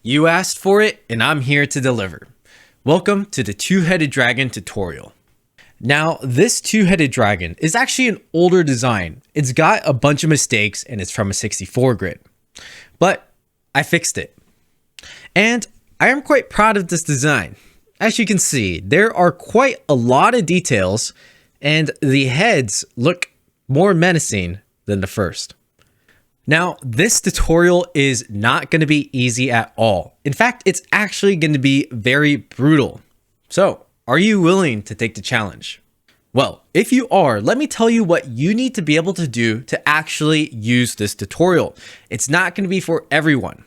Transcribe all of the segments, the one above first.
You asked for it, and I'm here to deliver. Welcome to the two-headed dragon tutorial. Now, this two-headed dragon is actually an older design. It's got a bunch of mistakes, and it's from a 64 grid. But I fixed it. And I am quite proud of this design. As you can see, there are quite a lot of details, and the heads look more menacing than the first. Now, this tutorial is not going to be easy at all. In fact, it's actually going to be very brutal. So, are you willing to take the challenge? Well, if you are, let me tell you what you need to be able to do to actually use this tutorial. It's not going to be for everyone.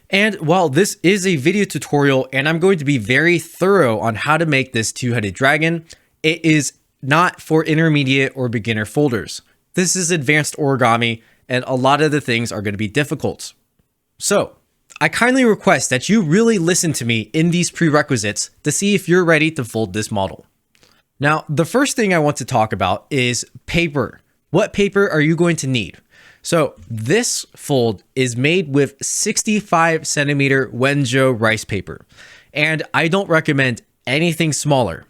And while this is a video tutorial and I'm going to be very thorough on how to make this two-headed dragon, it is not for intermediate or beginner folders. This is advanced origami, and a lot of the things are going to be difficult. So, I kindly request that you really listen to me in these prerequisites to see if you're ready to fold this model. Now, the first thing I want to talk about is paper. What paper are you going to need? So, this fold is made with 65 centimeter Wenzhou rice paper, and I don't recommend anything smaller.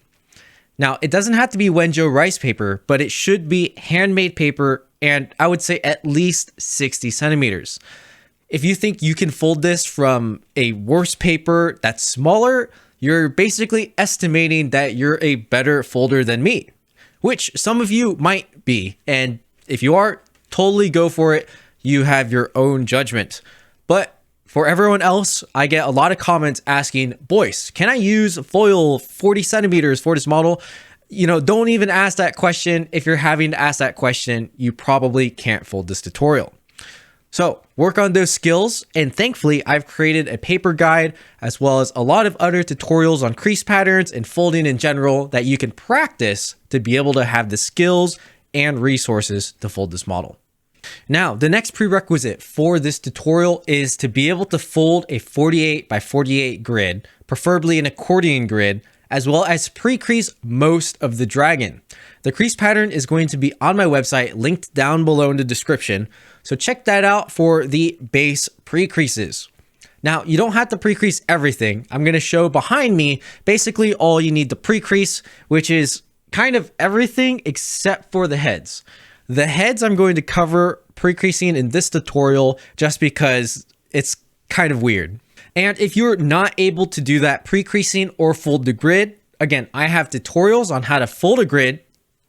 Now, it doesn't have to be Wenzhou rice paper, but it should be handmade paper, and I would say at least 60 centimeters. If you think you can fold this from a worse paper that's smaller, you're basically estimating that you're a better folder than me, which some of you might be. And if you are, totally go for it. You have your own judgment. But for everyone else, I get a lot of comments asking, Boyce, can I use foil 40 centimeters for this model? Don't even ask that question. If you're having to ask that question, you probably can't fold this tutorial. So work on those skills. And thankfully, I've created a paper guide as well as a lot of other tutorials on crease patterns and folding in general that you can practice to be able to have the skills and resources to fold this model. Now, the next prerequisite for this tutorial is to be able to fold a 48 by 48 grid, preferably an accordion grid, as well as pre-crease most of the dragon. The crease pattern is going to be on my website, linked down below in the description. So check that out for the base pre-creases. Now, you don't have to pre-crease everything. I'm going to show behind me basically all you need to pre-crease, which is kind of everything except for the heads. The heads I'm going to cover pre-creasing in this tutorial just because it's kind of weird. And if you're not able to do that pre-creasing or fold the grid, again, I have tutorials on how to fold a grid,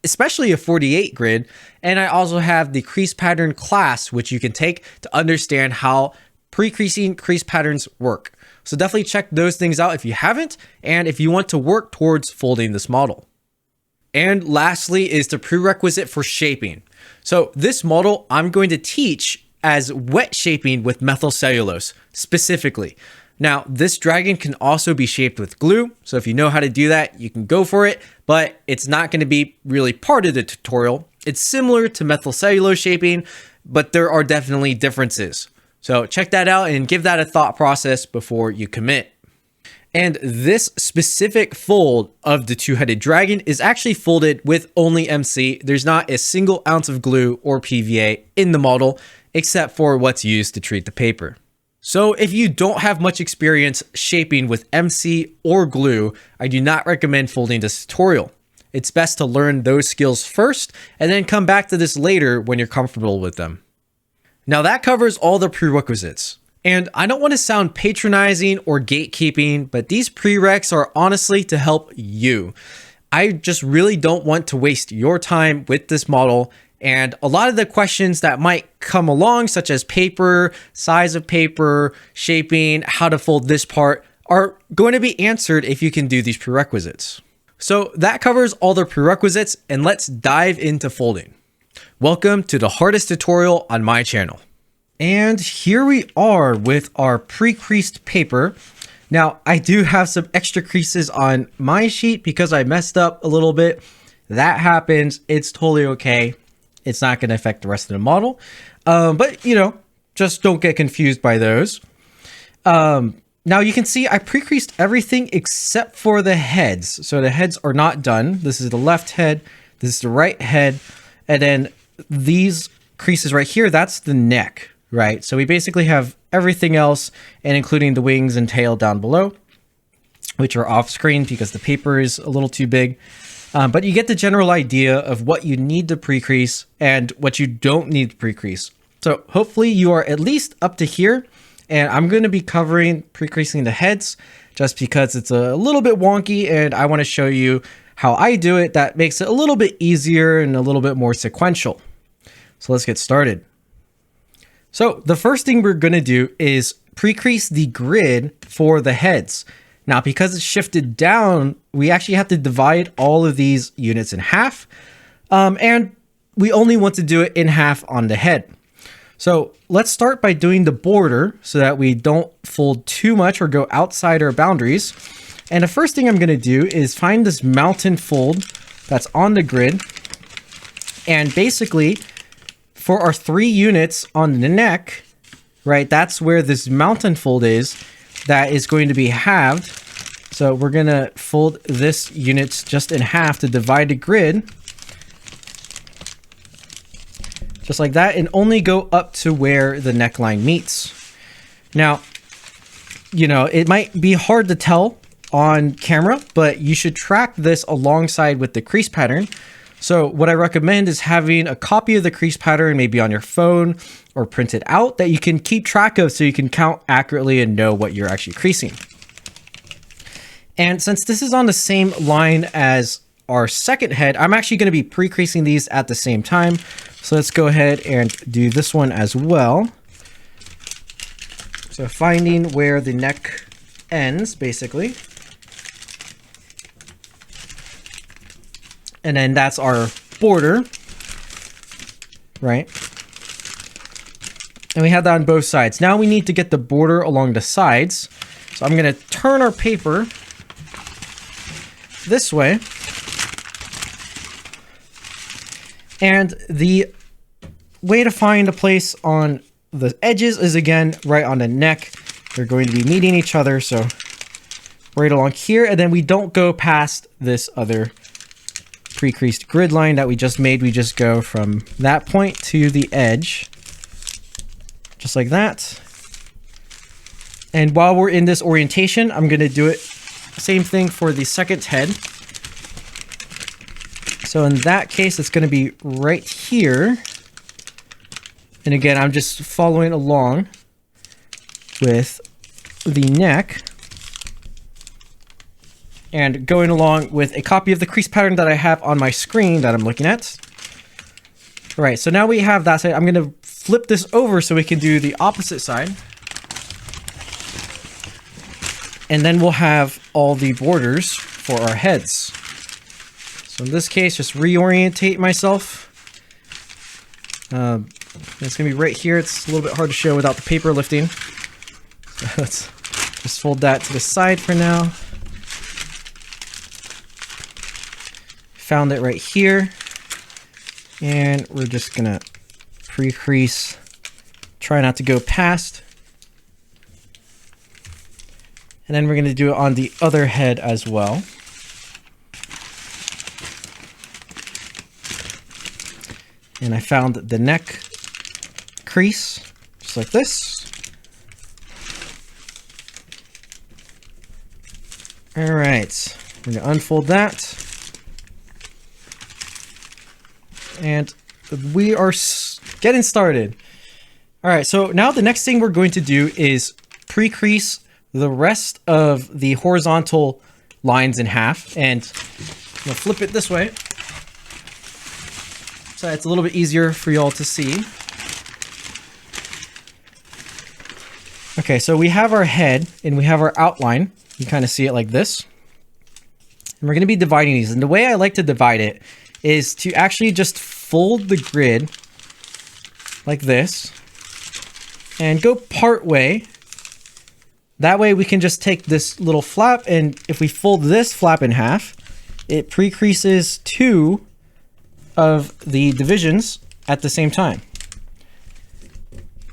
especially a 48 grid. And I also have the crease pattern class, which you can take to understand how pre-creasing crease patterns work. So definitely check those things out if you haven't, and if you want to work towards folding this model. And lastly is the prerequisite for shaping. So this model I'm going to teach as wet shaping with methyl cellulose specifically. Now, this dragon can also be shaped with glue. So if you know how to do that, you can go for it, but it's not going to be really part of the tutorial. It's similar to methyl cellulose shaping, but there are definitely differences. So check that out and give that a thought process before you commit. And this specific fold of the two-headed dragon is actually folded with only MC. There's not a single ounce of glue or PVA in the model, except for what's used to treat the paper. So if you don't have much experience shaping with MC or glue, I do not recommend folding this tutorial. It's best to learn those skills first and then come back to this later when you're comfortable with them. Now that covers all the prerequisites. And I don't want to sound patronizing or gatekeeping, but these prereqs are honestly to help you. I just really don't want to waste your time with this model. And a lot of the questions that might come along, such as paper, size of paper, shaping, how to fold this part, are going to be answered if you can do these prerequisites. So that covers all the prerequisites, and let's dive into folding. Welcome to the hardest tutorial on my channel. And here we are with our pre-creased paper. Now, I do have some extra creases on my sheet because I messed up a little bit. That happens. It's totally okay. It's not going to affect the rest of the model. But, just don't get confused by those. Now, you can see I pre-creased everything except for the heads. So the heads are not done. This is the left head. This is the right head. And then these creases right here, that's the neck. right? So we basically have everything else, and including the wings and tail down below, which are off screen because the paper is a little too big. But you get the general idea of what you need to pre-crease and what you don't need to pre-crease. So hopefully you are at least up to here, and I'm going to be covering pre-creasing the heads just because it's a little bit wonky and I want to show you how I do it that makes it a little bit easier and a little bit more sequential. So let's get started. So the first thing we're going to do is pre-crease the grid for the heads. Now, because it's shifted down, we actually have to divide all of these units in half. And we only want to do it in half on the head. So let's start by doing the border so that we don't fold too much or go outside our boundaries. And the first thing I'm going to do is find this mountain fold that's on the grid. And basically, for our 3 units on the neck, right, that's where this mountain fold is, that is going to be halved. So we're going to fold this unit just in half to divide the grid. Just like that, and only go up to where the neckline meets. Now, you know, it might be hard to tell on camera, but you should track this alongside with the crease pattern. So what I recommend is having a copy of the crease pattern maybe on your phone or print it out that you can keep track of so you can count accurately and know what you're actually creasing. And since this is on the same line as our second head, I'm actually going to be pre-creasing these at the same time. So let's go ahead and do this one as well. So finding where the neck ends, basically. And then that's our border, right? And we have that on both sides. Now we need to get the border along the sides. So I'm going to turn our paper this way. And the way to find a place on the edges is, again, right on the neck. They're going to be meeting each other, so right along here. And then we don't go past this other pre-creased grid line that we just made. We just go from that point to the edge, just like that. And while we're in this orientation, I'm going to do it same thing for the second head. So in that case, it's going to be right here. And again, I'm just following along with the neck and going along with a copy of the crease pattern that I have on my screen that I'm looking at. All right, so now we have that side. I'm going to flip this over so we can do the opposite side. And then we'll have all the borders for our heads. So in this case, just reorientate myself. It's going to be right here. It's a little bit hard to show without the paper lifting. So let's just fold that to the side for now. Found it right here. And we're just going to pre-crease. Try not to go past. And then we're going to do it on the other head as well. And I found the neck crease, just like this. All right, we're gonna unfold that. And we are getting started. All right, so now the next thing we're going to do is pre-crease the rest of the horizontal lines in half. And I'm gonna flip it this way, so it's a little bit easier for y'all to see. Okay, so we have our head and we have our outline. You kind of see it like this. And we're going to be dividing these. And the way I like to divide it is to actually just fold the grid like this and go part way. That way we can just take this little flap, and if we fold this flap in half, it pre-creases 2 of the divisions at the same time.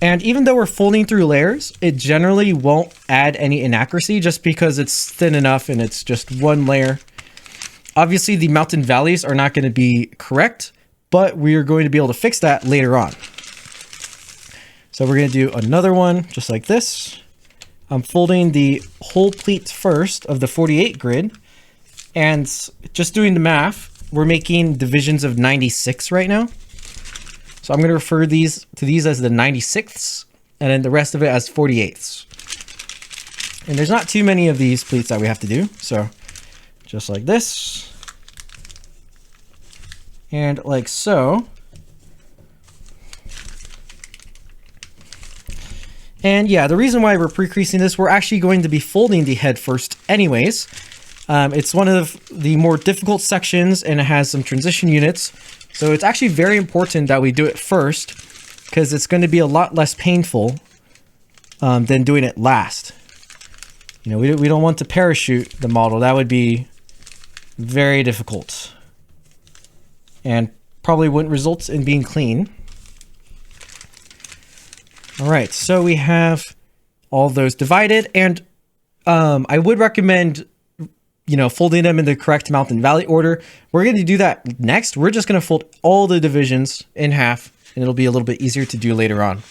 And even though we're folding through layers, it generally won't add any inaccuracy just because it's thin enough and it's just one layer. Obviously, the mountain valleys are not going to be correct, but we are going to be able to fix that later on. So we're going to do another one just like this. I'm folding the whole pleat first of the 48 grid, and just doing the math, we're making divisions of 96 right now. So I'm going to refer to these as the 96ths, and then the rest of it as 48ths. And there's not too many of these pleats that we have to do. So just like this, and like so. And yeah, the reason why we're pre-creasing this, we're actually going to be folding the head first anyways. It's one of the more difficult sections, and it has some transition units. So it's actually very important that we do it first, because it's going to be a lot less painful than doing it last. You know, we don't want to parachute the model. That would be very difficult and probably wouldn't result in being clean. All right, so we have all those divided, and I would recommend, you know, folding them in the correct mountain valley order. We're going to do that next. We're just going to fold all the divisions in half, and it'll be a little bit easier to do later on.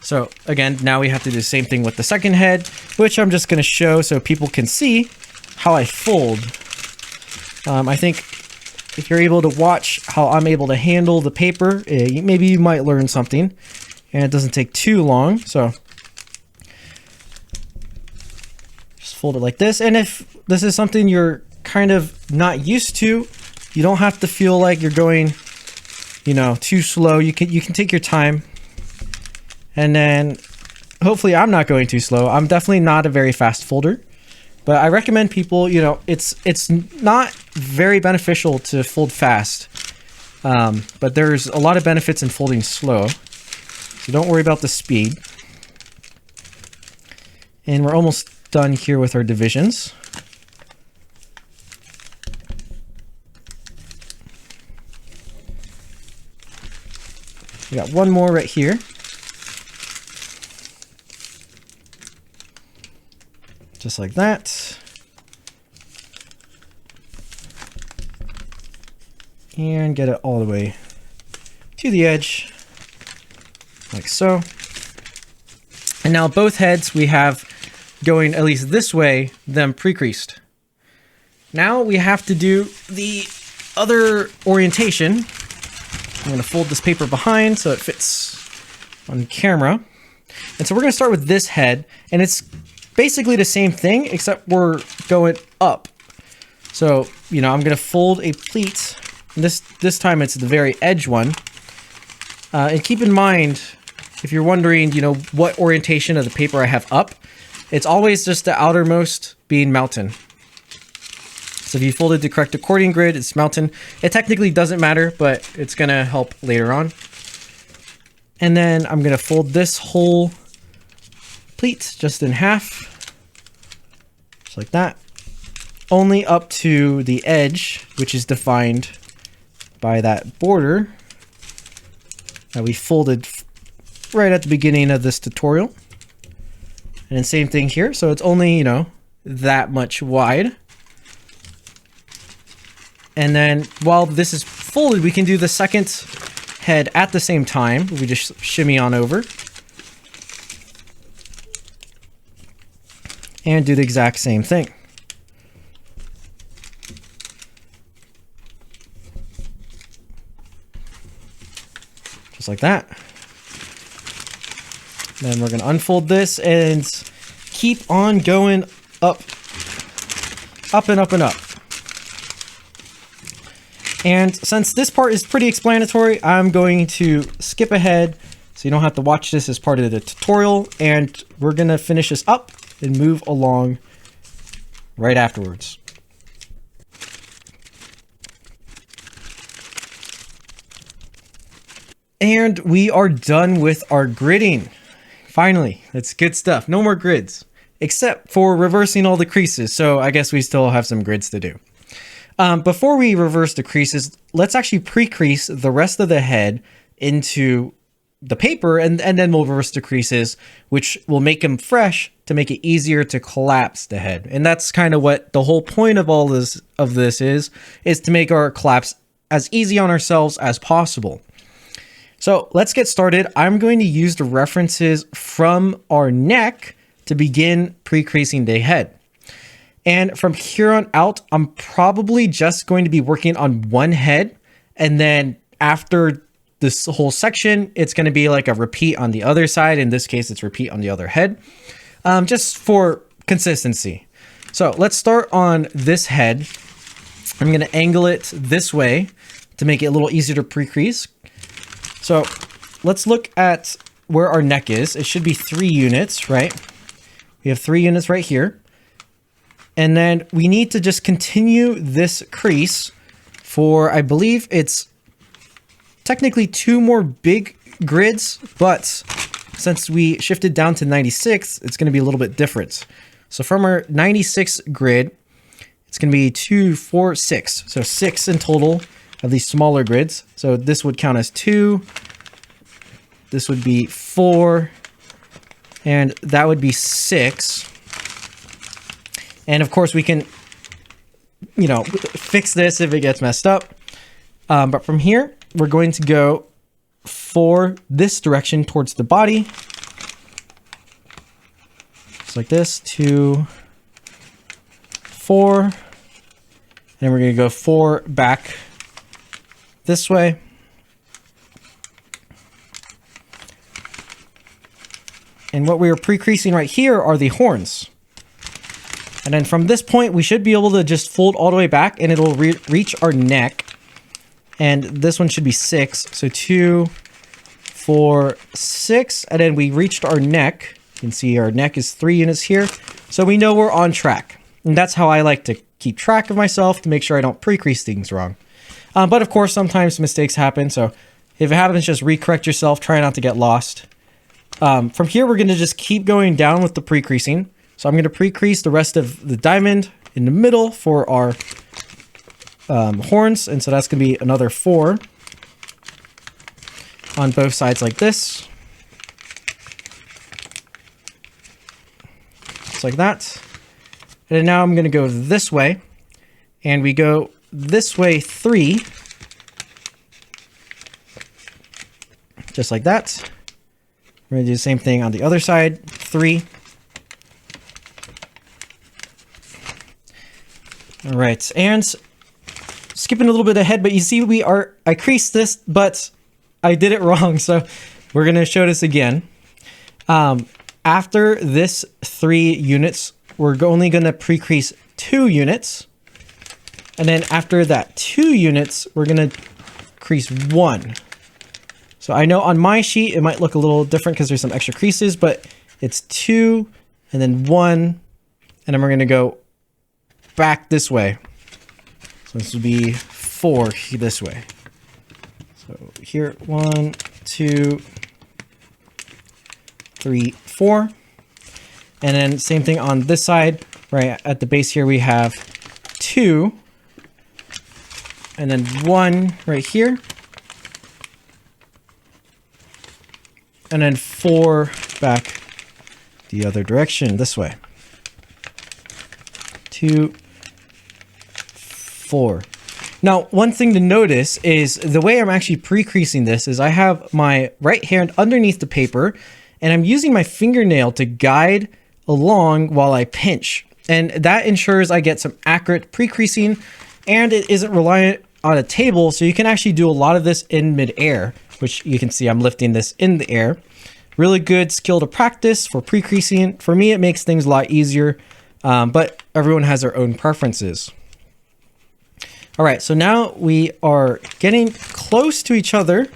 So again, now we have to do the same thing with the second head, which I'm just going to show so people can see how I fold. I think if you're able to watch how I'm able to handle the paper, maybe you might learn something, and it doesn't take too long. So just fold it like this. And if this is something you're kind of not used to, you don't have to feel like you're going, you know, too slow. You can take your time. And then hopefully I'm not going too slow. I'm definitely not a very fast folder, but I recommend people, you know, it's not very beneficial to fold fast, but there's a lot of benefits in folding slow. So don't worry about the speed. And we're almost done here with our divisions. We got one more right here. Just like that. And get it all the way to the edge, like so. And now both heads we have going at least this way, them pre-creased. Now we have to do the other orientation. I'm going to fold this paper behind so it fits on camera. And so we're going to start with this head, and it's basically the same thing, except we're going up. So, you know, I'm going to fold a pleat. This time it's the very edge one. And keep in mind, if you're wondering, you know, what orientation of the paper I have up, it's always just the outermost being mountain. So if you folded the correct accordion grid, it's mountain. It technically doesn't matter, but it's going to help later on. And then I'm going to fold this whole pleat just in half, just like that, only up to the edge, which is defined by that border that we folded right at the beginning of this tutorial. And then same thing here, so it's only, you know, that much wide. And then while this is folded, we can do the second head at the same time. We just shimmy on over and do the exact same thing. Just like that. Then we're going to unfold this and keep on going up, up and up and up. And since this part is pretty explanatory, I'm going to skip ahead so you don't have to watch this as part of the tutorial, and we're going to finish this up and move along right afterwards. And we are done with our gridding. Finally, that's good stuff. No more grids, except for reversing all the creases. So I guess we still have some grids to do. Before we reverse the creases, let's actually pre-crease the rest of the head into the paper, and then we'll reverse the creases, which will make them fresh to make it easier to collapse the head. And that's kind of what the whole point of all this is to make our collapse as easy on ourselves as possible. So let's get started. I'm going to use the references from our neck to begin pre-creasing the head. And from here on out, I'm probably just going to be working on one head. And then after this whole section, it's going to be like a repeat on the other side. In this case, it's repeat on the other head, just for consistency. So let's start on this head. I'm going to angle it this way to make it a little easier to pre-crease. So let's look at where our neck is. It should be 3 units, right? We have 3 units right here. And then we need to just continue this crease for, I believe it's technically 2 more big grids, but since we shifted down to 96, it's going to be a little bit different. So from our 96 grid, it's going to be 2, 4, 6. So 6 in total of these smaller grids. So this would count as 2. This would be 4. And that would be 6. And of course we can, fix this if it gets messed up. But from here, we're going to go for this direction towards the body. Just like this, 2, 4. And we're going to go 4 back this way. And what we are pre-creasing right here are the horns. And then from this point, we should be able to just fold all the way back and it'll reach our neck. And this one should be 6. So 2, 4, 6. And then we reached our neck. You can see our neck is 3 units here. So we know we're on track. And that's how I like to keep track of myself to make sure I don't pre-crease things wrong. But of course, sometimes mistakes happen. So if it happens, just recorrect yourself. Try not to get lost. From here, we're going to just keep going down with the pre-creasing. So I'm going to pre-crease the rest of the diamond in the middle for our horns. And so that's going to be another 4 on both sides like this. Just like that. And then now I'm going to go this way. And we go this way 3. Just like that. We're going to do the same thing on the other side. 3. All right, and skipping a little bit ahead, but you see I creased this, but I did it wrong. So we're going to show this again. After this 3 units, we're only going to pre-crease 2 units. And then after that 2 units, we're going to crease 1. So I know on my sheet, it might look a little different because there's some extra creases, but it's 2 and then 1. And then we're going to go back this way. So this would be 4 this way. So here, 1, 2, 3, 4. And then same thing on this side, right at the base here, we have 2. And then 1 right here. And then 4 back the other direction, this way. 2, 4. Now, one thing to notice is the way I'm actually pre-creasing this is I have my right hand underneath the paper and I'm using my fingernail to guide along while I pinch. And that ensures I get some accurate pre-creasing and it isn't reliant on a table. So you can actually do a lot of this in midair, which you can see I'm lifting this in the air. Really good skill to practice for pre-creasing. For me, it makes things a lot easier, but everyone has their own preferences. All right, so now we are getting close to each other.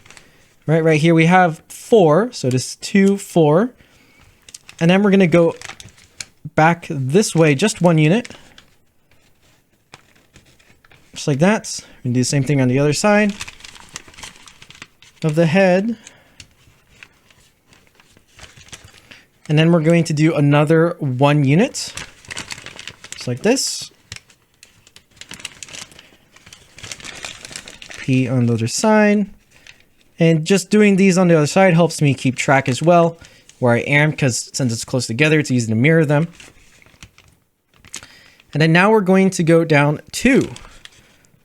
Right here we have 4, so this is 2, 4. And then we're gonna go back this way, just 1 unit. Just like that. We're gonna do the same thing on the other side of the head. And then we're going to do another 1 unit, just like this. P on the other side. And just doing these on the other side helps me keep track as well where I am, because since it's close together, it's easy to mirror them. And then now we're going to go down 2.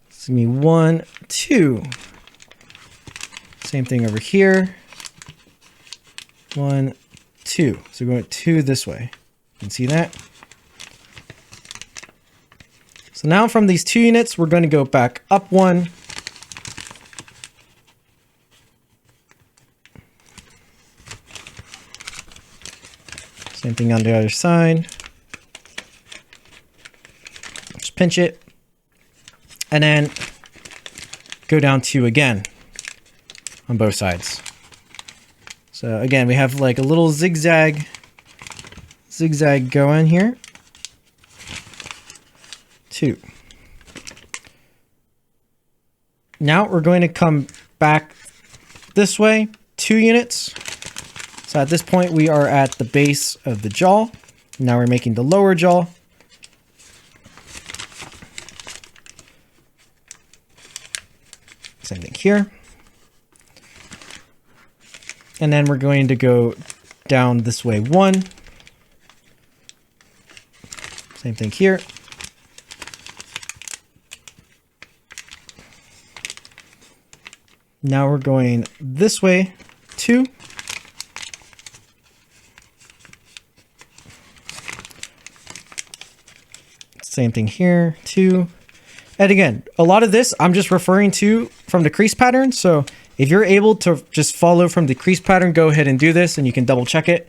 It's gonna be 1, 2. Same thing over here. 1, 2. So we're going 2 this way. You can see that. So now from these 2 units, we're going to go back up 1. Same thing on the other side. Just pinch it. And then go down 2 again on both sides. So again, we have like a little zigzag going here. 2. Now we're going to come back this way, 2 units. So at this point, we are at the base of the jaw. Now we're making the lower jaw. Same thing here. And then we're going to go down this way 1. Same thing here. Now we're going this way 2. Same thing here, 2. And again, a lot of this I'm just referring to from the crease pattern. So if you're able to just follow from the crease pattern, go ahead and do this and you can double check it.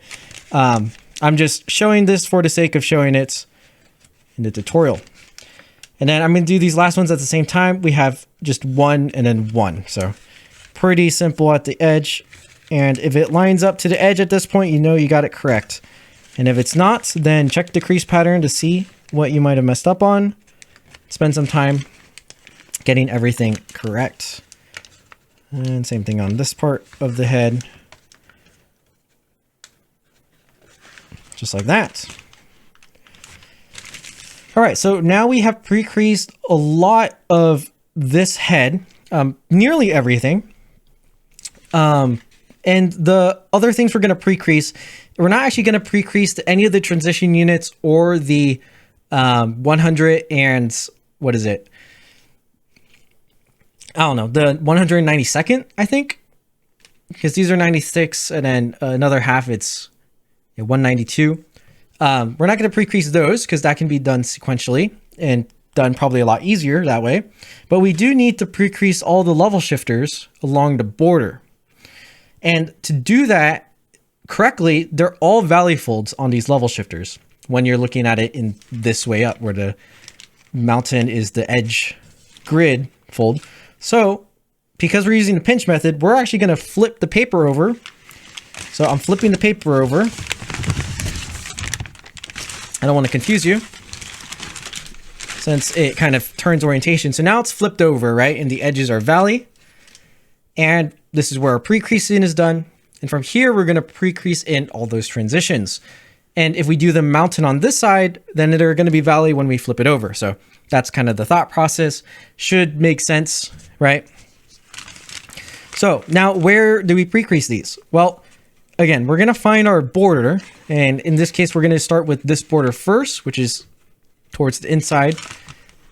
I'm just showing this for the sake of showing it in the tutorial. And then I'm going to do these last ones at the same time. We have just 1 and then 1. So pretty simple at the edge. And if it lines up to the edge at this point, you know you got it correct. And if it's not, then check the crease pattern to see what you might have messed up on. Spend some time getting everything correct. And same thing on this part of the head. Just like that. All right, so now we have pre-creased a lot of this head, nearly everything. And the other things we're going to pre-crease, we're not actually going to pre-crease any of the transition units or the 100 and what is it? I don't know, the 192nd, I think, because these are 96 and then another half, it's 192. We're not going to pre-crease those because that can be done sequentially and done probably a lot easier that way. But we do need to pre-crease all the level shifters along the border. And to do that correctly, they're all valley folds on these level shifters when you're looking at it in this way up where the mountain is the edge grid fold. So because we're using the pinch method, we're actually going to flip the paper over. So I'm flipping the paper over. I don't want to confuse you since it kind of turns orientation. So now it's flipped over, right? And the edges are valley. And this is where our pre-creasing is done. And from here, we're going to pre-crease in all those transitions. And if we do the mountain on this side, then they're going to be valley when we flip it over. So that's kind of the thought process. Should make sense, right? So now where do we pre-crease these? Well, again, we're going to find our border. And in this case, we're going to start with this border first, which is towards the inside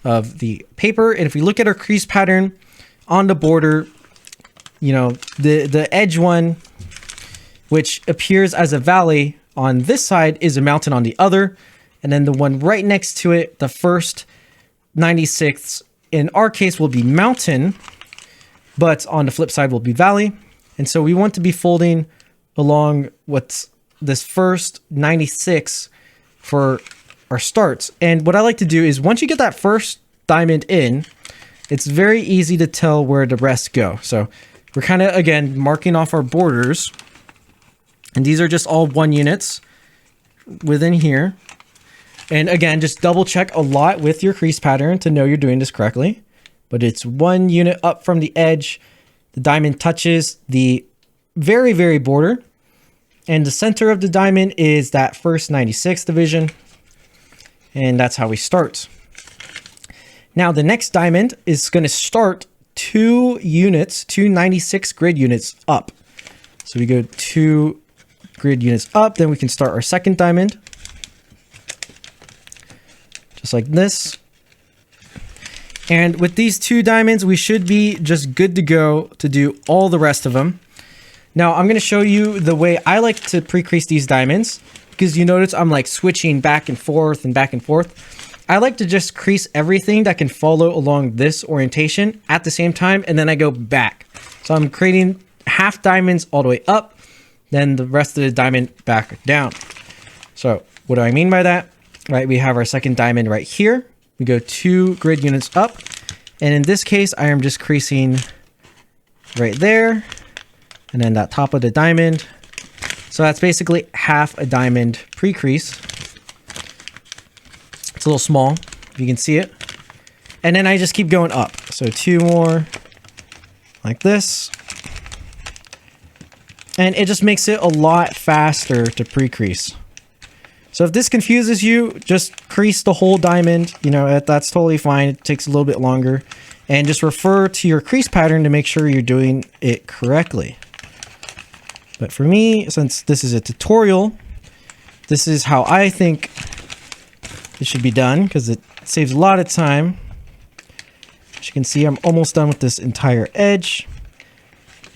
of the paper. And if we look at our crease pattern on the border, you know, the edge one, which appears as a valley on this side, is a mountain on the other. And then the one right next to it, the first 96th, in our case will be mountain, but on the flip side will be valley. And so we want to be folding along what's this first 96 for our starts. And what I like to do is once you get that first diamond in, it's very easy to tell where the rest go. So we're kind of, again, marking off our borders. And these are just all 1 units within here. And again, just double check a lot with your crease pattern to know you're doing this correctly. But it's 1 unit up from the edge. The diamond touches the very, very border. And the center of the diamond is that first 96 division. And that's how we start. Now the next diamond is going to start 2 units, 2 96 grid units up. So we go 2 grid units up, then we can start our second diamond. Just like this. And with these 2 diamonds, we should be just good to go to do all the rest of them. Now, I'm going to show you the way I like to pre-crease these diamonds, because you notice I'm like switching back and forth and back and forth. I like to just crease everything that can follow along this orientation at the same time, and then I go back. So I'm creating half diamonds all the way up, then the rest of the diamond back down. So what do I mean by that? Right, we have our second diamond right here. We go 2 grid units up, and in this case, I am just creasing right there, and then that top of the diamond. So that's basically half a diamond pre-crease. It's a little small, if you can see it. And then I just keep going up. So 2 more like this. And it just makes it a lot faster to pre-crease. So if this confuses you, just crease the whole diamond. You know, that's totally fine. It takes a little bit longer. And just refer to your crease pattern to make sure you're doing it correctly. But for me, since this is a tutorial, this is how I think it should be done, because it saves a lot of time. As you can see, I'm almost done with this entire edge.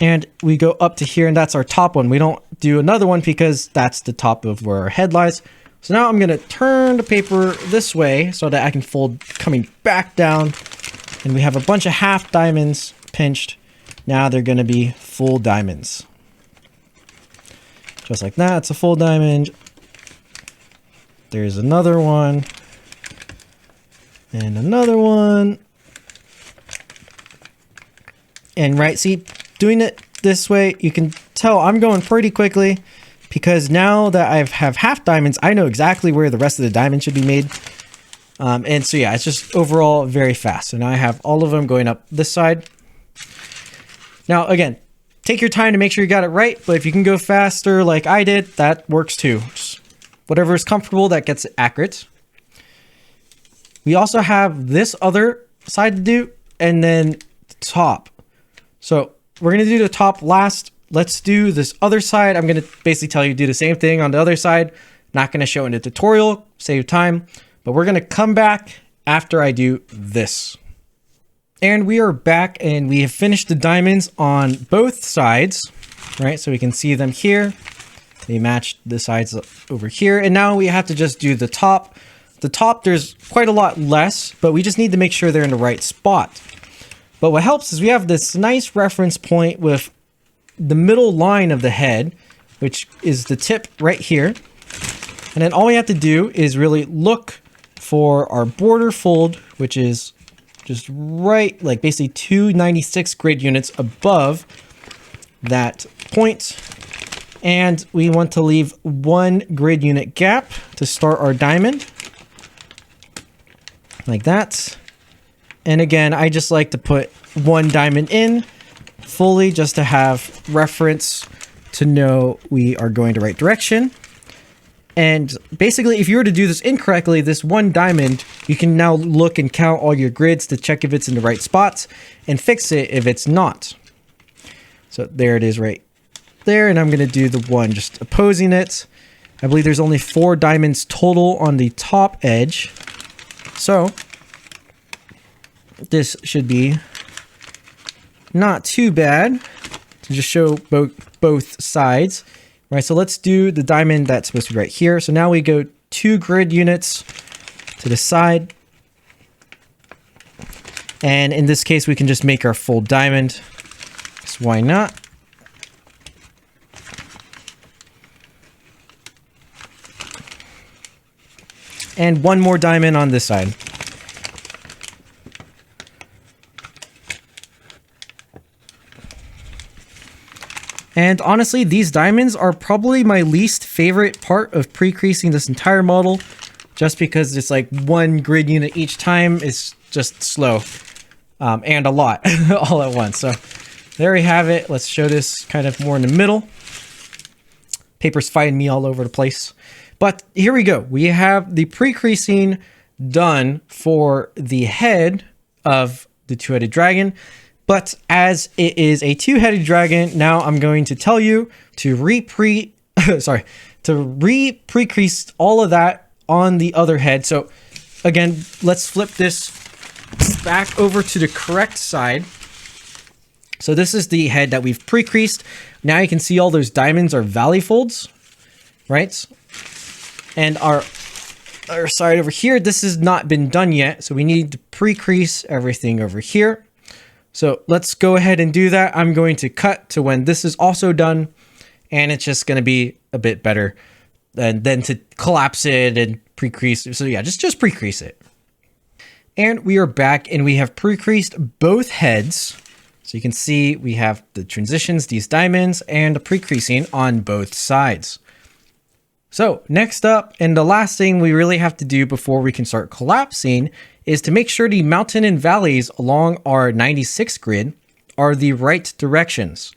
And we go up to here, and that's our top one. We don't do another one because that's the top of where our head lies. So now I'm going to turn the paper this way so that I can fold coming back down. And we have a bunch of half diamonds pinched. Now they're going to be full diamonds. Just like that, it's a full diamond. There's another one. And another one. And right, see, doing it this way, you can tell I'm going pretty quickly, because now that I have half diamonds, I know exactly where the rest of the diamond should be made. And so yeah, it's just overall very fast. So now I have all of them going up this side. Now again, take your time to make sure you got it right, but if you can go faster like I did, that works too. Just whatever is comfortable, that gets it accurate. We also have this other side to do, and then the top. So we're going to do the top last. Let's do this other side. I'm going to basically tell you to do the same thing on the other side. Not going to show in the tutorial, save time, but we're going to come back after I do this. And we are back, and we have finished the diamonds on both sides, right? So we can see them here. They match the sides over here. And now we have to just do the top. The top, there's quite a lot less, but we just need to make sure they're in the right spot. But what helps is we have this nice reference point with the middle line of the head, which is the tip right here. And then all we have to do is really look for our border fold, which is just right, like basically 296 grid units above that point. And we want to leave 1 grid unit gap to start our diamond. Like that. And again, I just like to put 1 diamond in fully just to have reference to know we are going the right direction. And basically, if you were to do this incorrectly, this 1 diamond, you can now look and count all your grids to check if it's in the right spots and fix it if it's not. So there it is right there. And I'm going to do the 1 just opposing it. I believe there's only 4 diamonds total on the top edge. So this should be not too bad to just show both sides. Right, so let's do the diamond that's supposed to be right here. So now we go 2 grid units to the side. And in this case, we can just make our full diamond. So why not? And 1 more diamond on this side. And honestly, these diamonds are probably my least favorite part of pre-creasing this entire model, just because it's like 1 grid unit each time is just slow, and a lot all at once. So there we have it. Let's show this kind of more in the middle. Paper's fighting me all over the place. But here we go. We have the pre-creasing done for the head of the 2-headed dragon. But as it is a 2-headed dragon, now I'm going to tell you to re-pre-crease all of that on the other head. So again, let's flip this back over to the correct side. So this is the head that we've pre-creased. Now you can see all those diamonds are valley folds, right? And our side over here, this has not been done yet. So we need to pre-crease everything over here. So let's go ahead and do that. I'm going to cut to when this is also done, and it's just going to be a bit better than to collapse it and pre-crease. So yeah, just pre-crease it. And we are back, and we have pre-creased both heads. So you can see we have the transitions, these diamonds, and the pre-creasing on both sides. So next up, and the last thing we really have to do before we can start collapsing is to make sure the mountain and valleys along our 96 grid are the right directions.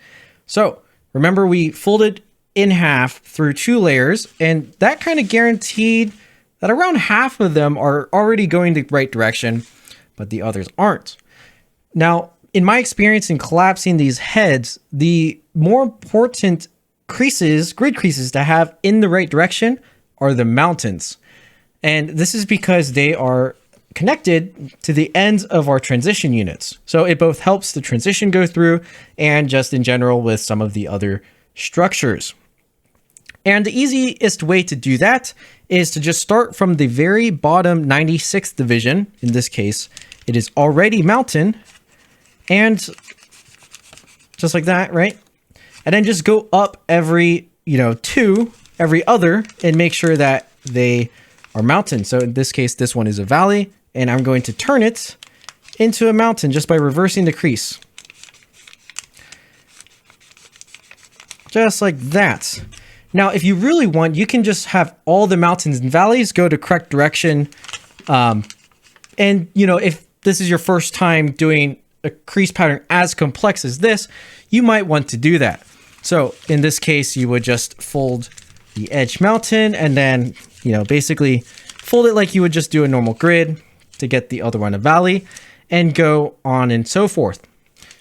So remember, we folded in half through 2 layers, and that kind of guaranteed that around half of them are already going the right direction, but the others aren't. Now, in my experience in collapsing these heads, the more important creases, grid creases to have in the right direction are the mountains. And this is because they are connected to the ends of our transition units. So it both helps the transition go through and just in general with some of the other structures. And the easiest way to do that is to just start from the very bottom 96th division. In this case, it is already mountain, and just like that, right? And then just go up every, 2, every other, and make sure that they are mountain. So in this case, this one is a valley, and I'm going to turn it into a mountain just by reversing the crease. Just like that. Now, if you really want, you can just have all the mountains and valleys go the correct direction. And, if this is your first time doing a crease pattern as complex as this, you might want to do that. So in this case, you would just fold the edge mountain and then, basically fold it like you would just do a normal grid to get the other one a valley, and go on and so forth.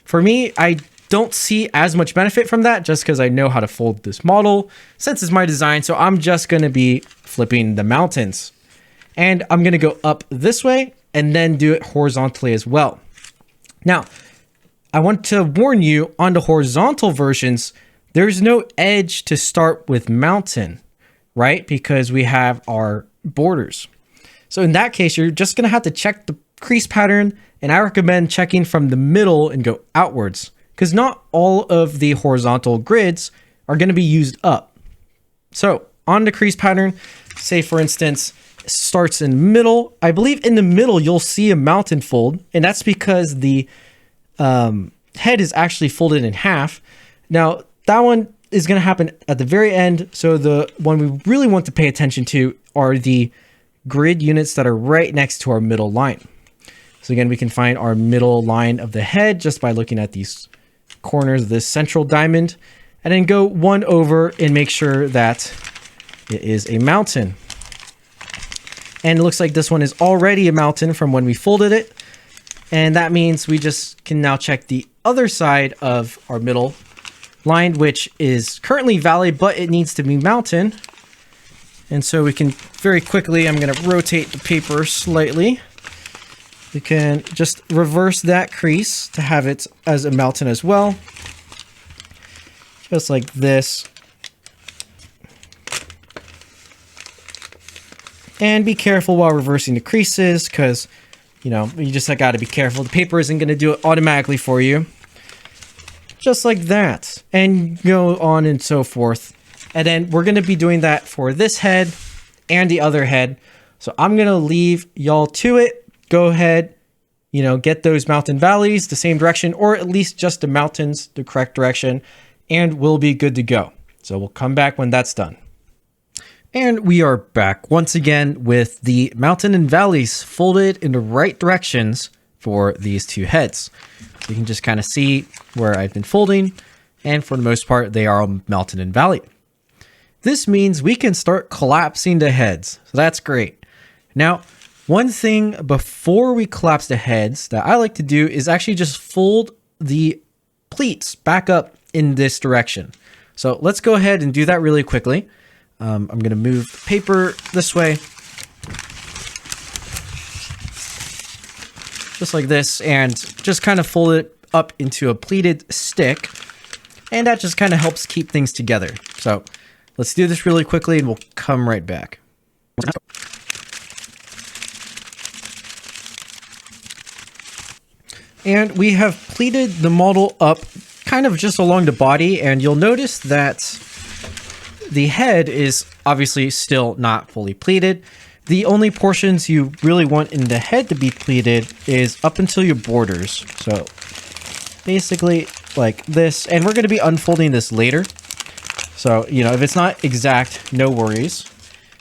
For me, I don't see as much benefit from that just because I know how to fold this model since it's my design. So I'm just going to be flipping the mountains, and I'm going to go up this way and then do it horizontally as well. Now, I want to warn you, on the horizontal versions, there's no edge to start with mountain, right? Because we have our borders. So in that case, you're just going to have to check the crease pattern, and I recommend checking from the middle and go outwards, because not all of the horizontal grids are going to be used up. So on the crease pattern, say for instance, starts in the middle. I believe in the middle, you'll see a mountain fold, and that's because the head is actually folded in half. Now, that one is going to happen at the very end. So the one we really want to pay attention to are the grid units that are right next to our middle line. So again, we can find our middle line of the head just by looking at these corners of this central diamond, and then go one over and make sure that it is a mountain. And it looks like this one is already a mountain from when we folded it. And that means we just can now check the other side of our middle line, which is currently valley, but it needs to be mountain. And so we can very quickly, I'm going to rotate the paper slightly. We can just reverse that crease to have it as a mountain as well. Just like this. And be careful while reversing the creases, because, you just got to be careful. The paper isn't going to do it automatically for you. Just like that. And go on and so forth. And then we're going to be doing that for this head and the other head. So I'm going to leave y'all to it. Go ahead, get those mountain valleys the same direction, or at least just the mountains the correct direction, and we'll be good to go. So we'll come back when that's done. And we are back once again with the mountain and valleys folded in the right directions for these 2 heads. So you can just kind of see where I've been folding, and for the most part, they are mountain and valley. This means we can start collapsing the heads. So that's great. Now, one thing before we collapse the heads that I like to do is actually just fold the pleats back up in this direction. So let's go ahead and do that really quickly. I'm going to move the paper this way. just like this, and just kind of fold it up into a pleated stick. And that just kind of helps keep things together. So let's do this really quickly and we'll come right back. And we have pleated the model up kind of just along the body, and you'll notice that the head is obviously still not fully pleated. The only portions you really want in the head to be pleated is up until your borders. So basically like this, and we're going to be unfolding this later. So, you know, if it's not exact, no worries.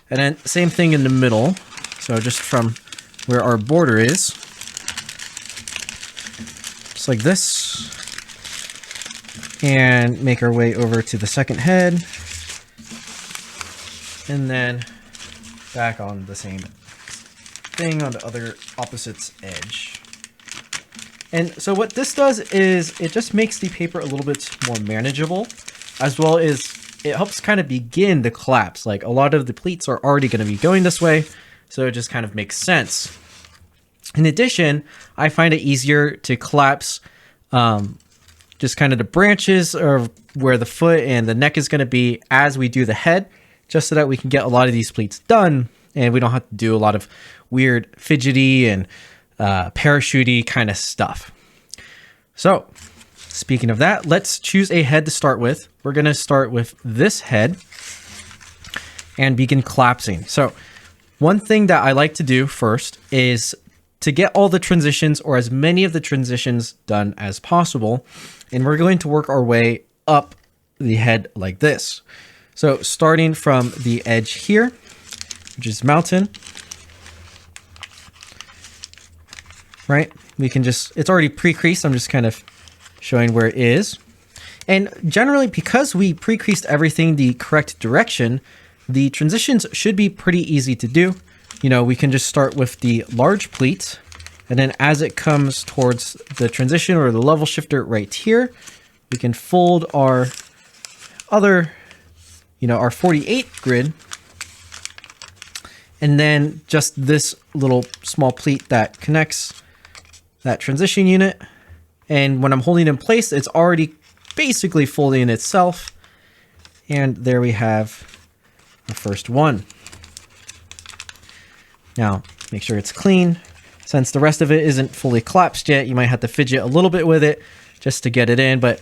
And then same thing in the middle. So just from where our border is, just like this, and make our way over to the second head, and then back on the same thing on the other opposite's edge. And so what this does is it just makes the paper a little bit more manageable, as well as it helps kind of begin the collapse. Like a lot of the pleats are already going to be going this way, so it just kind of makes sense. In addition, I find it easier to collapse just kind of the branches or where the foot and the neck is going to be as we do the head, just so that we can get a lot of these pleats done and we don't have to do a lot of weird fidgety and parachutey kind of stuff. So speaking of that, let's choose a head to start with. We're going to start with this head and begin collapsing. So one thing that I like to do first is to get all the transitions, or as many of the transitions, done as possible. And we're going to work our way up the head like this. So starting from the edge here, which is mountain, right? We can just, it's already pre-creased. I'm just kind of showing where it is. And generally, because we pre-creased everything the correct direction, the transitions should be pretty easy to do. You know, we can just start with the large pleat, and then as it comes towards the transition or the level shifter right here, we can fold our other, you know, our 48 grid, and then just this little small pleat that connects that transition unit. And when I'm holding it in place, it's already basically folding itself. And there we have the first one. Now, make sure it's clean. Since the rest of it isn't fully collapsed yet, you might have to fidget a little bit with it just to get it in, but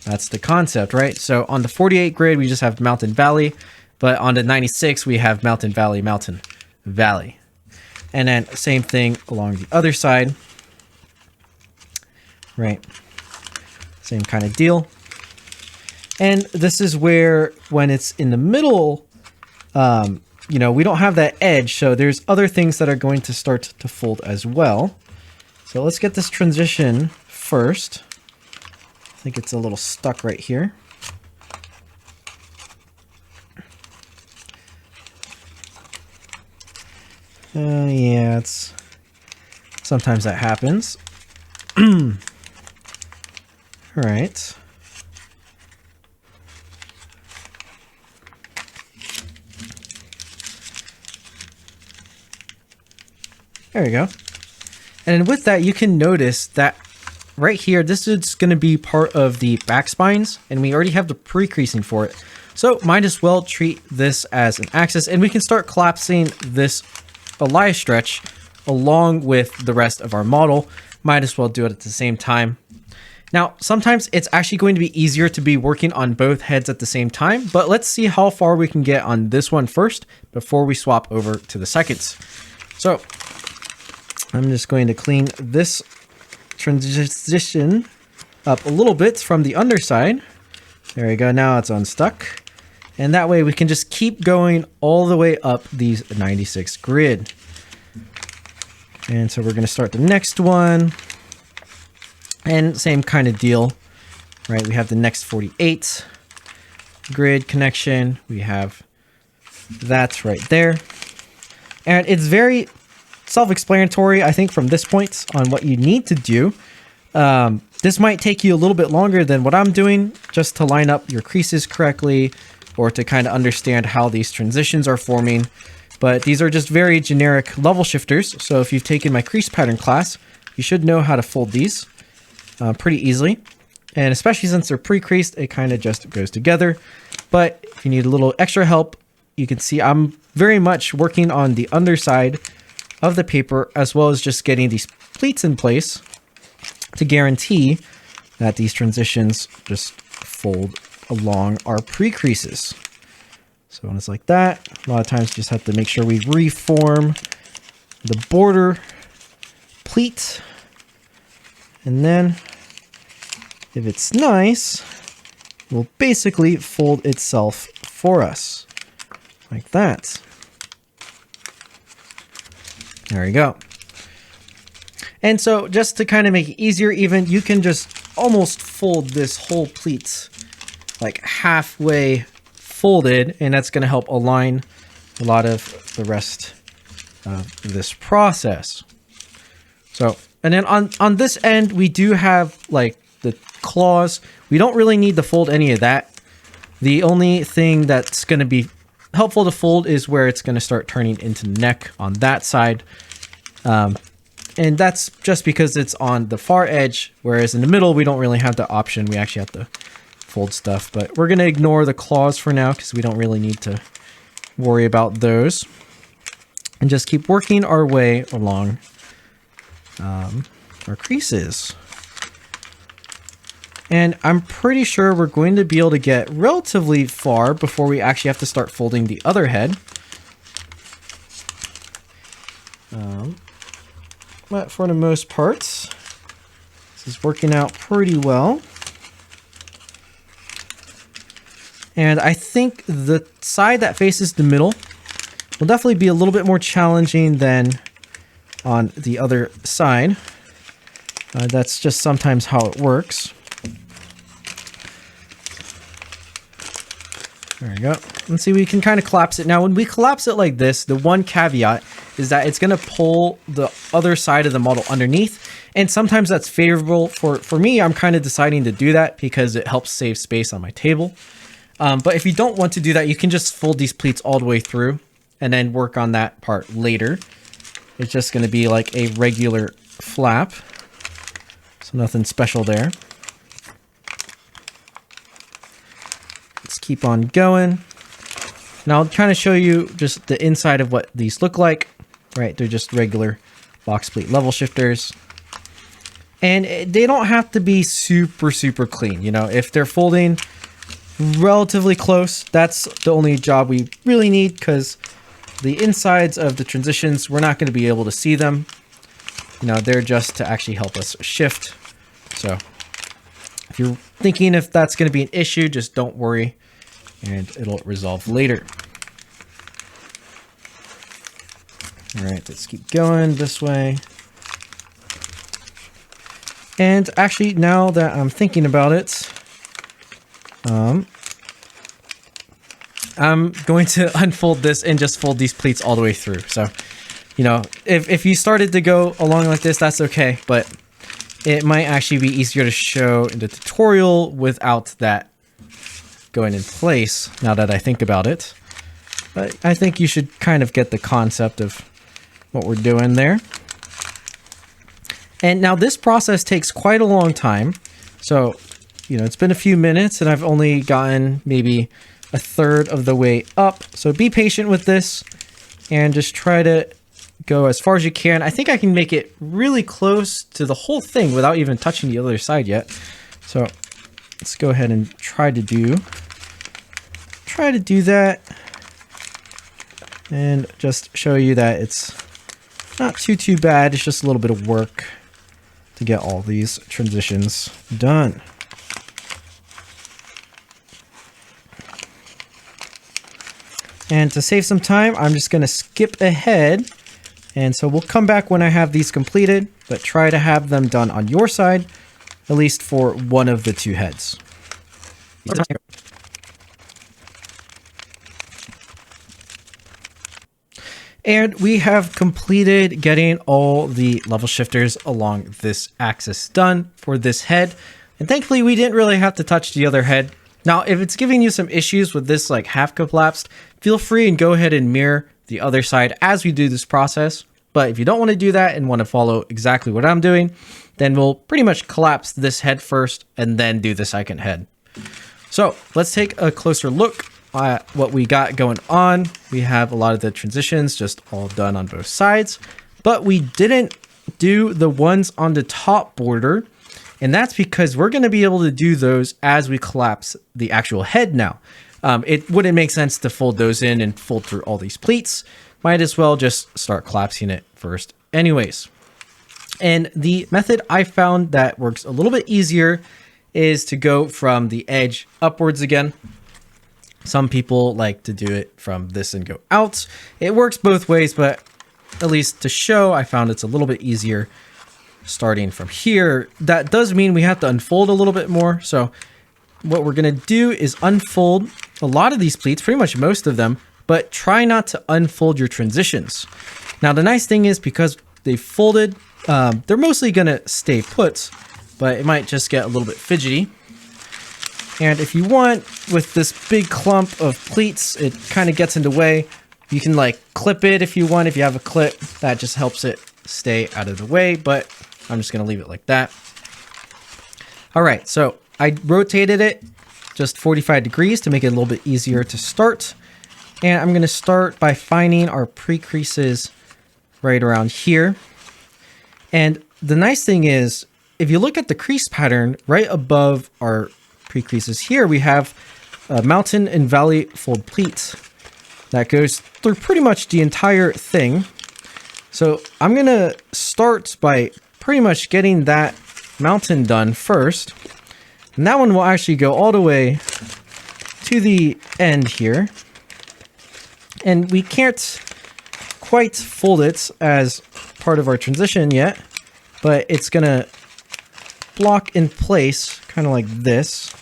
that's the concept, right? So on the 48 grid, we just have mountain, valley, but on the 96, we have mountain, valley, mountain, valley. And then same thing along the other side, right? Same kind of deal. And this is where, when it's in the middle, you know, we don't have that edge, so there's other things that are going to start to fold as well. So let's get this transition first. I think it's a little stuck right here. Yeah, it's sometimes that happens. All right. There we go. And with that, you can notice that right here, this is going to be part of the back spines, and we already have the pre-creasing for it. So might as well treat this as an axis, and we can start collapsing this Elias stretch along with the rest of our model. Might as well do it at the same time. Now, sometimes it's actually going to be easier to be working on both heads at the same time, but let's see how far we can get on this one first before we swap over to the seconds. So I'm just going to clean this transition up a little bit from the underside. There we go. Now it's unstuck. And that way we can just keep going all the way up these 96 grid. And so we're going to start the next one. And same kind of deal, right? We have the next 48 grid connection. We have that right there. And it's very self-explanatory, I think, from this point on what you need to do. This might take you a little bit longer than what I'm doing, just to line up your creases correctly or to kind of understand how these transitions are forming. But these are just very generic level shifters. So if you've taken my crease pattern class, you should know how to fold these pretty easily. And especially since they're pre-creased, it kind of just goes together. But if you need a little extra help, you can see I'm very much working on the underside of the paper, as well as just getting these pleats in place to guarantee that these transitions just fold along our pre-creases. So when it's like that, a lot of times you just have to make sure we reform the border pleat. And then if it's nice, it will basically fold itself for us like that. There you go. And so just to kind of make it easier even, you can just almost fold this whole pleat like halfway folded, and that's going to help align a lot of the rest of this process. So, and then on this end, we do have like the claws. We don't really need to fold any of that. The only thing that's going to be helpful to fold is where it's going to start turning into neck on that side. And that's just because it's on the far edge, whereas in the middle, we don't really have the option. We actually have to fold stuff, but we're going to ignore the claws for now because we don't really need to worry about those. And just keep working our way along our creases. And I'm pretty sure we're going to be able to get relatively far before we actually have to start folding the other head. But for the most part, this is working out pretty well. And I think the side that faces the middle will definitely be a little bit more challenging than on the other side. That's just sometimes how it works. There we go. And see, we can kind of collapse it. Now, when we collapse it like this, the one caveat is that it's going to pull the other side of the model underneath. And sometimes that's favorable. For me, I'm kind of deciding to do that because it helps save space on my table. But if you don't want to do that, you can just fold these pleats all the way through and then work on that part later. It's just going to be like a regular flap. So nothing special there. Let's keep on going. Now I'll kind of show you just the inside of what these look like. Right, they're just regular box pleat level shifters. And they don't have to be super clean. You know, if they're folding relatively close, that's the only job we really need, because the insides of the transitions, we're not going to be able to see them. You know, they're just to actually help us shift. So if you're thinking if that's going to be an issue, just don't worry and it'll resolve later. All right, let's keep going this way. And actually, now that I'm thinking about it, I'm going to unfold this and just fold these pleats all the way through. So, you know, if you started to go along like this, that's okay. But it might actually be easier to show in the tutorial without that going in place, now that I think about it. But I think you should kind of get the concept of what we're doing there. And now this process takes quite a long time. So, you know, it's been a few minutes and I've only gotten maybe a third of the way up. So be patient with this and just try to go as far as you can. I think I can make it really close to the whole thing without even touching the other side yet. So let's go ahead and try to do that and just show you that it's not too bad. It's just a little bit of work to get all these transitions done. And to save some time, I'm just going to skip ahead. And so we'll come back when I have these completed, but try to have them done on your side, at least for one of the two heads. And we have completed getting all the level shifters along this axis done for this head. And thankfully, we didn't really have to touch the other head. Now, if it's giving you some issues with this like half collapsed, feel free and go ahead and mirror the other side as we do this process. But if you don't want to do that and want to follow exactly what I'm doing, then we'll pretty much collapse this head first and then do the second head. So let's take a closer look at what we got going on. We have a lot of the transitions just all done on both sides, but we didn't do the ones on the top border. And that's because we're going to be able to do those as we collapse the actual head now. It wouldn't make sense to fold those in and fold through all these pleats. Might as well just start collapsing it first anyways. And the method I found that works a little bit easier is to go from the edge upwards again. Some people like to do it from this and go out. It works both ways, but at least to show, I found it's a little bit easier starting from here. That does mean we have to unfold a little bit more. So what we're going to do is unfold a lot of these pleats, pretty much most of them, but try not to unfold your transitions. Now, the nice thing is because they folded, they're mostly going to stay put, but it might just get a little bit fidgety. And if you want, with this big clump of pleats, it kind of gets in the way. You can like clip it if you want. If you have a clip, that just helps it stay out of the way, but I'm just going to leave it like that. All right, so I rotated it just 45 degrees to make it a little bit easier to start. And I'm going to start by finding our pre-creases right around here. And the nice thing is, if you look at the crease pattern right above our pre-creases here, we have a mountain and valley fold pleat that goes through pretty much the entire thing. So I'm going to start by pretty much getting that mountain done first. And that one will actually go all the way to the end here. And we can't quite fold it as part of our transition yet, but it's going to block in place kind of like this.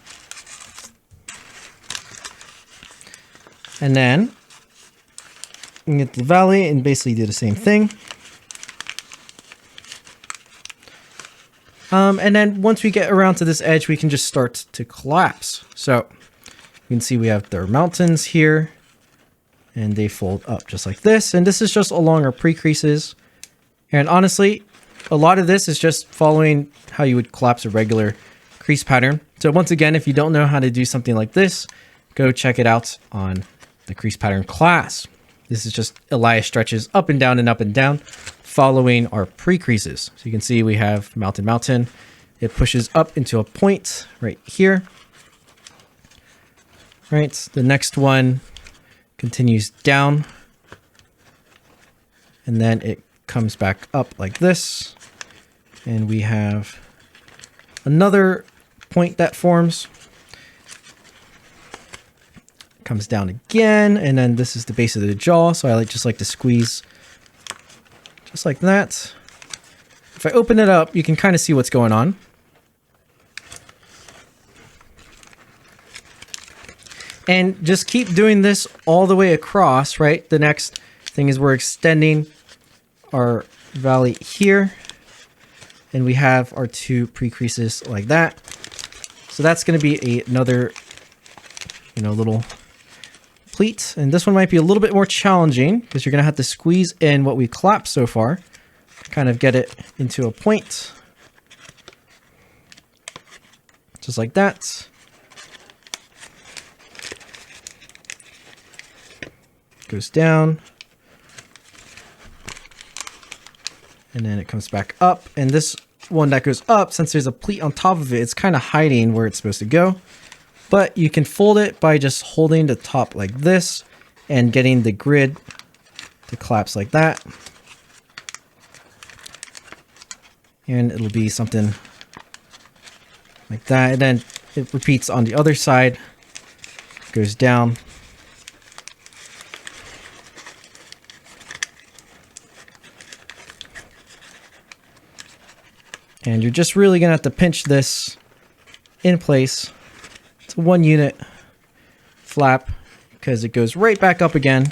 And then you can get the valley and basically do the same thing. And then once we get around to this edge, we can just start to collapse. So you can see we have their mountains here and they fold up just like this. And this is just along our pre-creases. And honestly, a lot of this is just following how you would collapse a regular crease pattern. So once again, if you don't know how to do something like this, go check it out on the crease pattern class. This is just Elias stretches up and down, following our pre-creases. So you can see we have mountain, mountain. It pushes up into a point right here. Right, the next one continues down. And then it comes back up like this. And we have another point that forms. Comes down again, and then this is the base of the jaw, so I just like to squeeze just like that. If I open it up, you can kind of see what's going on. And just keep doing this all the way across, right? The next thing is we're extending our valley here, and we have our two pre-creases like that. So that's going to be another, little pleat, and this one might be a little bit more challenging because you're going to have to squeeze in what we collapsed so far, kind of get it into a point, just like that. Goes down, and then it comes back up, and this one that goes up, since there's a pleat on top of it, it's kind of hiding where it's supposed to go. But you can fold it by just holding the top like this and getting the grid to collapse like that. And it'll be something like that. And then it repeats on the other side, goes down. And you're just really gonna have to pinch this in place. It's a 1 unit flap because it goes right back up again.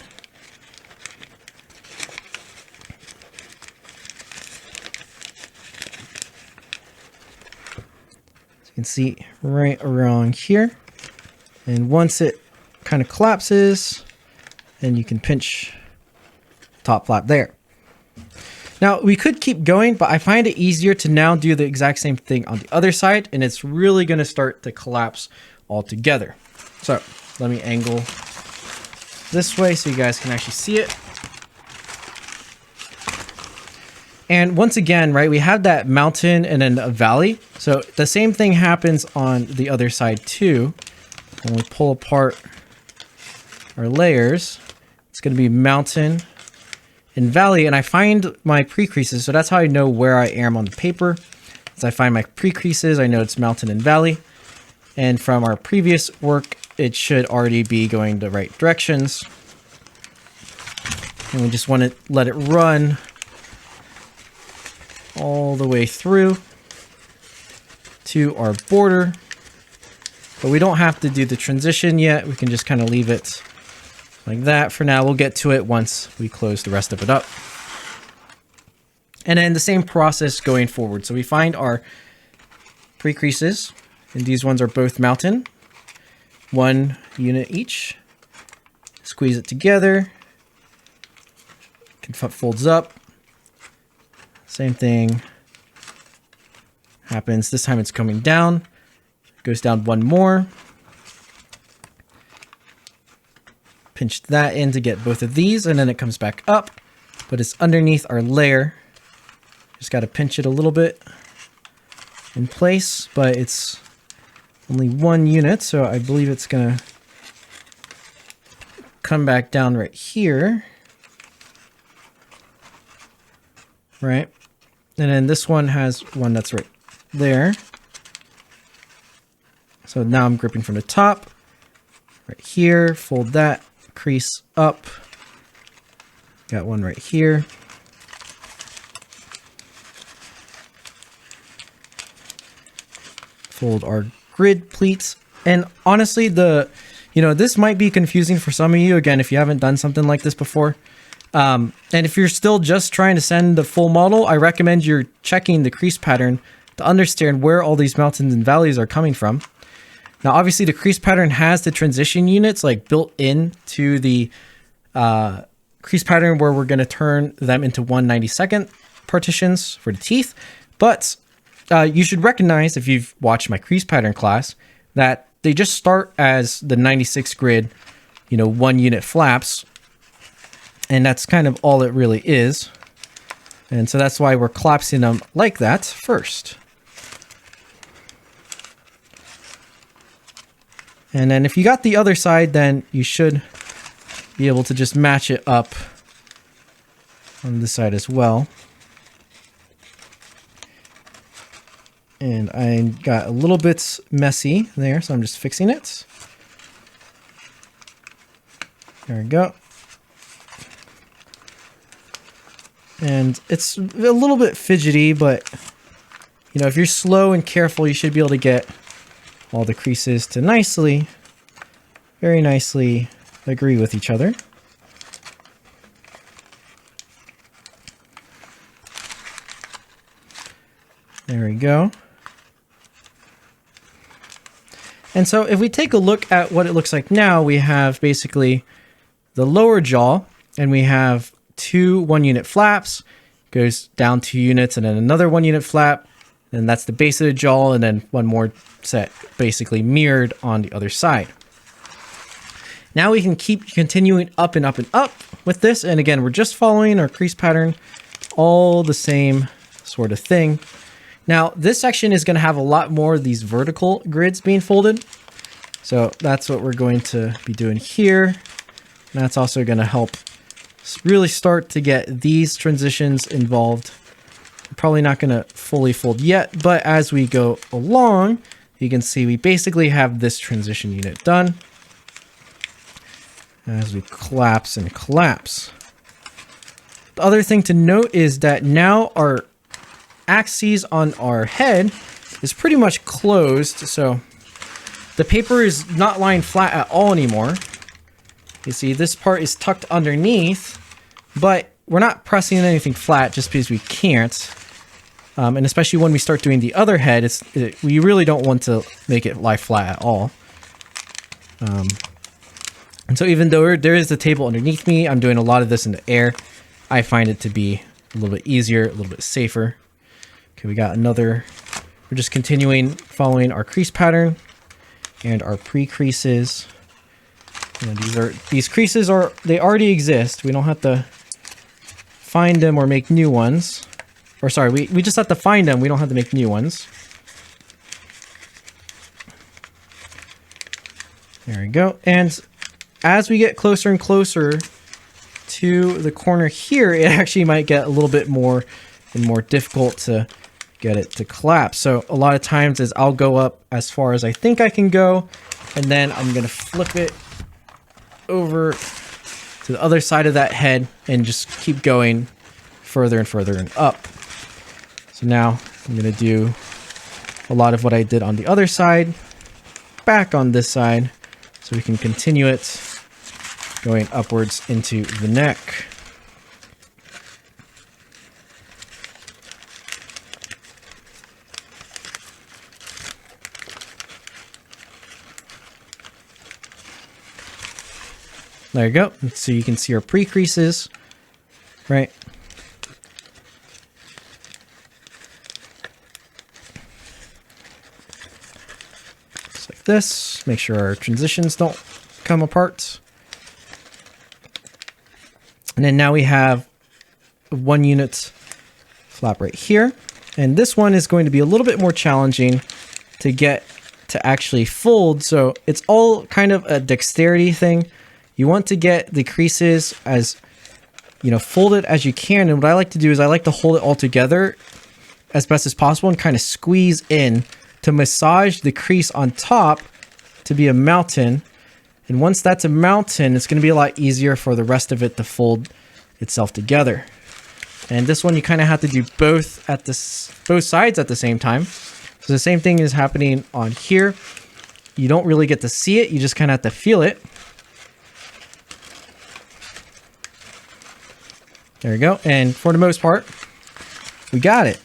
So you can see right around here. And once it kind of collapses, then you can pinch top flap there. Now we could keep going, but I find it easier to now do the exact same thing on the other side, and it's really going to start to collapse all together. So let me angle this way so you guys can actually see it. And once again, right, we have that mountain and then a valley. So the same thing happens on the other side too. When we pull apart our layers, it's going to be mountain and valley. And I find my pre-creases. So that's how I know where I am on the paper. As I find my pre-creases, I know it's mountain and valley. And from our previous work, it should already be going the right directions. And we just want to let it run all the way through to our border. But we don't have to do the transition yet. We can just kind of leave it like that for now. We'll get to it once we close the rest of it up. And then the same process going forward. So we find our pre-creases, and these ones are both mountain. 1 unit each. Squeeze it together. Folds up. Same thing happens. This time it's coming down. Goes down 1 more. Pinch that in to get both of these, and then it comes back up, but it's underneath our layer. Just got to pinch it a little bit in place, but it's only 1 unit, so I believe it's gonna come back down right here. Right. And then this one has one that's right there. So now I'm gripping from the top, right here, fold that, crease up. Got one right here. Fold our grid pleats. And honestly, this might be confusing for some of you, again, if you haven't done something like this before. And if you're still just trying to send the full model, I recommend you're checking the crease pattern to understand where all these mountains and valleys are coming from. Now, obviously, the crease pattern has the transition units like built into the crease pattern where we're going to turn them into 1/92nd partitions for the teeth. But you should recognize, if you've watched my crease pattern class, that they just start as the 96 grid, 1 unit flaps. And that's kind of all it really is. And so that's why we're collapsing them like that first. And then if you got the other side, then you should be able to just match it up on this side as well. And I got a little bit messy there, so I'm just fixing it. There we go. And it's a little bit fidgety, but if you're slow and careful, you should be able to get all the creases to very nicely agree with each other. There we go. And so if we take a look at what it looks like now, we have basically the lower jaw, and we have 2 1-unit flaps, goes down 2 units, and then another 1-unit flap, and that's the base of the jaw, and then 1 more set basically mirrored on the other side. Now we can keep continuing up and up and up with this, and again, we're just following our crease pattern, all the same sort of thing. Now, this section is going to have a lot more of these vertical grids being folded, so that's what we're going to be doing here, and that's also going to help really start to get these transitions involved. I'm probably not going to fully fold yet, but as we go along, you can see we basically have this transition unit done as we collapse and collapse. The other thing to note is that now our axes on our head is pretty much closed, so the paper is not lying flat at all anymore. You see, this part is tucked underneath, but we're not pressing anything flat just because we can't. And especially when we start doing the other head, we really don't want to make it lie flat at all. And so even though there is the table underneath me, I'm doing a lot of this in the air, I find it to be a little bit easier, a little bit safer. Okay, we got another. We're just continuing following our crease pattern and our pre-creases. You know, these creases they already exist. We don't have to find them or make new ones. Or sorry, we just have to find them. We don't have to make new ones. There we go. And as we get closer and closer to the corner here, it actually might get a little bit more and more difficult to get it to collapse. So a lot of times is I'll go up as far as I think I can go, and then I'm going to flip it over to the other side of that head and just keep going further and further and up. So now I'm going to do a lot of what I did on the other side back on this side, so we can continue it going upwards into the neck. There you go. So you can see our pre-creases, right? Just like this. Make sure our transitions don't come apart. And then now we have 1 unit flap right here. And this one is going to be a little bit more challenging to get to actually fold. So it's all kind of a dexterity thing. You want to get the creases as, you know, folded as you can. And what I like to do is I like to hold it all together as best as possible and kind of squeeze in to massage the crease on top to be a mountain. And once that's a mountain, it's going to be a lot easier for the rest of it to fold itself together. And this one, you kind of have to do both sides at the same time. So the same thing is happening on here. You don't really get to see it. You just kind of have to feel it. There we go. And for the most part, we got it.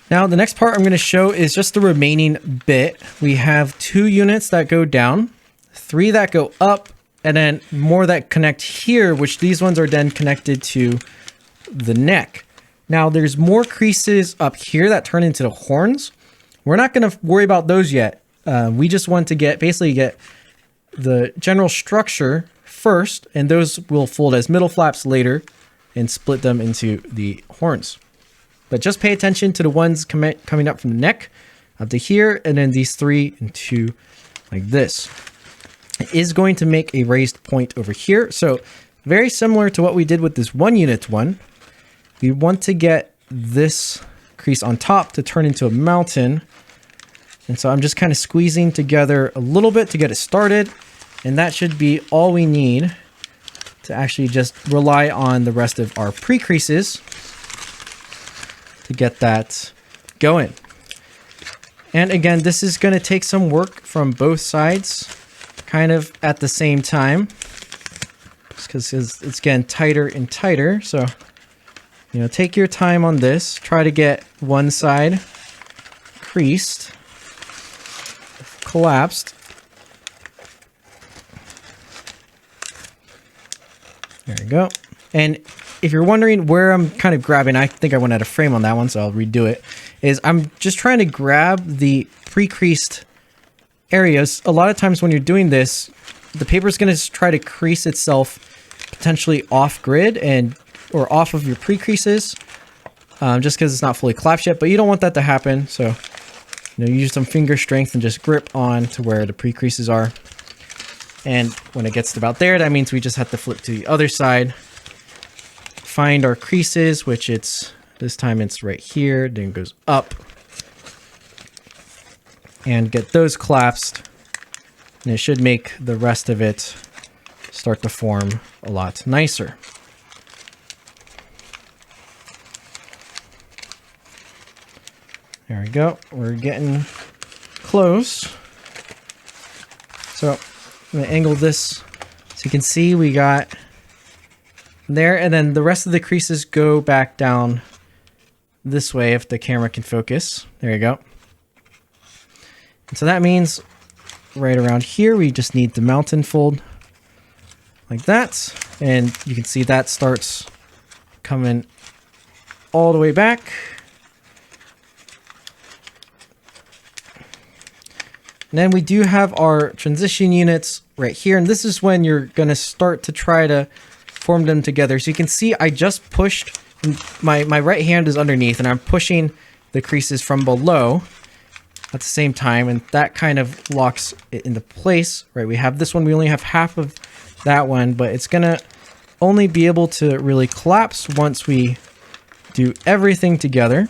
Now, the next part I'm going to show is just the remaining bit. We have 2 units that go down, 3 that go up, and then more that connect here, which these ones are then connected to the neck. Now, there's more creases up here that turn into the horns. We're not going to worry about those yet. We just want to basically get the general structure first, and those will fold as middle flaps later and split them into the horns. But just pay attention to the ones coming up from the neck up to here, and then these 3 and 2 like this. It is going to make a raised point over here. So very similar to what we did with this 1 unit one. We want to get this crease on top to turn into a mountain. And so I'm just kind of squeezing together a little bit to get it started. And that should be all we need to actually just rely on the rest of our pre-creases to get that going. And again, this is going to take some work from both sides, kind of at the same time, just because it's getting tighter and tighter. So, you know, take your time on this. Try to get one side creased, collapsed. There we go. And if you're wondering where I'm kind of grabbing, I think I went out of frame on that one, so I'll redo it, is I'm just trying to grab the pre-creased areas. A lot of times when you're doing this, the paper is going to try to crease itself potentially off grid or off of your pre-creases, just because it's not fully collapsed yet, but you don't want that to happen. So, you know, use some finger strength and just grip on to where the pre-creases are. And when it gets to about there, that means we just have to flip to the other side, find our creases, which this time it's right here, then it goes up, and get those collapsed. And it should make the rest of it start to form a lot nicer. There we go. We're getting close. So I'm going to angle this so you can see we got there, and then the rest of the creases go back down this way if the camera can focus. There you go. And so that means right around here we just need the mountain fold like that, and you can see that starts coming all the way back. And then we do have our transition units right here. And this is when you're going to start to try to form them together. So you can see I just pushed, my right hand is underneath and I'm pushing the creases from below at the same time. And that kind of locks it into place, right? We have this one, we only have half of that one, but it's going to only be able to really collapse once we do everything together.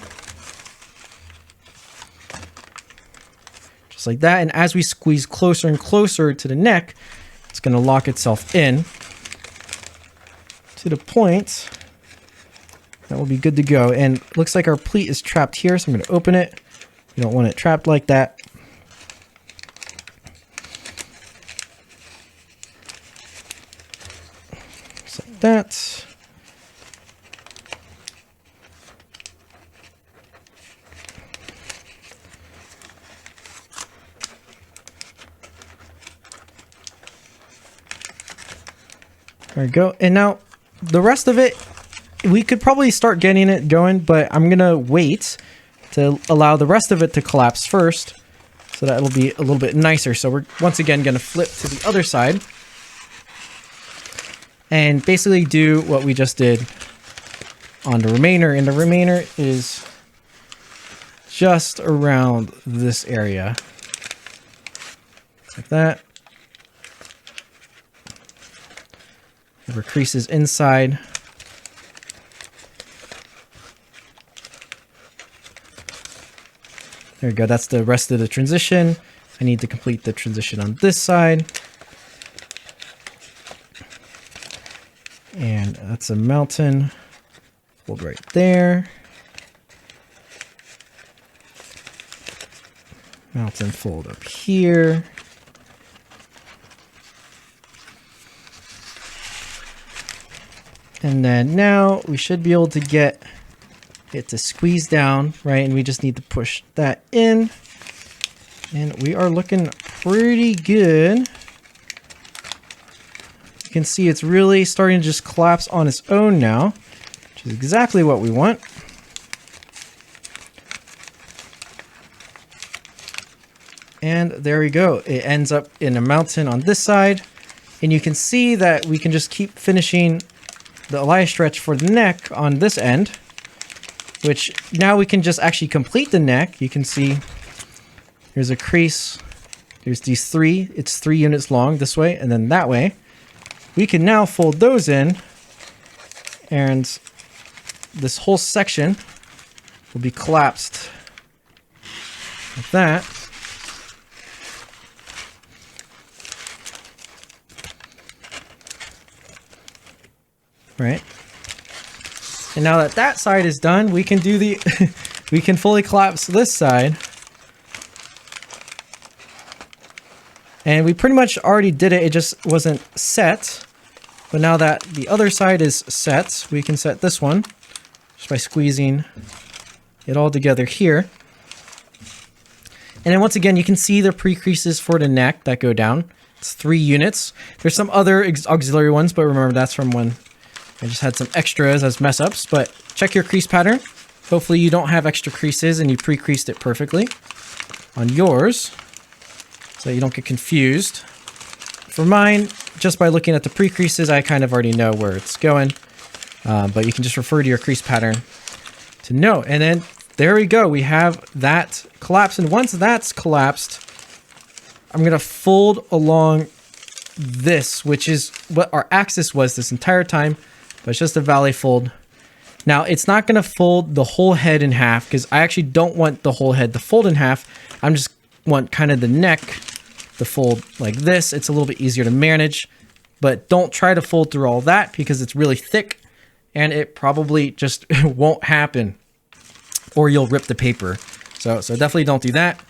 Just like that. And as we squeeze closer and closer to the neck, it's going to lock itself in to the point that will be good to go. And it looks like our pleat is trapped here, so I'm going to open it. You don't want it trapped like that. Just like that. There we go. And now the rest of it, we could probably start getting it going, but I'm going to wait to allow the rest of it to collapse first, so that it'll be a little bit nicer. So we're once again going to flip to the other side and basically do what we just did on the remainder. And the remainder is just around this area, like that. Over creases inside. There we go. That's the rest of the transition. I need to complete the transition on this side. And that's a mountain. Fold right there. Mountain fold up here. And then now we should be able to get it to squeeze down, right? And we just need to push that in. And we are looking pretty good. You can see it's really starting to just collapse on its own now, which is exactly what we want. And there we go. It ends up in a mountain on this side. And you can see that we can just keep finishing the Elias stretch for the neck on this end, which now we can just actually complete the neck. You can see there's a crease. There's these three. It's 3 units long this way and then that way. We can now fold those in, and this whole section will be collapsed like that. Right. And now that that side is done, we can do the, we can fully collapse this side. And we pretty much already did it. It just wasn't set. But now that the other side is set, we can set this one just by squeezing it all together here. And then once again, you can see the pre-creases for the neck that go down. It's 3 units. There's some other auxiliary ones, but remember that's from when I just had some extras as mess ups. But check your crease pattern. Hopefully you don't have extra creases and you pre-creased it perfectly on yours, so you don't get confused. For mine, just by looking at the pre-creases, I kind of already know where it's going. But you can just refer to your crease pattern to know. And then there we go. We have that collapsed. And once that's collapsed, I'm going to fold along this, which is what our axis was this entire time. But it's just a valley fold. Now, it's not going to fold the whole head in half because I actually don't want the whole head to fold in half. I'm just want kind of the neck to fold like this. It's a little bit easier to manage, but don't try to fold through all that because it's really thick and it probably just won't happen, or you'll rip the paper. So definitely don't do that.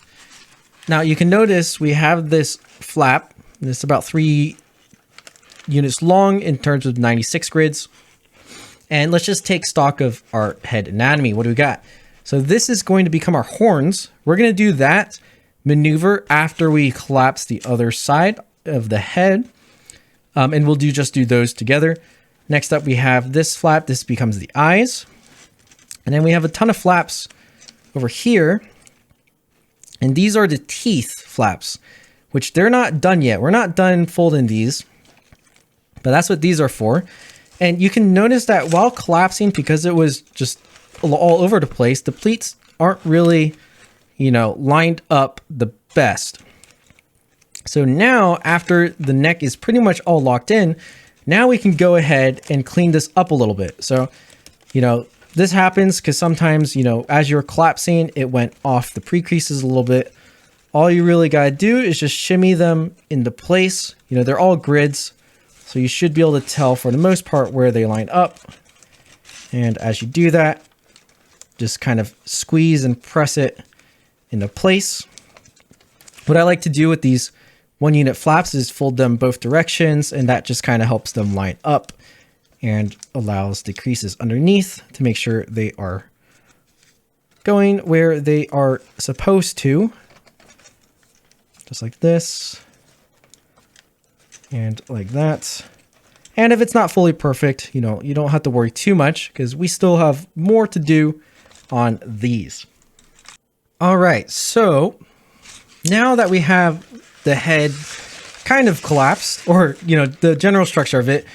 Now you can notice we have this flap. It's about 3 units long in terms of 96 grids. And let's just take stock of our head anatomy. What do we got? So this is going to become our horns. We're going to do that maneuver after we collapse the other side of the head. And we'll just do those together. Next up, we have this flap. This becomes the eyes. And then we have a ton of flaps over here. And these are the teeth flaps, which they're not done yet. We're not done folding these, but that's what these are for. And you can notice that while collapsing, because it was just all over the place, the pleats aren't really, you know, lined up the best. So now, after the neck is pretty much all locked in, now we can go ahead and clean this up a little bit. So, you know, this happens because sometimes, you know, as you're collapsing, it went off the pre-creases a little bit. All you really got to do is just shimmy them into place. You know, they're all grids, so you should be able to tell for the most part where they line up. And as you do that, just kind of squeeze and press it into place. What I like to do with these 1 unit flaps is fold them both directions, and that just kind of helps them line up and allows the creases underneath to make sure they are going where they are supposed to. Just like this. And like that. And if it's not fully perfect, you know, you don't have to worry too much because we still have more to do on these. All right, so now that we have the head kind of collapsed, or, you know, the general structure of it,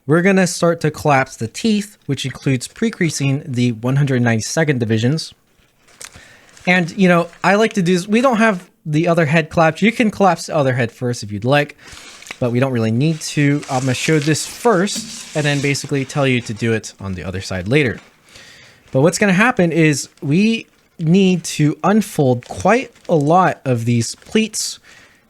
we're going to start to collapse the teeth, which includes pre-creasing the 192nd divisions. And, you know, I like to do this. We don't have the other head collapsed. You can collapse the other head first if you'd like, but we don't really need to. I'm going to show this first and then basically tell you to do it on the other side later. But what's going to happen is we need to unfold quite a lot of these pleats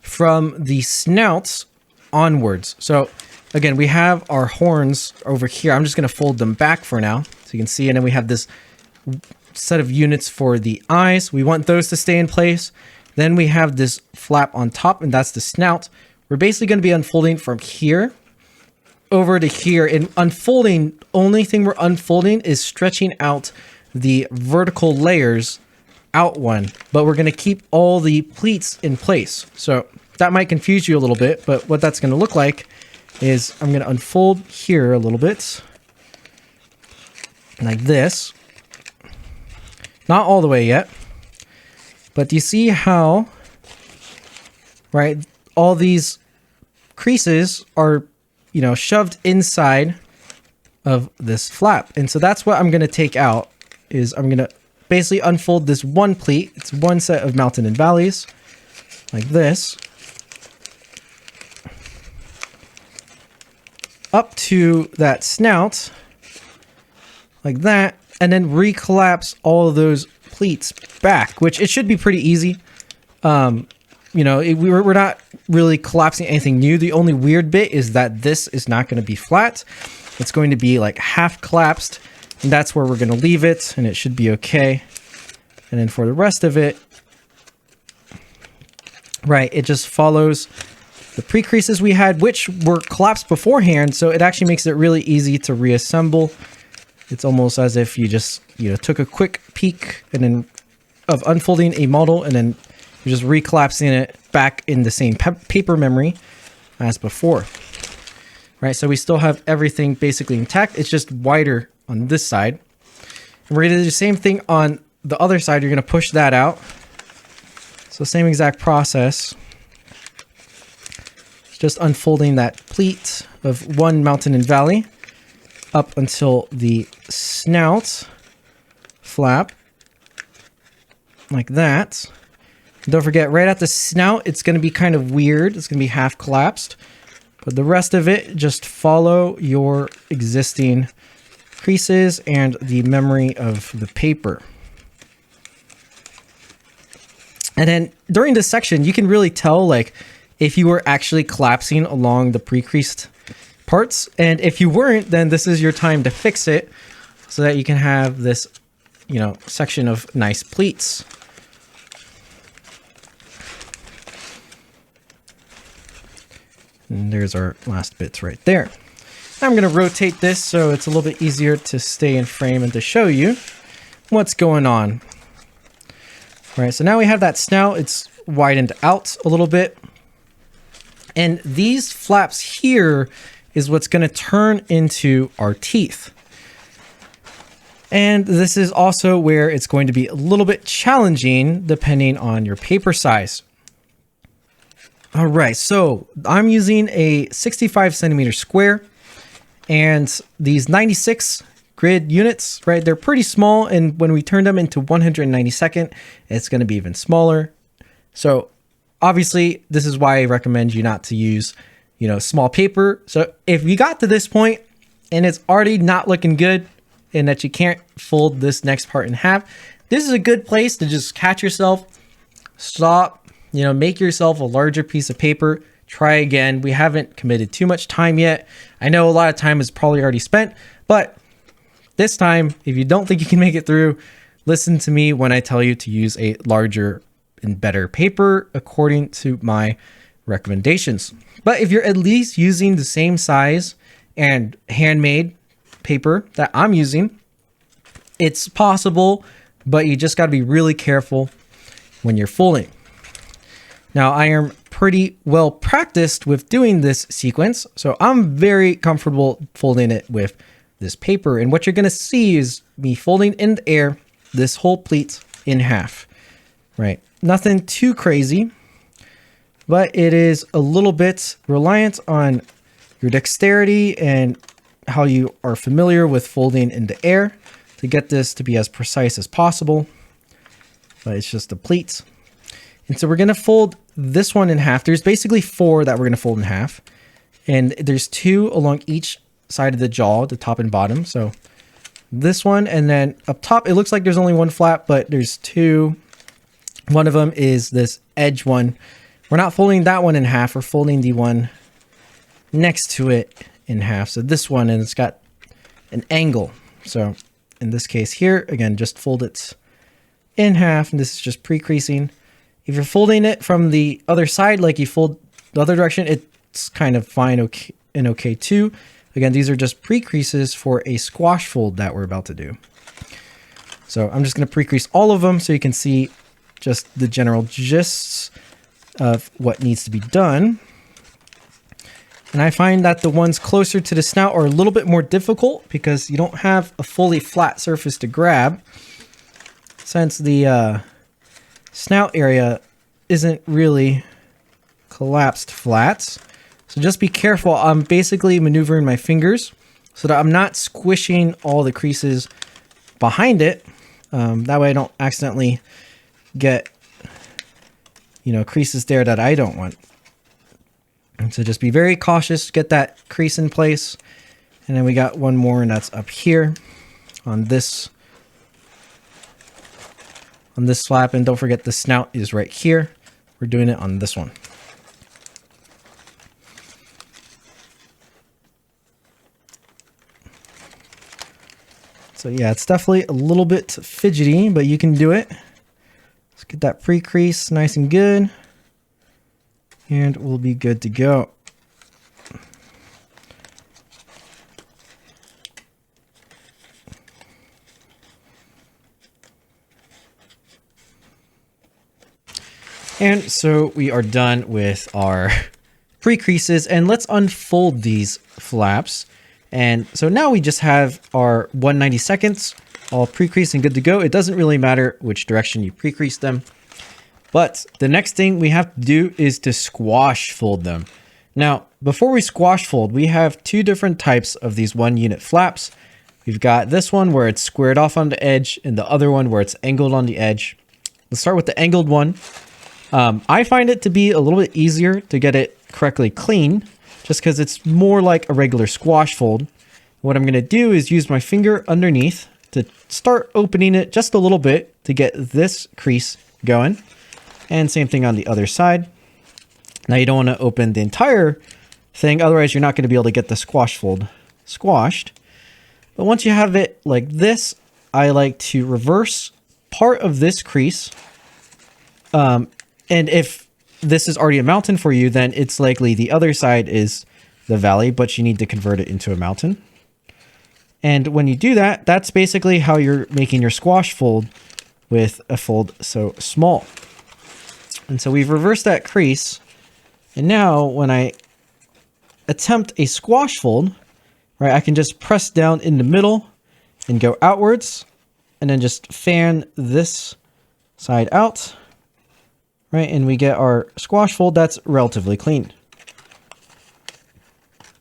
from the snouts onwards. So again, we have our horns over here. I'm just going to fold them back for now so you can see. And then we have this set of units for the eyes. We want those to stay in place. Then we have this flap on top, and that's the snout. We're basically going to be unfolding from here over to here. And unfolding, only thing we're unfolding is stretching out the vertical layers out one, but we're going to keep all the pleats in place. So that might confuse you a little bit, but what that's going to look like is I'm going to unfold here a little bit like this. Not all the way yet, but do you see how, right, all these creases are, you know, shoved inside of this flap. And so that's what I'm going to take out, is I'm going to basically unfold this one pleat. It's one set of mountain and valleys like this up to that snout like that, and then recollapse all of those pleats back, which it should be pretty easy. You know, we're not really collapsing anything new. The only weird bit is that this is not going to be flat. It's going to be like half collapsed, and that's where we're going to leave it, and it should be okay. And then for the rest of it, right, it just follows the pre-creases we had, which were collapsed beforehand, so it actually makes it really easy to reassemble. It's almost as if you just, you know, took a quick peek and then of unfolding a model, and then you're just recollapsing it back in the same paper memory as before. Right, so we still have everything basically intact. It's just wider on this side. And we're going to do the same thing on the other side. You're going to push that out. So same exact process. Just unfolding that pleat of one mountain and valley up until the snout flap like that. Don't forget, right at the snout, it's going to be kind of weird. It's going to be half collapsed. But the rest of it, just follow your existing creases and the memory of the paper. And then during this section, you can really tell, like, if you were actually collapsing along the pre-creased parts. And if you weren't, then this is your time to fix it so that you can have this, you know, section of nice pleats. And there's our last bits right there. I'm going to rotate this so it's a little bit easier to stay in frame and to show you what's going on. All right, so now we have that snout. It's widened out a little bit. And these flaps here is what's going to turn into our teeth. And this is also where it's going to be a little bit challenging depending on your paper size. All right, so I'm using a 65 centimeter square, and these 96 grid units, right? They're pretty small, and when we turn them into 192nd, it's going to be even smaller. So obviously, this is why I recommend you not to use, small paper. So if you got to this point and it's already not looking good and that you can't fold this next part in half, this is a good place to just catch yourself, stop, make yourself a larger piece of paper, try again. We haven't committed too much time yet. I know a lot of time is probably already spent, but this time, if you don't think you can make it through, listen to me when I tell you to use a larger and better paper according to my recommendations. But if you're at least using the same size and handmade paper that I'm using, it's possible, but you just got to be really careful when you're folding. Now, I am pretty well practiced with doing this sequence, so I'm very comfortable folding it with this paper. And what you're going to see is me folding in the air this whole pleat in half, right? Nothing too crazy, but it is a little bit reliant on your dexterity and how you are familiar with folding in the air to get this to be as precise as possible. But it's just a pleat. And so we're going to fold this one in half. There's basically 4 that we're going to fold in half. And there's 2 along each side of the jaw, the top and bottom. So this one, and then up top, it looks like there's only 1 flap, but there's 2. One of them is this edge one. We're not folding that one in half. We're folding the one next to it in half. So this one, and it's got an angle. So in this case here, again, just fold it in half, and this is just pre-creasing. If you're folding it from the other side, like you fold the other direction, it's kind of fine and okay too. Again, these are just pre-creases for a squash fold that we're about to do. So I'm just going to pre-crease all of them so you can see just the general gist of what needs to be done. And I find that the ones closer to the snout are a little bit more difficult because you don't have a fully flat surface to grab, since the snout area isn't really collapsed flat. So just be careful. I'm basically maneuvering my fingers so that I'm not squishing all the creases behind it. That way I don't accidentally get, creases there that I don't want. And so just be very cautious, get that crease in place. And then we got one more, and that's up here on this flap. And don't forget the snout is right here. We're doing it on this one. So yeah, it's definitely a little bit fidgety, but you can do it. Let's get that pre-crease nice and good, and we'll be good to go. And so we are done with our pre-creases, and let's unfold these flaps. And so now we just have our 1/92 all pre-creased and good to go. It doesn't really matter which direction you pre-crease them. But the next thing we have to do is to squash fold them. Now, before we squash fold, we have 2 different types of these 1-unit flaps. We've got this one where it's squared off on the edge, and the other one where it's angled on the edge. Let's start with the angled one. I find it to be a little bit easier to get it correctly clean, just because it's more like a regular squash fold. What I'm going to do is use my finger underneath to start opening it just a little bit to get this crease going. And same thing on the other side. Now you don't want to open the entire thing, otherwise you're not going to be able to get the squash fold squashed. But once you have it like this, I like to reverse part of this crease. And if this is already a mountain for you, then it's likely the other side is the valley, but you need to convert it into a mountain. And when you do that, that's basically how you're making your squash fold with a fold so small. And so we've reversed that crease. And now when I attempt a squash fold, right, I can just press down in the middle and go outwards, and then just fan this side out, right, and we get our squash fold that's relatively clean.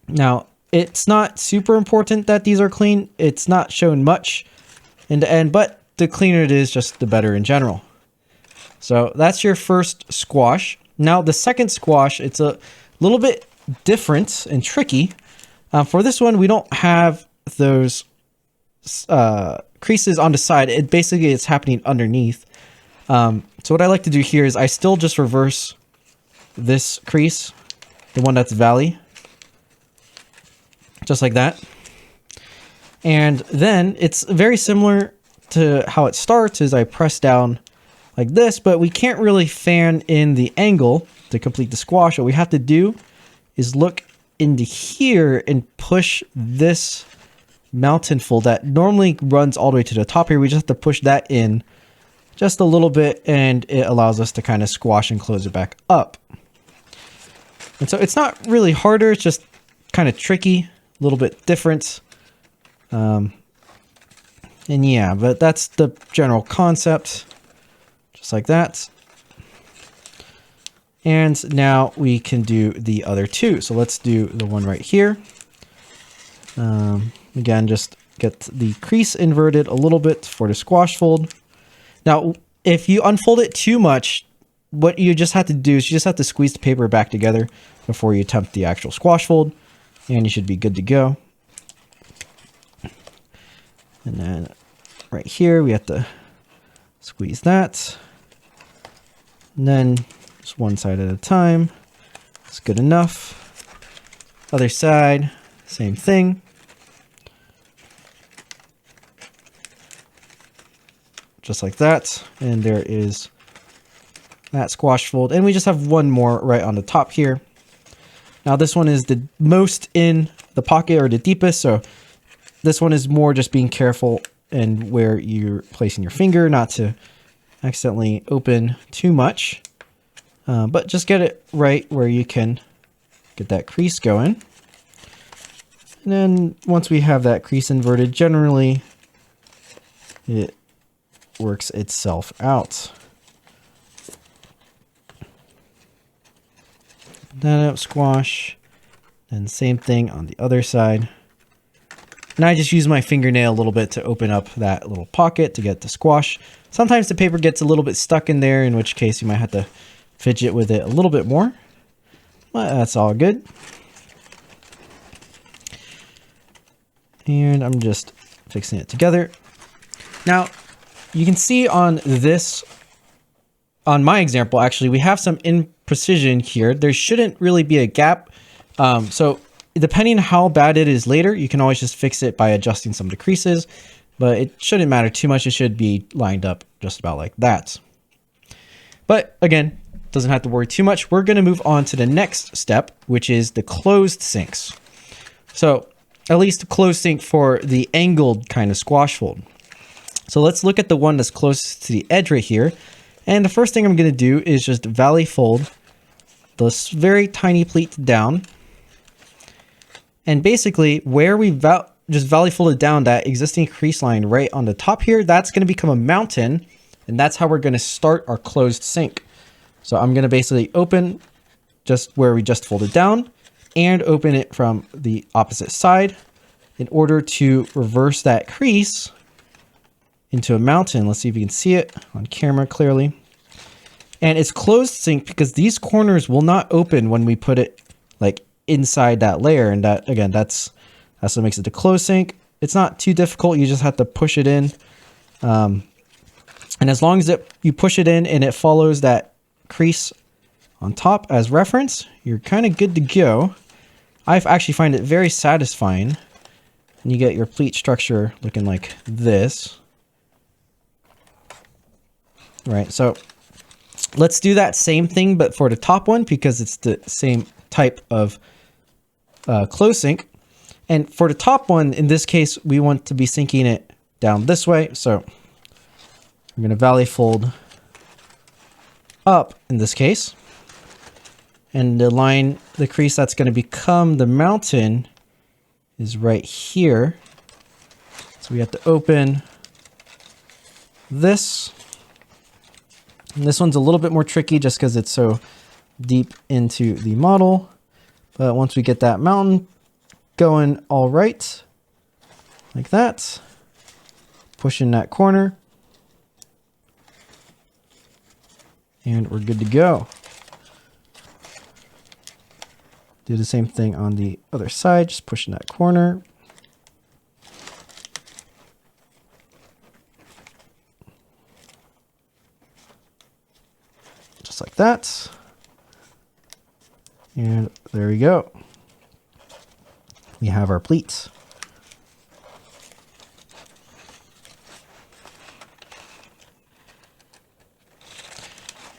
Now, it's not super important that these are clean. It's not shown much in the end, but the cleaner it is, just the better in general. So that's your first squash. Now, the second squash, it's a little bit different and tricky. For this one, we don't have those creases on the side. It's happening underneath. So what I like to do here is I still just reverse this crease, the one that's valley, just like that. And then it's very similar to how it starts, is I press down like this, but we can't really fan in the angle to complete the squash. What we have to do is look into here and push this mountain fold that normally runs all the way to the top here. We just have to push that in just a little bit, and it allows us to kind of squash and close it back up. And so it's not really harder, it's just kind of tricky, a little bit different. And yeah, but that's the general concept, just like that. And now we can do the other two. So let's do the one right here. Again, just get the crease inverted a little bit for the squash fold. Now, if you unfold it too much, what you just have to do is you just have to squeeze the paper back together before you attempt the actual squash fold, and you should be good to go. And then right here, we have to squeeze that. And then just one side at a time. It's good enough. Other side, same thing. Just like that. And there is that squash fold. And we just have one more right on the top here. Now this one is the most in the pocket, or the deepest. So this one is more just being careful and where you're placing your finger, not to accidentally open too much. But just get it right where you can get that crease going. And then once we have that crease inverted, generally it works itself out. That up, squash, and same thing on the other side. And I just use my fingernail a little bit to open up that little pocket to get the squash. Sometimes the paper gets a little bit stuck in there, in which case you might have to fidget with it a little bit more. But that's all good. And I'm just fixing it together. Now, you can see on this, on my example, actually, we have some imprecision here. There shouldn't really be a gap. So depending on how bad it is later, you can always just fix it by adjusting some of the creases, but it shouldn't matter too much. It should be lined up just about like that. But again, doesn't have to worry too much. We're going to move on to the next step, which is the closed sinks. So at least closed sink for the angled kind of squash fold. So let's look at the one that's closest to the edge right here. And the first thing I'm going to do is just valley fold this very tiny pleat down. And basically where we just valley folded down that existing crease line right on the top here, that's going to become a mountain. And that's how we're going to start our closed sink. So I'm going to basically open just where we just folded down and open it from the opposite side in order to reverse that crease into a mountain. Let's see if you can see it on camera clearly. And it's closed sink because these corners will not open when we put it like inside that layer. And that, again, that's what makes it the closed sink. It's not too difficult. You just have to push it in. And as long as you push it in and it follows that crease on top as reference, you're kind of good to go. I actually find it very satisfying. And you get your pleat structure looking like this. Right, so let's do that same thing, but for the top one, because it's the same type of close sink. And for the top one, in this case, we want to be sinking it down this way. So I'm going to valley fold up in this case. And the line, the crease that's going to become the mountain is right here. So we have to open this. And this one's a little bit more tricky just because it's so deep into the model. But once we get that mountain going all right, like that, push in that corner, and we're good to go. Do the same thing on the other side, just push in that corner. Just like that. And there we go. We have our pleats.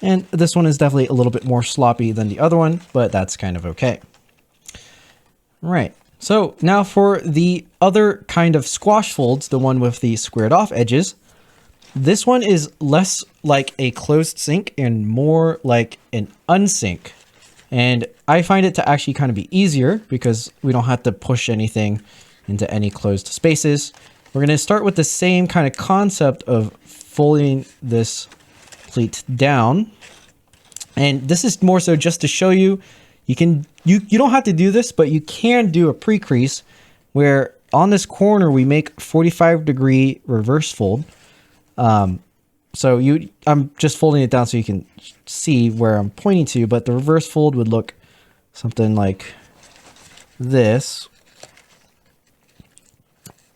And this one is definitely a little bit more sloppy than the other one, but that's kind of okay. Right. So now for the other kind of squash folds, the one with the squared off edges, this one is less like a closed sink and more like an unsink. And I find it to actually kind of be easier because we don't have to push anything into any closed spaces. We're going to start with the same kind of concept of folding this pleat down. And this is more so just to show you, you don't have to do this, but you can do a pre-crease where on this corner we make 45-degree reverse fold. So I'm just folding it down so you can see where I'm pointing to, but the reverse fold would look something like this.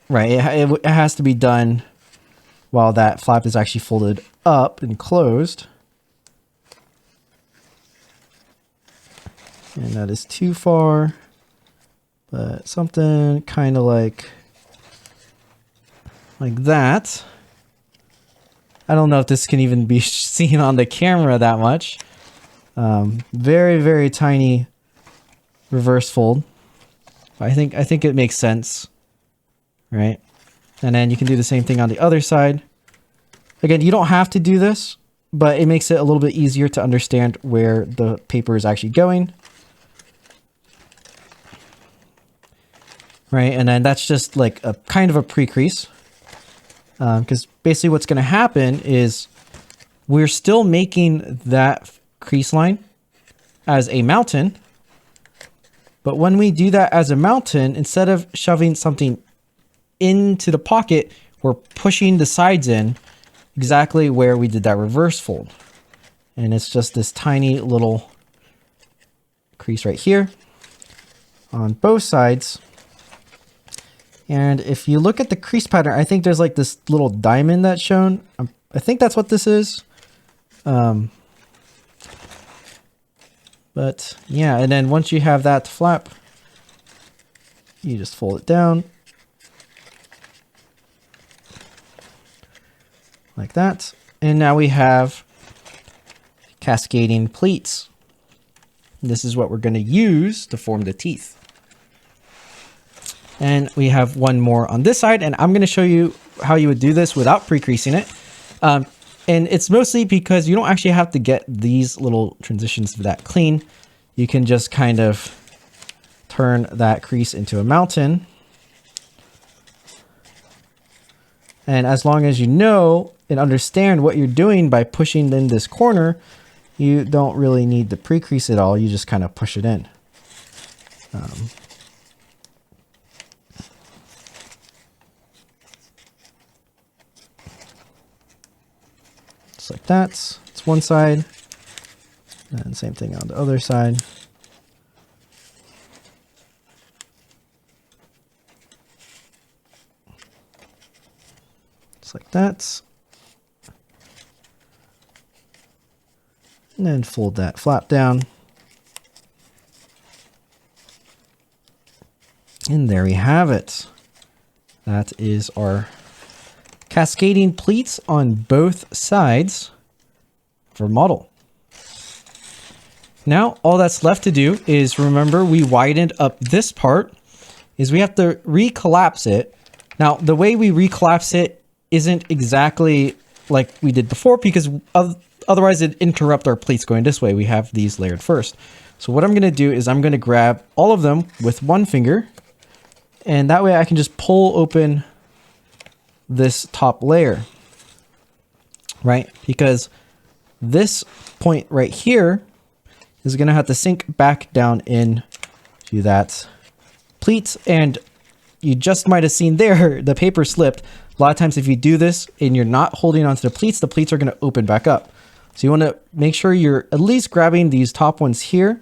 Right, it has to be done while that flap is actually folded up and closed. And that is too far, but something kind of like that. I don't know if this can even be seen on the camera that much. Very, very tiny reverse fold. I think it makes sense, right? And then you can do the same thing on the other side. Again, you don't have to do this, but it makes it a little bit easier to understand where the paper is actually going. Right, and then that's just like a kind of a pre-crease. Because basically what's going to happen is we're still making that crease line as a mountain. But when we do that as a mountain, instead of shoving something into the pocket, we're pushing the sides in exactly where we did that reverse fold. And it's just this tiny little crease right here on both sides. And if you look at the crease pattern, I think there's like this little diamond that's shown. I think that's what this is. But yeah, and then once you have that flap, you just fold it down like that. And now we have cascading pleats. This is what we're going to use to form the teeth. And we have one more on this side, and I'm going to show you how you would do this without pre-creasing it. And it's mostly because you don't actually have to get these little transitions that clean. You can just kind of turn that crease into a mountain. And as long as you know and understand what you're doing by pushing in this corner, you don't really need to pre-crease it all. You just kind of push it in. Like that. It's one side, and same thing on the other side. Just like that. And then fold that flap down. And there we have it. That is our cascading pleats on both sides for model. Now all that's left to do is, remember we widened up this part, is we have to recollapse it. Now the way we recollapse it isn't exactly like we did before, because otherwise it'd interrupt our pleats going this way. We have these layered first. So what I'm going to do is I'm going to grab all of them with one finger, and that way I can just pull open this top layer, right? Because this point right here is going to have to sink back down in to that pleat, and you just might have seen there the paper slipped. A lot of times if you do this and you're not holding onto the pleats are going to open back up. So you want to make sure you're at least grabbing these top ones here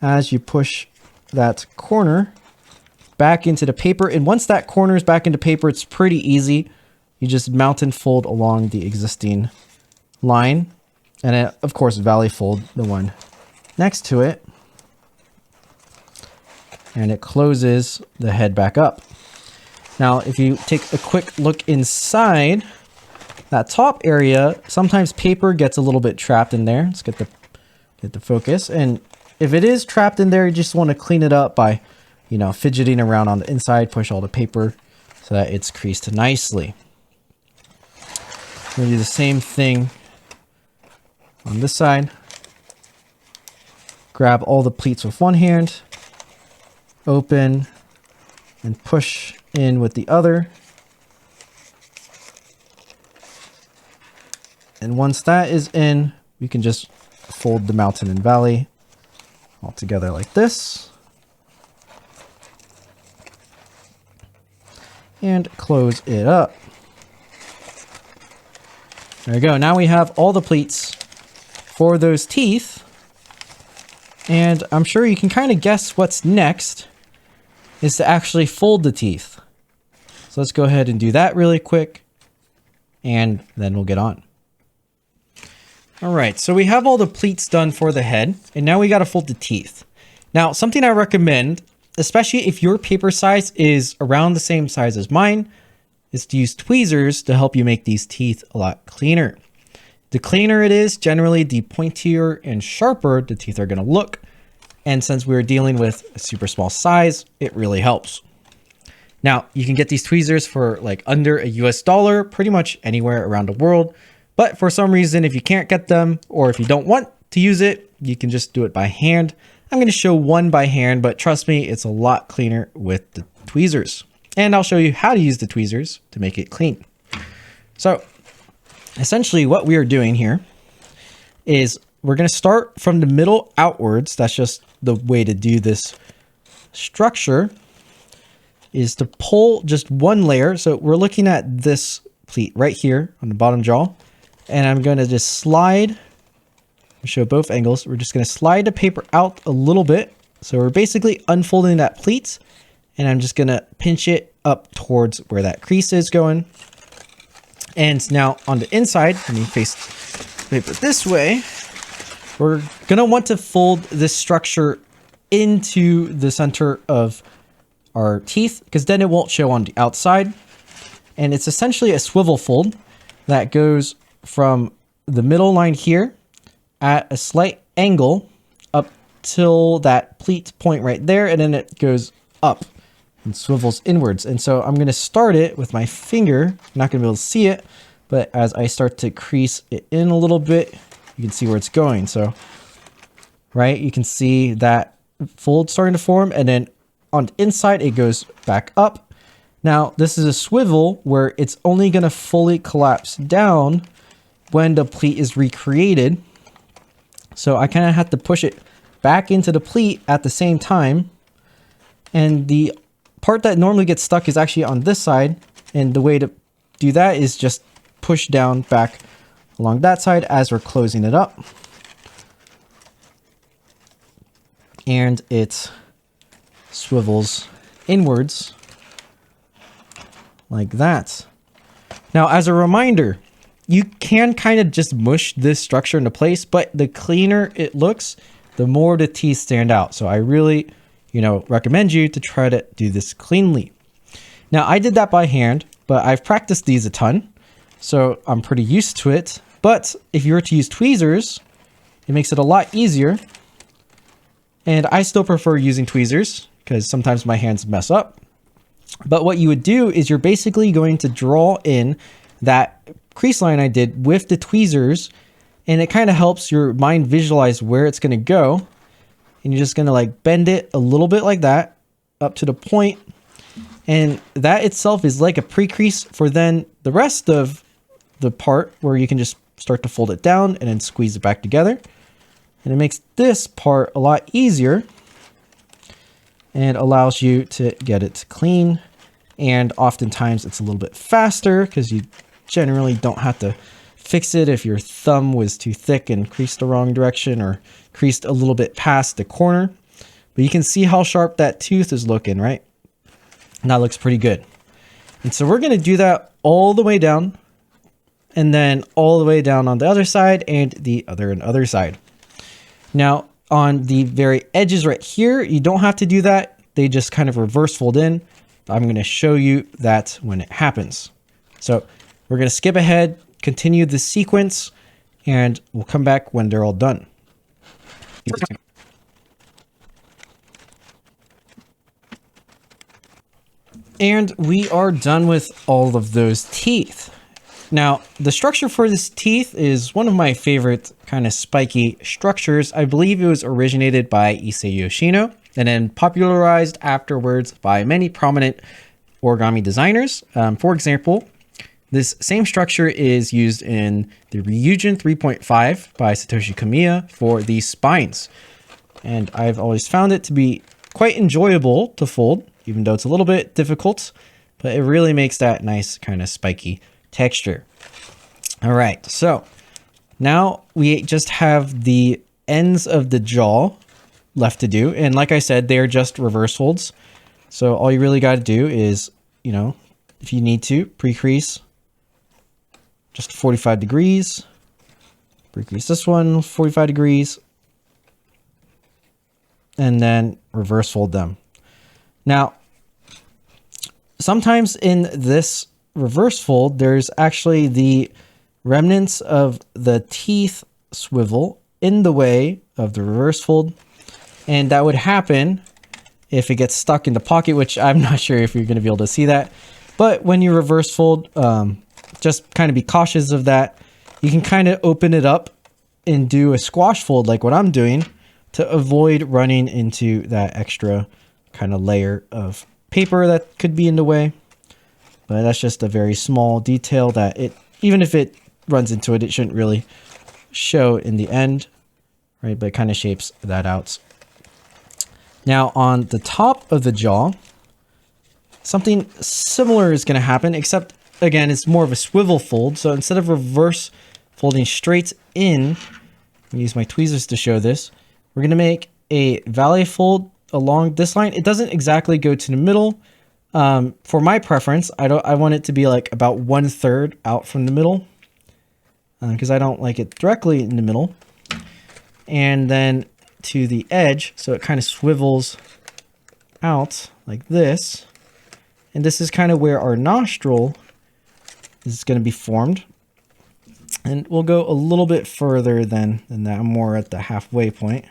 as you push that corner back into the paper. And once that corner is back into paper, it's pretty easy. You just mount and fold along the existing line. And then, of course, valley fold the one next to it. And it closes the head back up. Now, if you take a quick look inside that top area, sometimes paper gets a little bit trapped in there. Let's get the focus. And if it is trapped in there, you just want to clean it up by, fidgeting around on the inside, push all the paper so that it's creased nicely. We're going to do the same thing on this side. Grab all the pleats with one hand, open, and push in with the other. And once that is in, we can just fold the mountain and valley all together like this. And close it up. There we go. Now we have all the pleats for those teeth. And I'm sure you can kind of guess what's next is to actually fold the teeth. So let's go ahead and do that really quick, and then we'll get on. All right, so we have all the pleats done for the head, and now we got to fold the teeth. Now, something I recommend, especially if your paper size is around the same size as mine, is to use tweezers to help you make these teeth a lot cleaner. The cleaner it is, generally the pointier and sharper the teeth are going to look. And since we're dealing with a super small size, it really helps. Now, you can get these tweezers for like under $1 pretty much anywhere around the world. But for some reason, if you can't get them, or if you don't want to use it, you can just do it by hand. I'm going to show one by hand, but trust me, it's a lot cleaner with the tweezers. And I'll show you how to use the tweezers to make it clean. So essentially what we are doing here is we're going to start from the middle outwards. That's just the way to do this structure, is to pull just one layer. So we're looking at this pleat right here on the bottom jaw. And I'm going to just slide, show both angles. We're just going to slide the paper out a little bit. So we're basically unfolding that pleat, and I'm just going to pinch it up towards where that crease is going. And now on the inside, let me face the paper this way. We're going to want to fold this structure into the center of our teeth, because then it won't show on the outside. And it's essentially a swivel fold that goes from the middle line here at a slight angle up till that pleat point right there, and then it goes up and swivels inwards. And so I'm going to start it with my finger. I'm not going to be able to see it, but as I start to crease it in a little bit, you can see where it's going. So, right, you can see that fold starting to form, and then on the inside, it goes back up. Now, this is a swivel where it's only going to fully collapse down when the pleat is recreated. So I kind of have to push it back into the pleat at the same time. And the part that normally gets stuck is actually on this side. And the way to do that is just push down back along that side as we're closing it up. And it swivels inwards like that. Now, as a reminder, you can kind of just mush this structure into place, but the cleaner it looks, the more the teeth stand out. So I really, recommend you to try to do this cleanly. Now, I did that by hand, but I've practiced these a ton, so I'm pretty used to it. But if you were to use tweezers, it makes it a lot easier. And I still prefer using tweezers because sometimes my hands mess up. But what you would do is you're basically going to draw in that crease line I did with the tweezers, and it kind of helps your mind visualize where it's going to go. and you're just gonna like bend it a little bit like that up to the point, and that itself is like a pre-crease for then the rest of the part, where you can just start to fold it down and then squeeze it back together. And it makes this part a lot easier and allows you to get it clean. And oftentimes it's a little bit faster because you generally don't have to fix it if your thumb was too thick and creased the wrong direction or creased a little bit past the corner. But you can see how sharp that tooth is looking, right? And that looks pretty good. And so we're going to do that all the way down, and then all the way down on the other side and the other side. Now on the very edges right here, you don't have to do that. They just kind of reverse fold in. I'm going to show you that when it happens. So we're going to skip ahead, continue the sequence, and we'll come back when they're all done. And we are done with all of those teeth. Now, the structure for this teeth is one of my favorite kind of spiky structures. I believe it was originated by Issei Yoshino and then popularized afterwards by many prominent origami designers. For example, this same structure is used in the Ryujin 3.5 by Satoshi Kamiya for these spines. And I've always found it to be quite enjoyable to fold, even though it's a little bit difficult, but it really makes that nice kind of spiky texture. All right, so now we just have the ends of the jaw left to do. And like I said, they're just reverse folds. So all you really got to do is, you know, if you need to, pre-crease just 45 degrees, pre-crease this one 45 degrees, and then reverse fold them. Now, sometimes in this reverse fold, there's actually the remnants of the teeth swivel in the way of the reverse fold. And that would happen if it gets stuck in the pocket, which I'm not sure if you're going to be able to see that. But when you reverse fold, just kind of be cautious of that. You can kind of open it up and do a squash fold like what I'm doing to avoid running into that extra kind of layer of paper that could be in the way. But that's just a very small detail that even if it runs into it, it shouldn't really show in the end, right? But it kind of shapes that out. Now on the top of the jaw, something similar is going to happen, except again, it's more of a swivel fold. So instead of reverse folding straight in, I'll use my tweezers to show this. We're going to make a valley fold along this line. It doesn't exactly go to the middle. For my preference, I want it to be like about 1/3 out from the middle, because I don't like it directly in the middle. And then to the edge, so it kind of swivels out like this. And this is kind of where our nostril is going to be formed. And we'll go a little bit further than that. I'm more at the halfway point.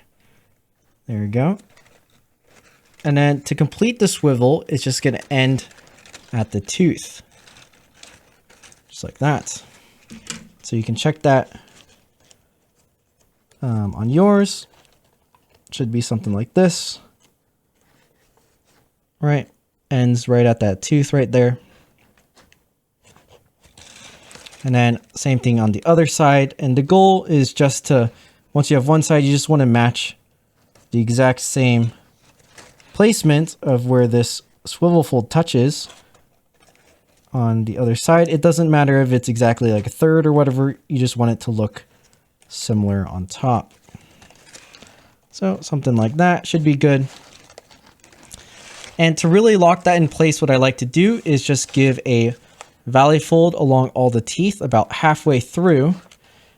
There we go. And then to complete the swivel, it's just going to end at the tooth. Just like that. So you can check that on yours. It should be something like this. Right. Ends right at that tooth right there. And then same thing on the other side. And the goal is just to, once you have one side, you just want to match the exact same placement of where this swivel fold touches on the other side. It doesn't matter if it's exactly like 1/3 or whatever. You just want it to look similar on top. So something like that should be good. And to really lock that in place, what I like to do is just give a valley fold along all the teeth about halfway through.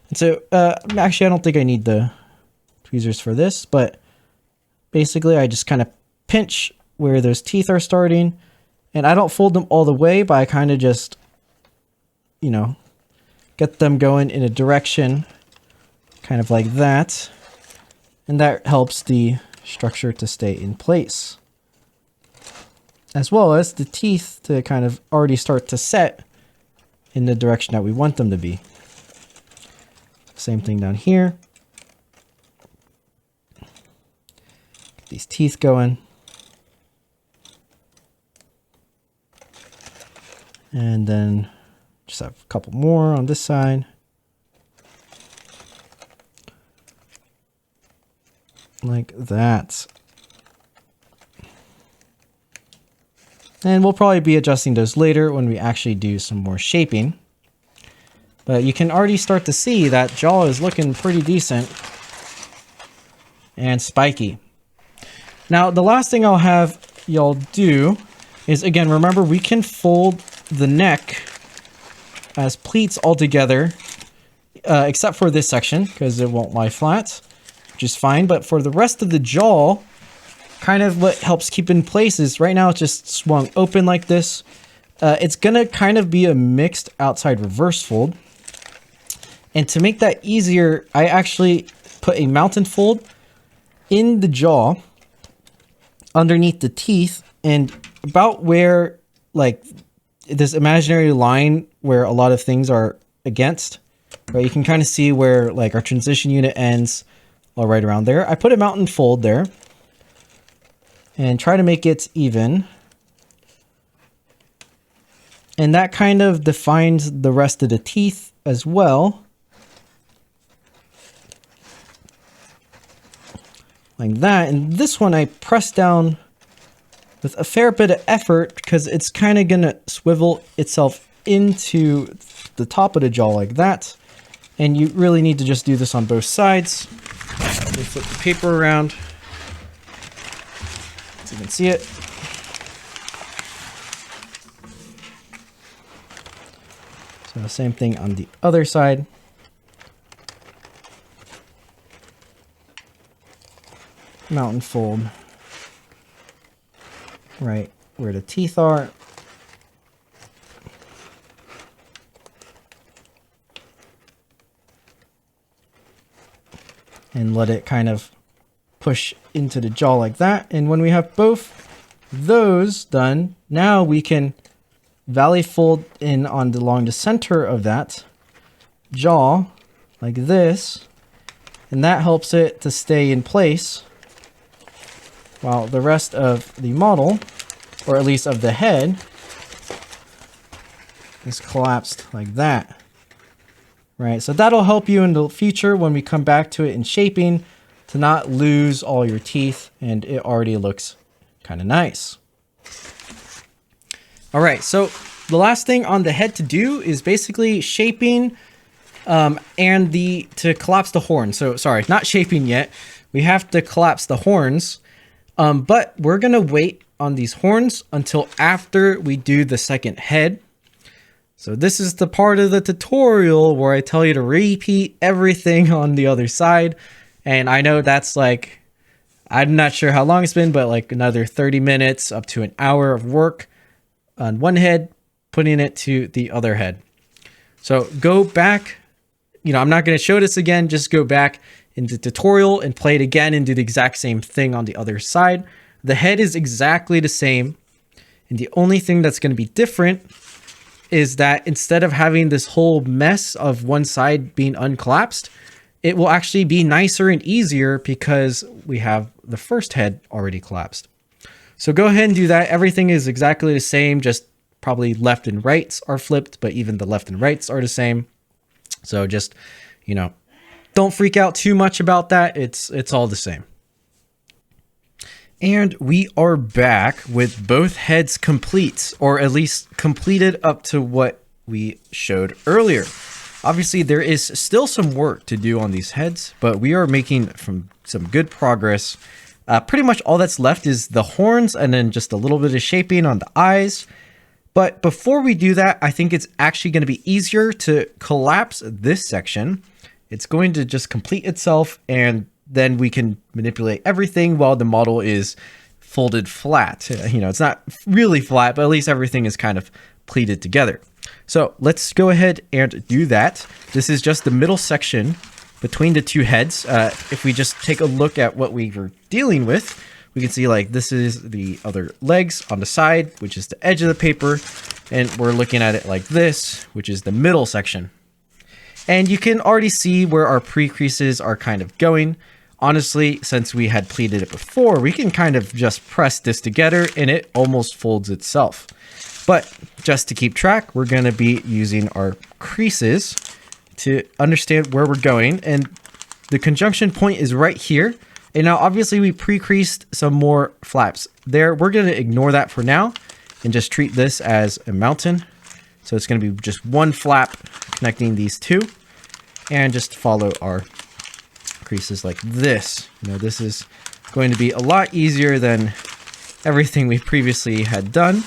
And so actually, I don't think I need the tweezers for this, but basically I just kind of pinch where those teeth are starting, and I don't fold them all the way, but I kind of just, you know, get them going in a direction kind of like that. And that helps the structure to stay in place, as well as the teeth to kind of already start to set in the direction that we want them to be. Same thing down here. these teeth going. And then just have a couple more on this side. Like that. And we'll probably be adjusting those later when we actually do some more shaping. But you can already start to see that jaw is looking pretty decent and spiky. Now, the last thing I'll have y'all do is, again, remember we can fold the neck as pleats all together, except for this section because it won't lie flat, which is fine. But for the rest of the jaw, kind of what helps keep in place is right now it's just swung open like this. It's gonna kind of be a mixed outside reverse fold. And to make that easier, I actually put a mountain fold in the jaw underneath the teeth and about where like this imaginary line where a lot of things are against, right? You can kind of see where like our transition unit ends, all right around there. I put a mountain fold there and try to make it even. And that kind of defines the rest of the teeth as well. Like that. And this one I press down with a fair bit of effort because it's kind of going to swivel itself into the top of the jaw like that. And you really need to just do this on both sides. Let me flip the paper around so you can see it. So same thing on the other side. Mountain fold right where the teeth are. And let it kind of push into the jaw like that. And when we have both those done, now we can valley fold in on along the center of that jaw like this. And that helps it to stay in place while the rest of the model, or at least of the head, is collapsed like that. Right, so that'll help you in the future when we come back to it in shaping to not lose all your teeth, and it already looks kind of nice. All right, so the last thing on the head to do is basically shaping and to collapse the horn. So sorry, not shaping yet. We have to collapse the horns, but we're gonna wait on these horns until after we do the second head. So this is the part of the tutorial where I tell you to repeat everything on the other side. And I know that's like, I'm not sure how long it's been, but like another 30 minutes up to an hour of work on one head, putting it to the other head. So go back, I'm not going to show this again, just go back into the tutorial and play it again and do the exact same thing on the other side. The head is exactly the same. And the only thing that's going to be different is that instead of having this whole mess of one side being uncollapsed, it will actually be nicer and easier because we have the first head already collapsed. So go ahead and do that. Everything is exactly the same, just probably left and rights are flipped, but even the left and rights are the same. So just, don't freak out too much about that. It's all the same. And we are back with both heads complete, or at least completed up to what we showed earlier. Obviously, there is still some work to do on these heads, but we are making some good progress. Pretty much all that's left is the horns and then just a little bit of shaping on the eyes. But before we do that, I think it's actually going to be easier to collapse this section. It's going to just complete itself, and then we can manipulate everything while the model is folded flat. It's not really flat, but at least everything is kind of pleated together. So let's go ahead and do that. This is just the middle section between the two heads. If we just take a look at what we were dealing with, we can see like this is the other legs on the side, which is the edge of the paper. And we're looking at it like this, which is the middle section. And you can already see where our pre-creases are kind of going. honestly, since we had pleated it before, we can kind of just press this together and it almost folds itself. But just to keep track, we're going to be using our creases to understand where we're going. And the conjunction point is right here. And now obviously we pre-creased some more flaps there. We're going to ignore that for now and just treat this as a mountain. So it's going to be just one flap connecting these two, and just follow our creases like this. You know, this is going to be a lot easier than everything we previously had done.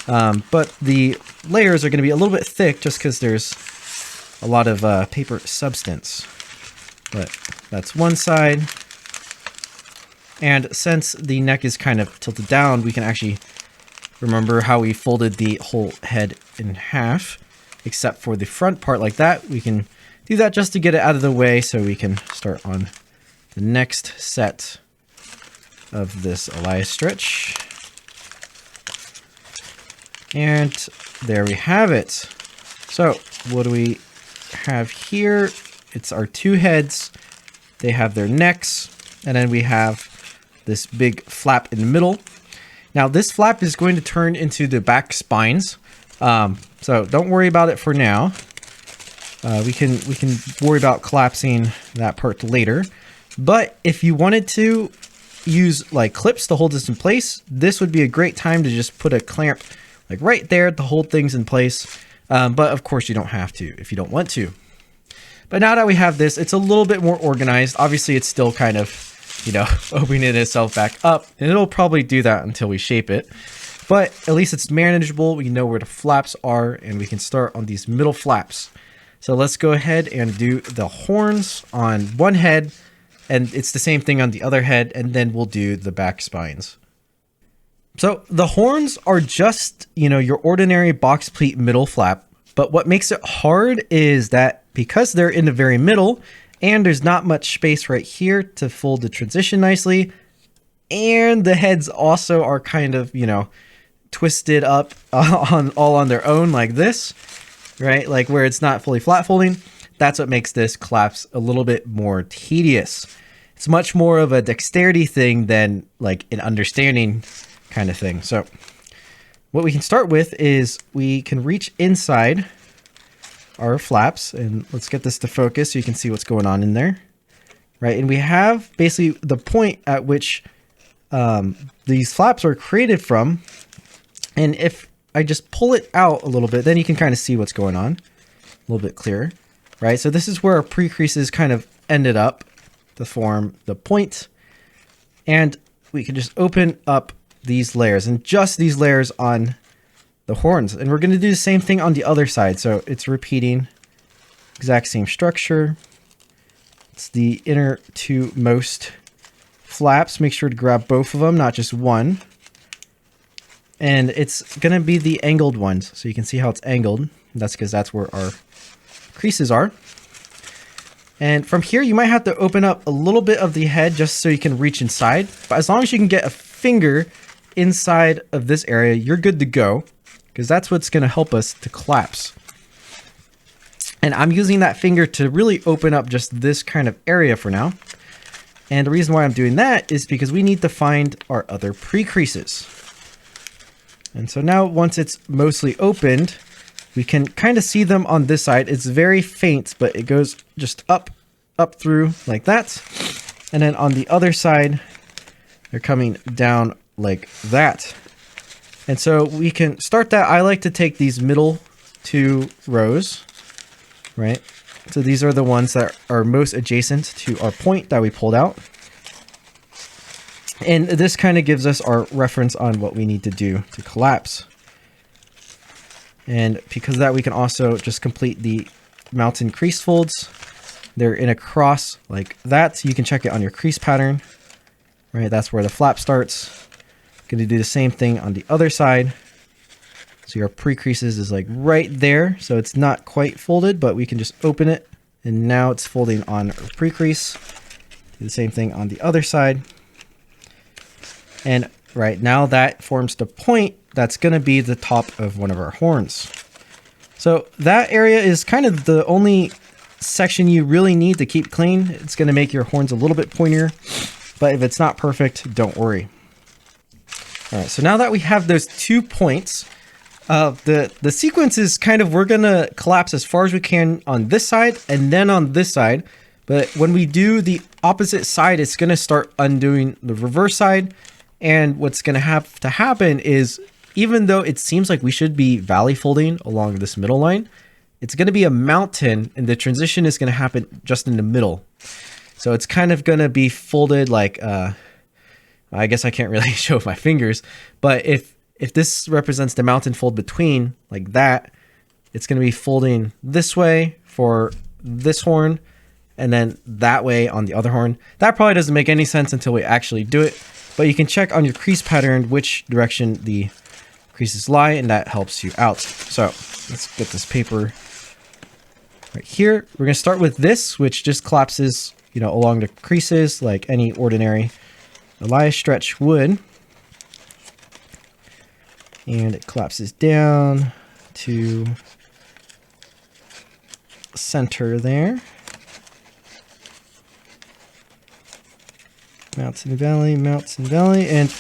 But the layers are going to be a little bit thick just because there's a lot of paper substance. But that's one side. And since the neck is kind of tilted down, we can actually remember how we folded the whole head in half, except for the front part like that. We can do that just to get it out of the way so we can start on the next set of this Elias stretch. And there we have it. So what do we have here? It's our two heads. They have their necks, and then we have this big flap in the middle. Now this flap is going to turn into the back spines. So don't worry about it for now. We can worry about collapsing that part later. But if you wanted to use like clips to hold this in place, this would be a great time to just put a clamp like right there to hold things in place. But of course you don't have to if you don't want to. But now that we have this, it's a little bit more organized. Obviously it's still kind of, you know, opening itself back up, and it'll probably do that until we shape it. But at least it's manageable. We know where the flaps are, and we can start on these middle flaps. So let's go ahead and do the horns on one head, and it's the same thing on the other head, and then we'll do the back spines. So the horns are just, you know, your ordinary box pleat middle flap, but what makes it hard is that because they're in the very middle, and there's not much space right here to fold the transition nicely, and the heads also are kind of, you know, twisted up all on their own like this, right? Like where it's not fully flat folding. That's what makes this collapse a little bit more tedious. It's much more of a dexterity thing than like an understanding kind of thing. So what we can start with is we can reach inside our flaps, and let's get this to focus so you can see what's going on in there, right? And we have basically the point at which these flaps are created from. And if I just pull it out a little bit, then you can kind of see what's going on a little bit clearer, right? So this is where our pre-creases kind of ended up to form the point. And we can just open up these layers, and just these layers on the horns. And we're going to do the same thing on the other side. So it's repeating exact same structure. It's the inner two most flaps. Make sure to grab both of them, not just one. And it's going to be the angled ones. So you can see how it's angled. That's because that's where our creases are. And from here, you might have to open up a little bit of the head just so you can reach inside. But as long as you can get a finger inside of this area, you're good to go, because that's what's going to help us to collapse. And I'm using that finger to really open up just this kind of area for now. And the reason why I'm doing that is because we need to find our other pre-creases. And so now once it's mostly opened, we can kind of see them on this side. It's very faint, but it goes just up through like that. And then on the other side, they're coming down like that. And so we can start that. I like to take these middle two rows, right? So these are the ones that are most adjacent to our point that we pulled out. And this kind of gives us our reference on what we need to do to collapse. And because of that, we can also just complete the mountain crease folds. They're in a cross like that. So you can check it on your crease pattern, right? That's where the flap starts. Going to do the same thing on the other side. So your pre-creases is like right there. So it's not quite folded, but we can just open it. And now it's folding on our pre-crease. Do the same thing on the other side. And right now that forms the point that's going to be the top of one of our horns. So that area is kind of the only section you really need to keep clean. It's going to make your horns a little bit pointier, but if it's not perfect, don't worry. All right, so now that we have those 2 points, the sequence is kind of, we're going to collapse as far as we can on this side and then on this side. But when we do the opposite side, it's going to start undoing the reverse side. And what's going to have to happen is, even though it seems like we should be valley folding along this middle line, it's going to be a mountain, and the transition is going to happen just in the middle. So it's kind of going to be folded like, I guess I can't really show with my fingers, but if this represents the mountain fold between, like that, it's going to be folding this way for this horn, and then that way on the other horn. That probably doesn't make any sense until we actually do it, but you can check on your crease pattern which direction the creases lie, and that helps you out. So let's get this paper right here. We're going to start with this, which just collapses, you know, along the creases like any ordinary Elias stretch would. And it collapses down to center there. Mountain Valley, and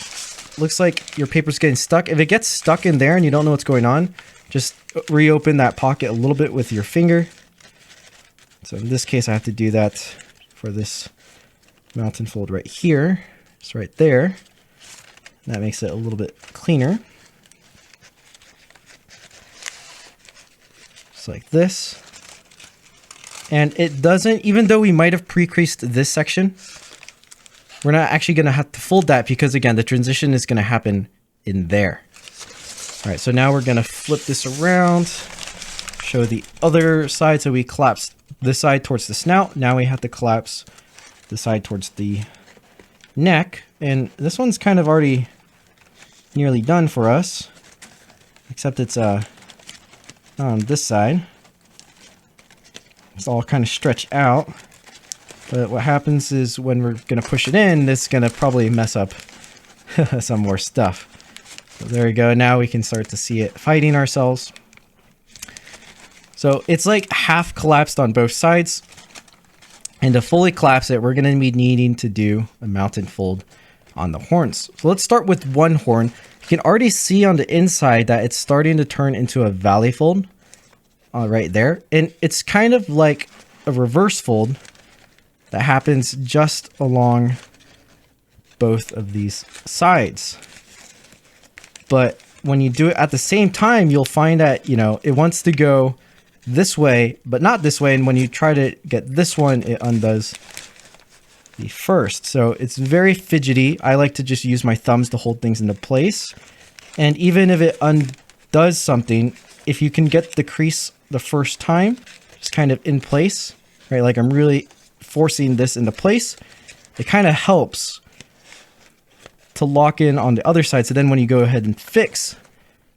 looks like your paper's getting stuck. If it gets stuck in there and you don't know what's going on, just reopen that pocket a little bit with your finger. So in this case, I have to do that for this mountain fold right here. It's right there. That makes it a little bit cleaner. Just like this. And it doesn't, even though we might have pre-creased this section, we're not actually going to have to fold that because, again, the transition is going to happen in there. All right, so now we're going to flip this around, show the other side. So we collapsed this side towards the snout. Now we have to collapse the side towards the neck. And this one's kind of already nearly done for us, except it's not on this side. It's all kind of stretched out. But what happens is when we're going to push it in, this is going to probably mess up some more stuff. So there we go. Now we can start to see it fighting ourselves. So it's like half collapsed on both sides. And to fully collapse it, we're going to be needing to do a mountain fold on the horns. So let's start with one horn. You can already see on the inside that it's starting to turn into a valley fold right there. And it's kind of like a reverse fold that happens just along both of these sides. But when you do it at the same time, you'll find that, you know, it wants to go this way, but not this way. And when you try to get this one, it undoes the first. So it's very fidgety. I like to just use my thumbs to hold things into place. And even if it undoes something, if you can get the crease the first time, just kind of in place, right? Like I'm really forcing this into place, it kind of helps to lock in on the other side. So then when you go ahead and fix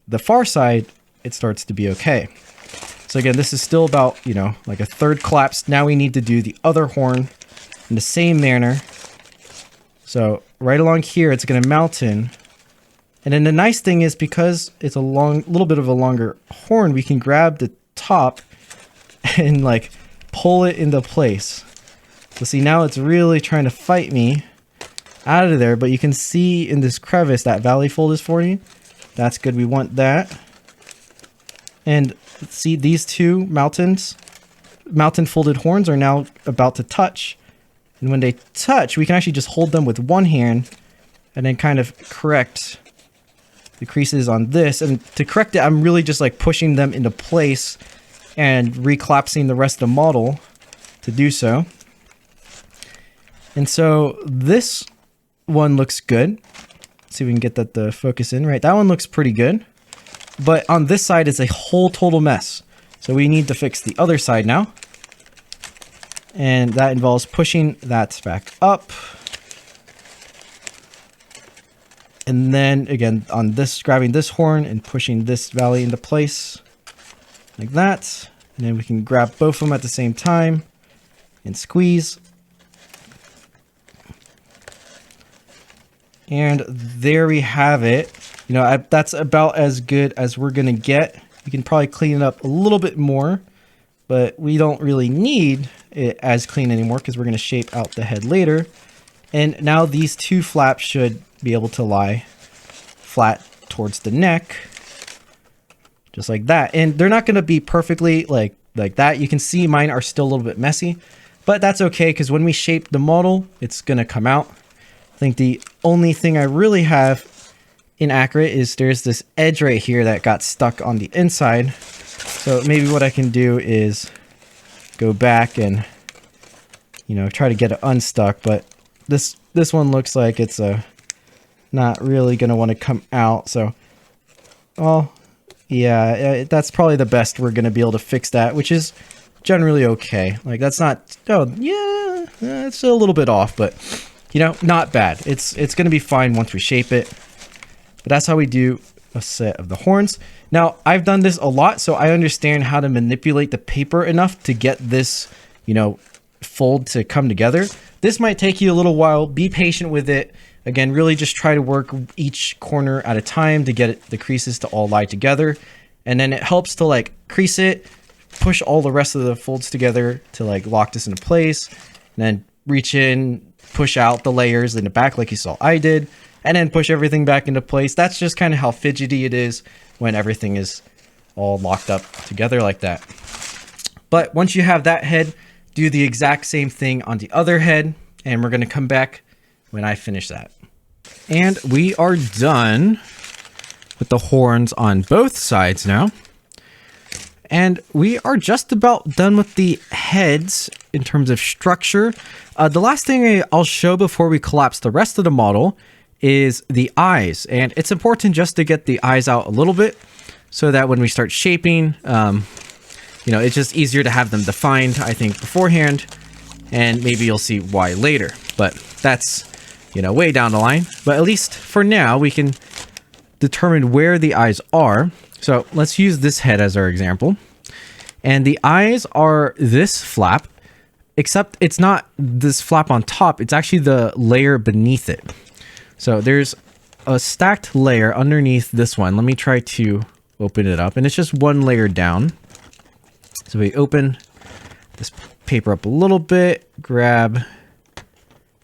the far side, it starts to be okay. So again, this is still about, you know, like a third collapse. Now we need to do the other horn in the same manner. So right along here, it's going to mountain. And then the nice thing is, because it's a little bit of a longer horn, we can grab the top and like pull it into place. So see, now it's really trying to fight me out of there, but you can see in this crevice that valley fold is forming. That's good. We want that. And see, these two mountain folded horns are now about to touch. And when they touch, we can actually just hold them with one hand and then kind of correct the creases on this. And to correct it, I'm really just like pushing them into place and recollapsing the rest of the model to do so. And so this one looks good. Let's see if we can get that the focus in, right? That one looks pretty good. But on this side, it's a whole total mess. So we need to fix the other side now. And that involves pushing that back up. And then again, on this, grabbing this horn and pushing this valley into place like that. And then we can grab both of them at the same time and squeeze. And there we have it. You know, that's about as good as we're going to get. You can probably clean it up a little bit more. but we don't really need it as clean anymore because we're going to shape out the head later. And now these two flaps should be able to lie flat towards the neck, just like that. And they're not going to be perfectly like that. You can see mine are still a little bit messy, but that's okay because when we shape the model, it's going to come out. I think the only thing I really have inaccurate is there's this edge right here that got stuck on the inside. So maybe what I can do is go back and, you know, try to get it unstuck, but this one looks like it's not really going to want to come out. So, oh, yeah, that's probably the best we're going to be able to fix that, which is generally okay. Like, that's not, oh, yeah, it's a little bit off, but, you know, not bad. It's going to be fine once we shape it. But that's how we do a set of the horns. Now, I've done this a lot, so I understand how to manipulate the paper enough to get this, you know, fold to come together. This might take you a little while. Be patient with it. Again, really just try to work each corner at a time to get the creases to all lie together. And then it helps to like crease it, push all the rest of the folds together to like lock this into place, and then reach in, push out the layers in the back like you saw I did, and then push everything back into place. That's just kind of how fidgety it is when everything is all locked up together like that. But once you have that head, do the exact same thing on the other head, and we're going to come back when I finish that. And we are done with the horns on both sides now. And we are just about done with the heads in terms of structure. The last thing I'll show before we collapse the rest of the model is the eyes. And it's important just to get the eyes out a little bit so that when we start shaping, you know, it's just easier to have them defined, I think, beforehand, and maybe you'll see why later. But that's, you know, way down the line. But at least for now, we can determine where the eyes are. So let's use this head as our example. And the eyes are this flap, except it's not this flap on top. It's actually the layer beneath it. So there's a stacked layer underneath this one. Let me try to open it up. And it's just one layer down. So we open this paper up a little bit, grab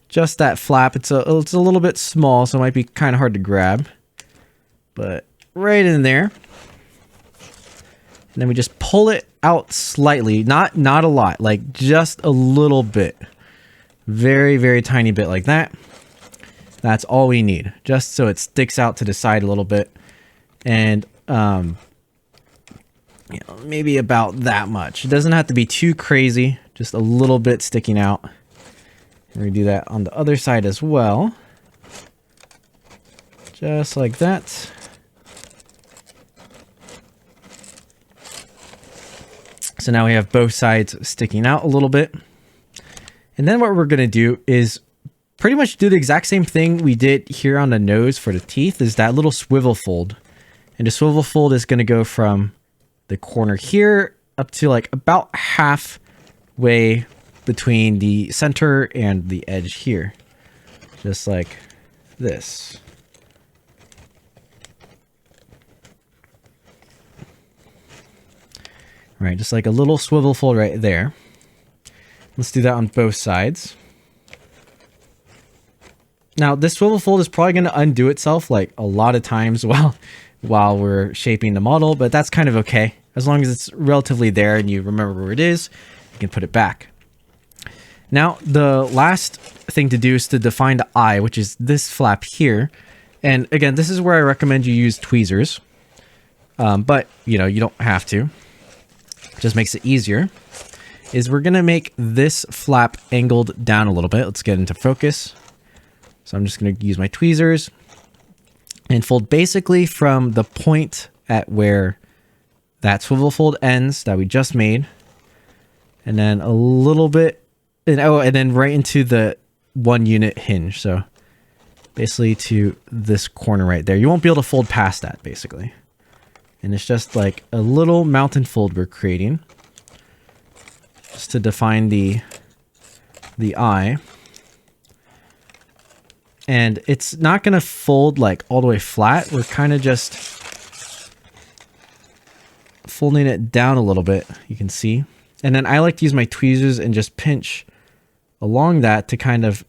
just that flap. It's a little bit small, so it might be kind of hard to grab. But right in there. And then we just pull it out slightly, not a lot, like just a little bit. Very, very tiny bit like that. That's all we need, just so it sticks out to the side a little bit. And you know, maybe about that much. It doesn't have to be too crazy, just a little bit sticking out. We're gonna do that on the other side as well. Just like that. So now we have both sides sticking out a little bit. And then what we're gonna do is pretty much do the exact same thing we did here on the nose for the teeth, is that little swivel fold. And the swivel fold is gonna go from the corner here up to like about halfway between the center and the edge here. Just like this. All right, just like a little swivel fold right there. Let's do that on both sides. Now, this swivel fold is probably going to undo itself like a lot of times while we're shaping the model, but that's kind of okay. As long as it's relatively there and you remember where it is, you can put it back. Now, the last thing to do is to define the eye, which is this flap here. And again, this is where I recommend you use tweezers. But, you know, you don't have to. It just makes it easier. Is we're going to make this flap angled down a little bit. Let's get into focus. So I'm just going to use my tweezers and fold basically from the point at where that swivel fold ends that we just made. And then a little bit, and then right into the 1 unit hinge. So basically to this corner right there. You won't be able to fold past that basically. And it's just like a little mountain fold we're creating just to define the eye. And it's not going to fold like all the way flat. We're kind of just folding it down a little bit, you can see. And then I like to use my tweezers and just pinch along that to kind of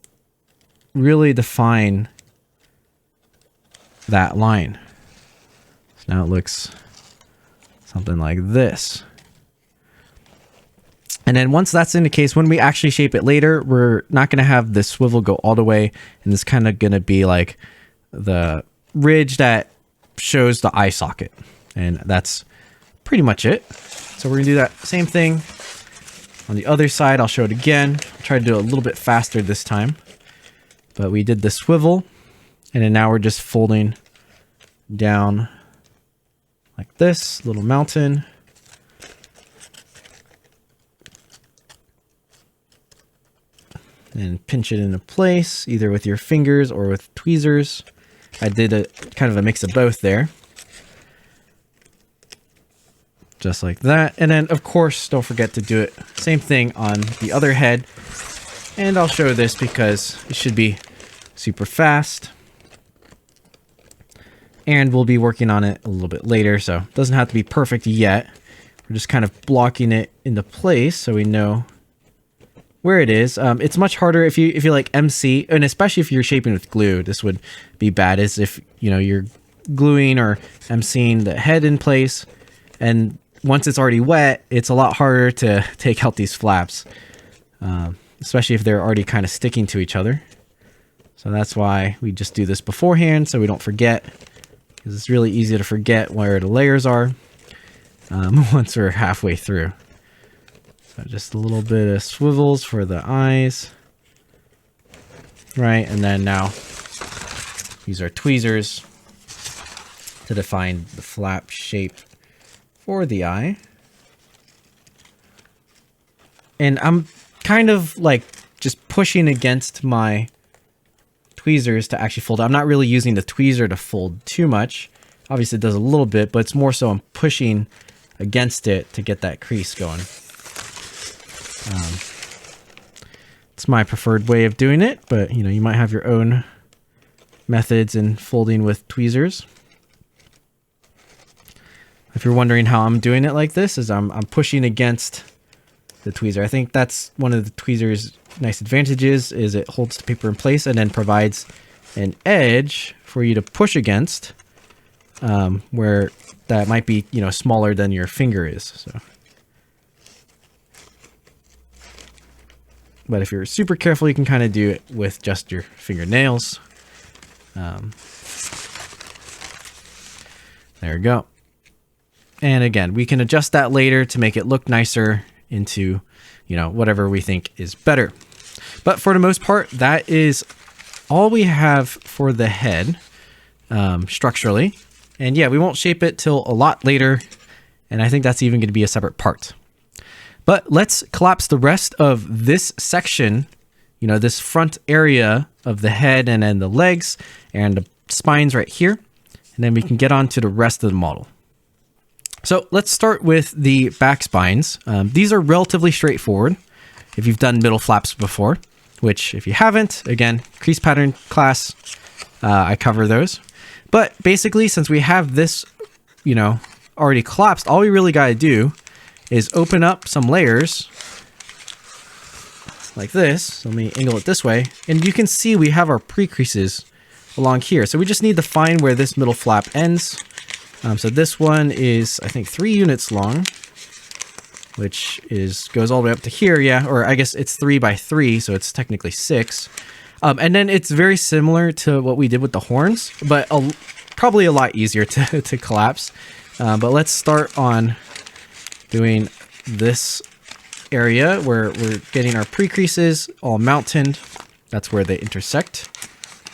really define that line. So now it looks something like this. And then once that's in the case, when we actually shape it later, we're not going to have the swivel go all the way. And it's kind of going to be like the ridge that shows the eye socket. And that's pretty much it. So we're going to do that same thing on the other side. I'll show it again. I'll try to do it a little bit faster this time. But we did the swivel. And then now we're just folding down like this, little mountain. And pinch it into place, either with your fingers or with tweezers. I did a kind of a mix of both there. Just like that. And then, of course, don't forget to do it. Same thing on the other head. And I'll show this because it should be super fast. And we'll be working on it a little bit later, so it doesn't have to be perfect yet. We're just kind of blocking it into place so we know where it is. It's much harder if you like MC, and especially if you're shaping with glue. This would be bad, is if you're gluing or MCing the head in place, and once it's already wet, it's a lot harder to take out these flaps, especially if they're already kind of sticking to each other. So that's why we just do this beforehand so we don't forget, because it's really easy to forget where the layers are once we're halfway through. So just a little bit of swivels for the eyes. Right, and then now use our tweezers to define the flap shape for the eye. And I'm kind of like just pushing against my tweezers to actually fold it. I'm not really using the tweezer to fold too much. Obviously it does a little bit, but it's more so I'm pushing against it to get that crease going. It's my preferred way of doing it, but you might have your own methods in folding with tweezers. If you're wondering how I'm doing it like this, is I'm pushing against the tweezer. I think that's one of the tweezer's nice advantages, is it holds the paper in place and then provides an edge for you to push against, where that might be smaller than your finger is. So. But if you're super careful, you can kind of do it with just your fingernails. There we go. And again, we can adjust that later to make it look nicer into, whatever we think is better. But for the most part, that is all we have for the head structurally. And yeah, we won't shape it till a lot later. And I think that's even going to be a separate part. But let's collapse the rest of this section, this front area of the head and then the legs and the spines right here. And then we can get on to the rest of the model. So let's start with the back spines. These are relatively straightforward if you've done middle flaps before, which if you haven't, again, crease pattern class, I cover those. But basically, since we have this, already collapsed, all we really got to do is open up some layers like this. So let me angle it this way. And you can see we have our pre-creases along here. So we just need to find where this middle flap ends. So this one is, I think, 3 units long, which goes all the way up to here. Yeah, or I guess it's 3 by 3, so it's technically 6. And then it's very similar to what we did with the horns, but probably a lot easier to collapse. But let's start on doing this area where we're getting our pre-creases all mountained. That's where they intersect.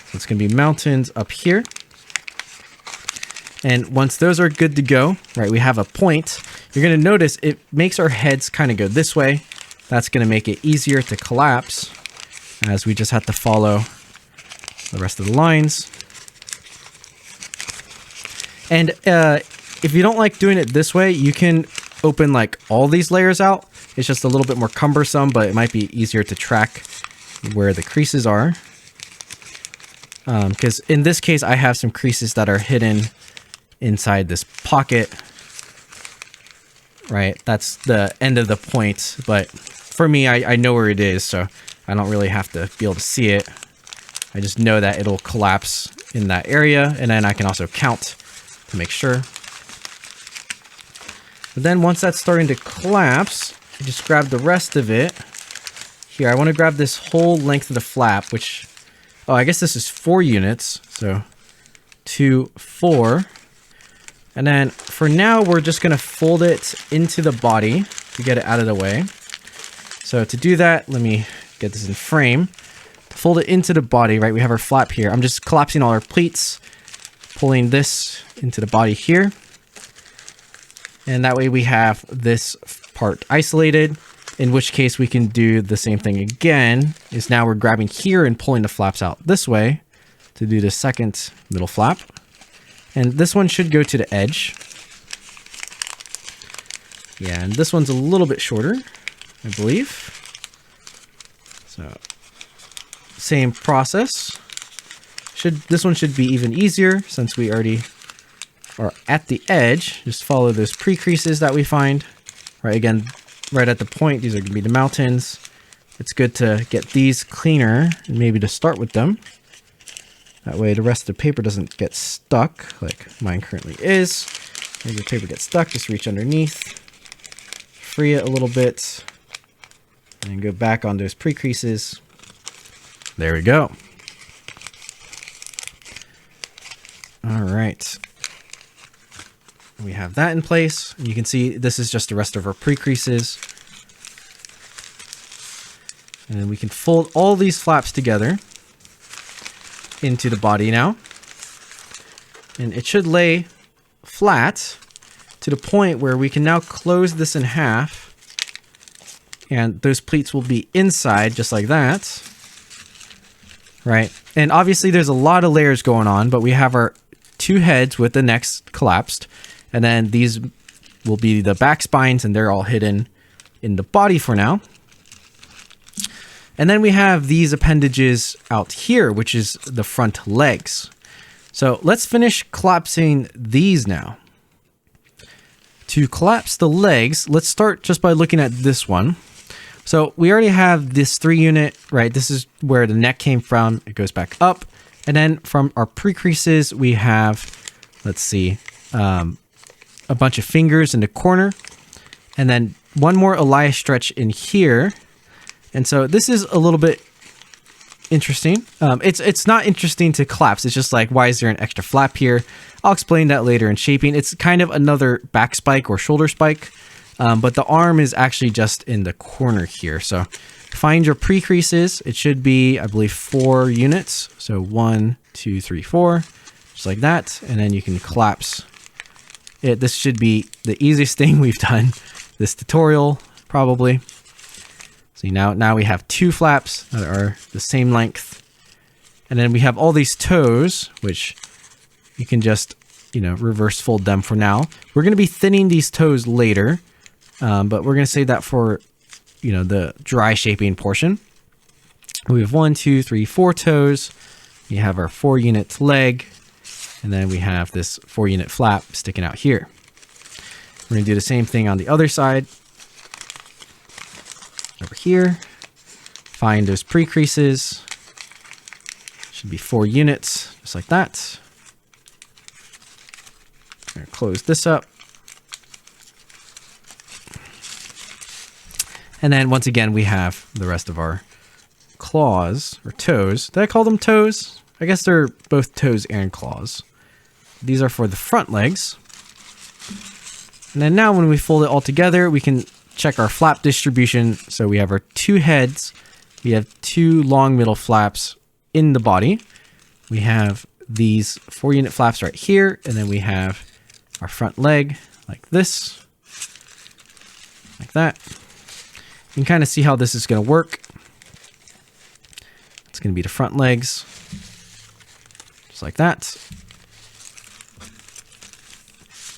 So it's going to be mountains up here. And once those are good to go, right, we have a point. You're going to notice it makes our heads kind of go this way. That's going to make it easier to collapse, as we just have to follow the rest of the lines. And if you don't like doing it this way, you can open like all these layers out. It's just a little bit more cumbersome, but it might be easier to track where the creases are. Because in this case, I have some creases that are hidden inside this pocket. right? That's the end of the point, but for me, I know where it is, so I don't really have to be able to see it. I just know that it'll collapse in that area, and then I can also count to make sure. But then once that's starting to collapse, I just grab the rest of it. Here, I want to grab this whole length of the flap, which, oh, I guess this is 4 units. So 2, 4. And then for now, we're just going to fold it into the body to get it out of the way. So to do that, let me get this in frame. To fold it into the body, right, we have our flap here. I'm just collapsing all our pleats, pulling this into the body here. And that way we have this part isolated, in which case we can do the same thing again, is now we're grabbing here and pulling the flaps out this way to do the second middle flap. And this one should go to the edge. Yeah, and this one's a little bit shorter, I believe. So, same process. This one should be even easier since we already are at the edge. Just follow those pre-creases that we find. Right, again, right at the point, these are going to be the mountains. It's good to get these cleaner and maybe to start with them. That way the rest of the paper doesn't get stuck like mine currently is. Maybe the paper gets stuck, just reach underneath, free it a little bit, and go back on those pre-creases. There we go. All right. We have that in place. And you can see this is just the rest of our pre-creases. And then we can fold all these flaps together into the body now. And it should lay flat to the point where we can now close this in half. And those pleats will be inside just like that. Right? And obviously there's a lot of layers going on, but we have our 2 heads with the necks collapsed. And then these will be the back spines, and they're all hidden in the body for now. And then we have these appendages out here, which is the front legs. So let's finish collapsing these now. To collapse the legs, let's start just by looking at this one. So we already have this 3 unit, right? This is where the neck came from. It goes back up. And then from our pre-creases, we have, let's see, a bunch of fingers in the corner. And then one more Elias stretch in here. And so this is a little bit interesting. It's not interesting to collapse. It's just like, why is there an extra flap here? I'll explain that later in shaping. It's kind of another back spike or shoulder spike. But the arm is actually just in the corner here. So find your pre-creases. It should be, I believe, 4 units. So 1, 2, 3, 4, just like that. And then you can collapse it. This should be the easiest thing we've done this tutorial, probably. See, now we have 2 flaps that are the same length. And then we have all these toes, which you can just, reverse fold them for now. We're going to be thinning these toes later. But we're going to save that for, the dry shaping portion. We have 1, 2, 3, 4 toes. We have our 4 unit leg. And then we have this 4 unit flap sticking out here. We're going to do the same thing on the other side. Over here. Find those pre-creases. Should be 4 units, just like that. I'm going to close this up. And then once again, we have the rest of our claws or toes. Did I call them toes? I guess they're both toes and claws. These are for the front legs. And then now when we fold it all together, we can check our flap distribution. So we have our 2 heads. We have 2 long middle flaps in the body. We have these 4 unit flaps right here. And then we have our front leg like this, like that. You can kind of see how this is going to work. It's going to be the front legs, just like that.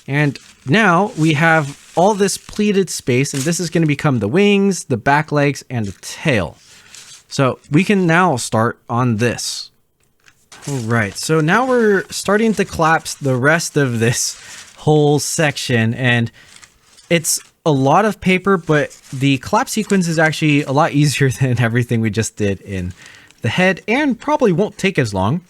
And now we have all this pleated space, and this is going to become the wings, the back legs, and the tail. So we can now start on this. All right, so now we're starting to collapse the rest of this whole section, and it's a lot of paper, but the collapse sequence is actually a lot easier than everything we just did in the head, and probably won't take as long.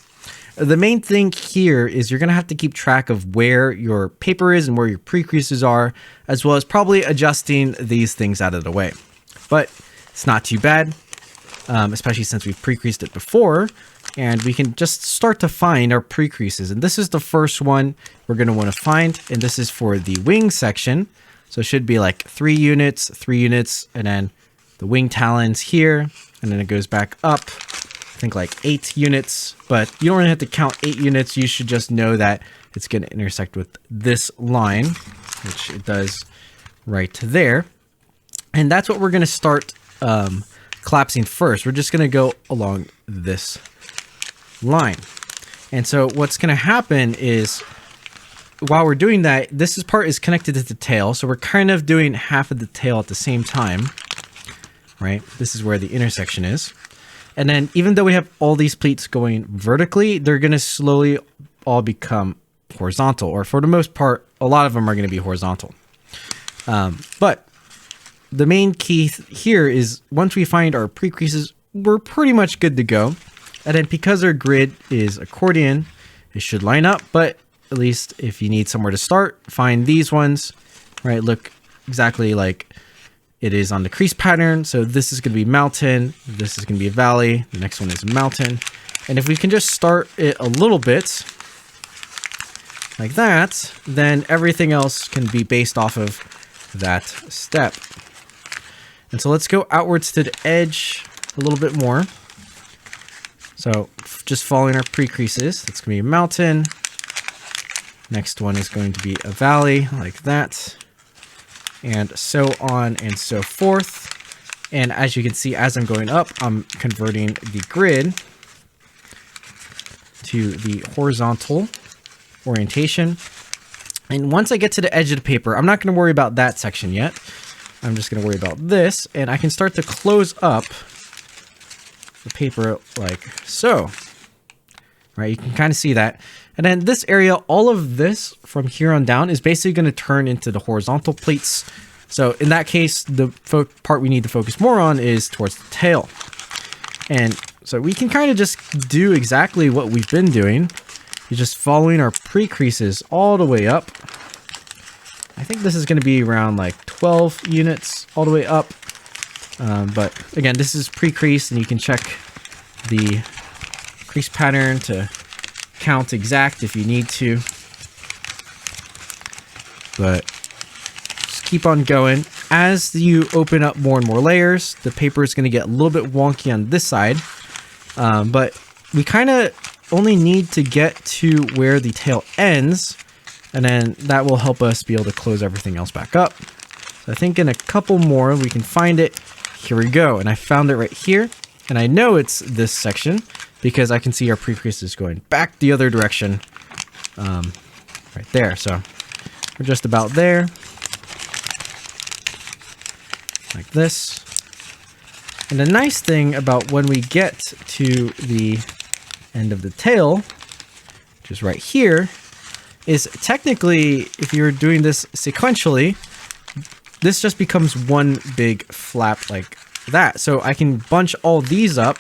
The main thing here is you're going to have to keep track of where your paper is and where your pre-creases are, as well as probably adjusting these things out of the way. But it's not too bad, especially since we've pre-creased it before, and we can just start to find our pre-creases. And this is the first one we're going to want to find, and this is for the wing section. So it should be like 3 units, and then the wing talons here, and then it goes back up. I think like 8 units, but you don't really have to count 8 units. You should just know that it's going to intersect with this line, which it does right there. And that's what we're going to start collapsing first. We're just going to go along this line. And so what's going to happen is, while we're doing that, this part is connected to the tail. So we're kind of doing half of the tail at the same time, right? This is where the intersection is. And then even though we have all these pleats going vertically, they're going to slowly all become horizontal, or for the most part, a lot of them are going to be horizontal. But the main key here is once we find our pre-creases, we're pretty much good to go. And then because our grid is accordion, it should line up, but at least if you need somewhere to start, find these ones, right? Look exactly like it is on the crease pattern. So this is going to be mountain. This is going to be a valley. The next one is a mountain. And if we can just start it a little bit like that, then everything else can be based off of that step. And so let's go outwards to the edge a little bit more. So just following our pre-creases, that's going to be a mountain. Next one is going to be a valley like that. And so on and so forth. And as you can see, as I'm going up, I'm converting the grid to the horizontal orientation. And once I get to the edge of the paper, I'm not going to worry about that section yet. I'm just going to worry about this, and I can start to close up the paper like so. Right, you can kind of see that. And then this area, all of this from here on down is basically going to turn into the horizontal pleats. So in that case, the part we need to focus more on is towards the tail. And so we can kind of just do exactly what we've been doing. You're just following our pre-creases all the way up. I think this is going to be around like 12 units all the way up. But again, this is pre-creased, and you can check the crease pattern to count exact if you need to. But just keep on going. As you open up more and more layers, the paper is going to get a little bit wonky on this side. But we kind of only need to get to where the tail ends, and then that will help us be able to close everything else back up. So I think in a couple more we can find it. Here we go, and I found it right here, and I know it's this section because I can see our pre-creases going back the other direction right there. So we're just about there, like this. And the nice thing about when we get to the end of the tail, which is right here, is technically, if you're doing this sequentially, this just becomes one big flap like that. So I can bunch all these up,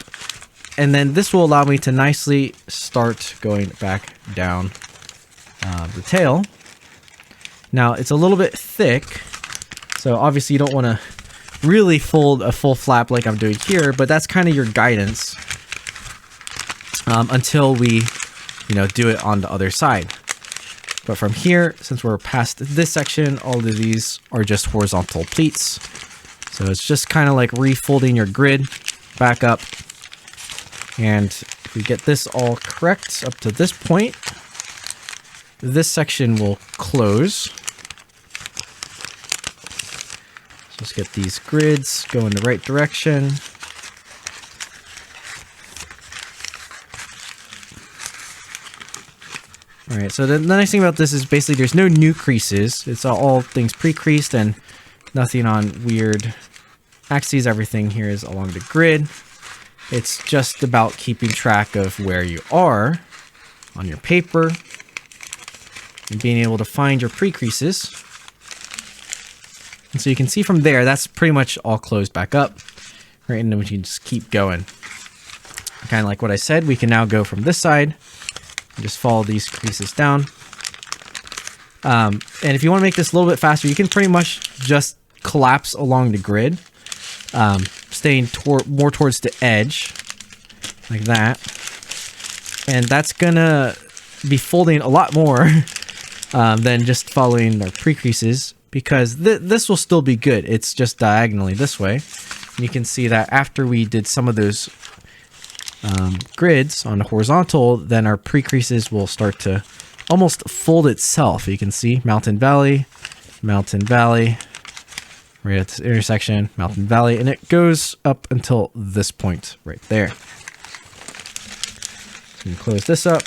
and then this will allow me to nicely start going back down the tail. Now it's a little bit thick, so obviously you don't want to really fold a full flap like I'm doing here, but that's kind of your guidance until we, do it on the other side. But from here, since we're past this section, all of these are just horizontal pleats. So it's just kind of like refolding your grid back up. And if we get this all correct up to this point, this section will close. So let's get these grids going the right direction. All right, so the nice thing about this is basically there's no new creases. It's all things pre-creased and nothing on weird axes. Everything here is along the grid. It's just about keeping track of where you are on your paper and being able to find your pre-creases. And so you can see from there, that's pretty much all closed back up, right? And then we can just keep going. Kind of like what I said, we can now go from this side and just follow these creases down. And if you want to make this a little bit faster, you can pretty much just collapse along the grid, staying more towards the edge, like that. And that's gonna be folding a lot more than just following our pre-creases, because this will still be good. It's just diagonally this way. And you can see that after we did some of those grids on the horizontal, then our pre-creases will start to almost fold itself. You can see mountain, valley, right at this intersection, mountain, valley, and it goes up until this point right there. So you can close this up.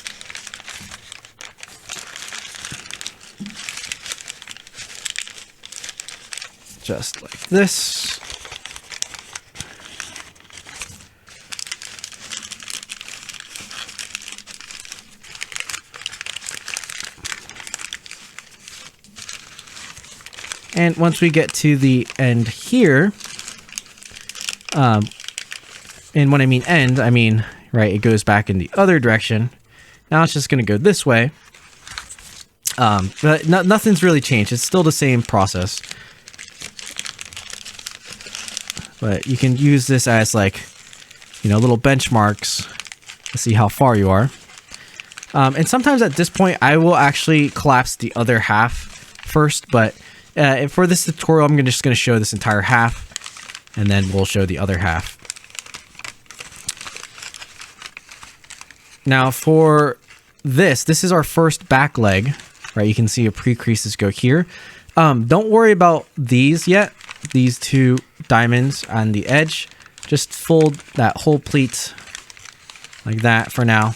Just like this. And once we get to the end here, and when I mean end, I mean, right, it goes back in the other direction. Now it's just going to go this way. But nothing's really changed. It's still the same process. But you can use this as like, little benchmarks to see how far you are. And sometimes at this point, I will actually collapse the other half first. But for this tutorial, I'm just going to show this entire half, and then we'll show the other half. Now for this is our first back leg, right? You can see a pre-creases go here. Don't worry about these yet. These two diamonds on the edge, just fold that whole pleat like that for now,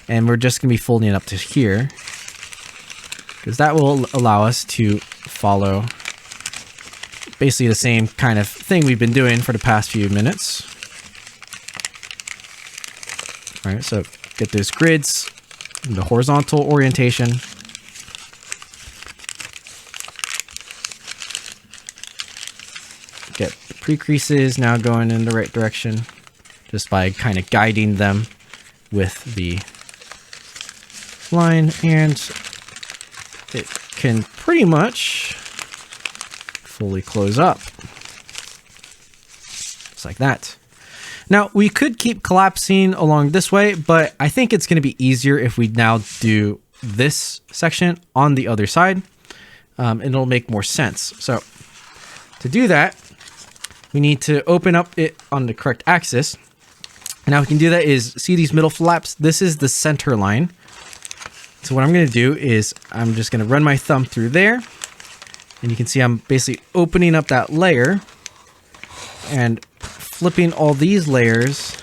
and we're just gonna be folding it up to here because that will allow us to follow basically the same kind of thing we've been doing for the past few minutes. All right, so get those grids in the horizontal orientation. Get the pre-creases now going in the right direction just by kind of guiding them with the line, and it can pretty much fully close up. Just like that. Now we could keep collapsing along this way, but I think it's going to be easier if we now do this section on the other side, and it'll make more sense. So to do that, we need to open up it on the correct axis. And how we can do that is, see these middle flaps? This is the center line. So what I'm going to do is I'm just going to run my thumb through there. And you can see I'm basically opening up that layer and flipping all these layers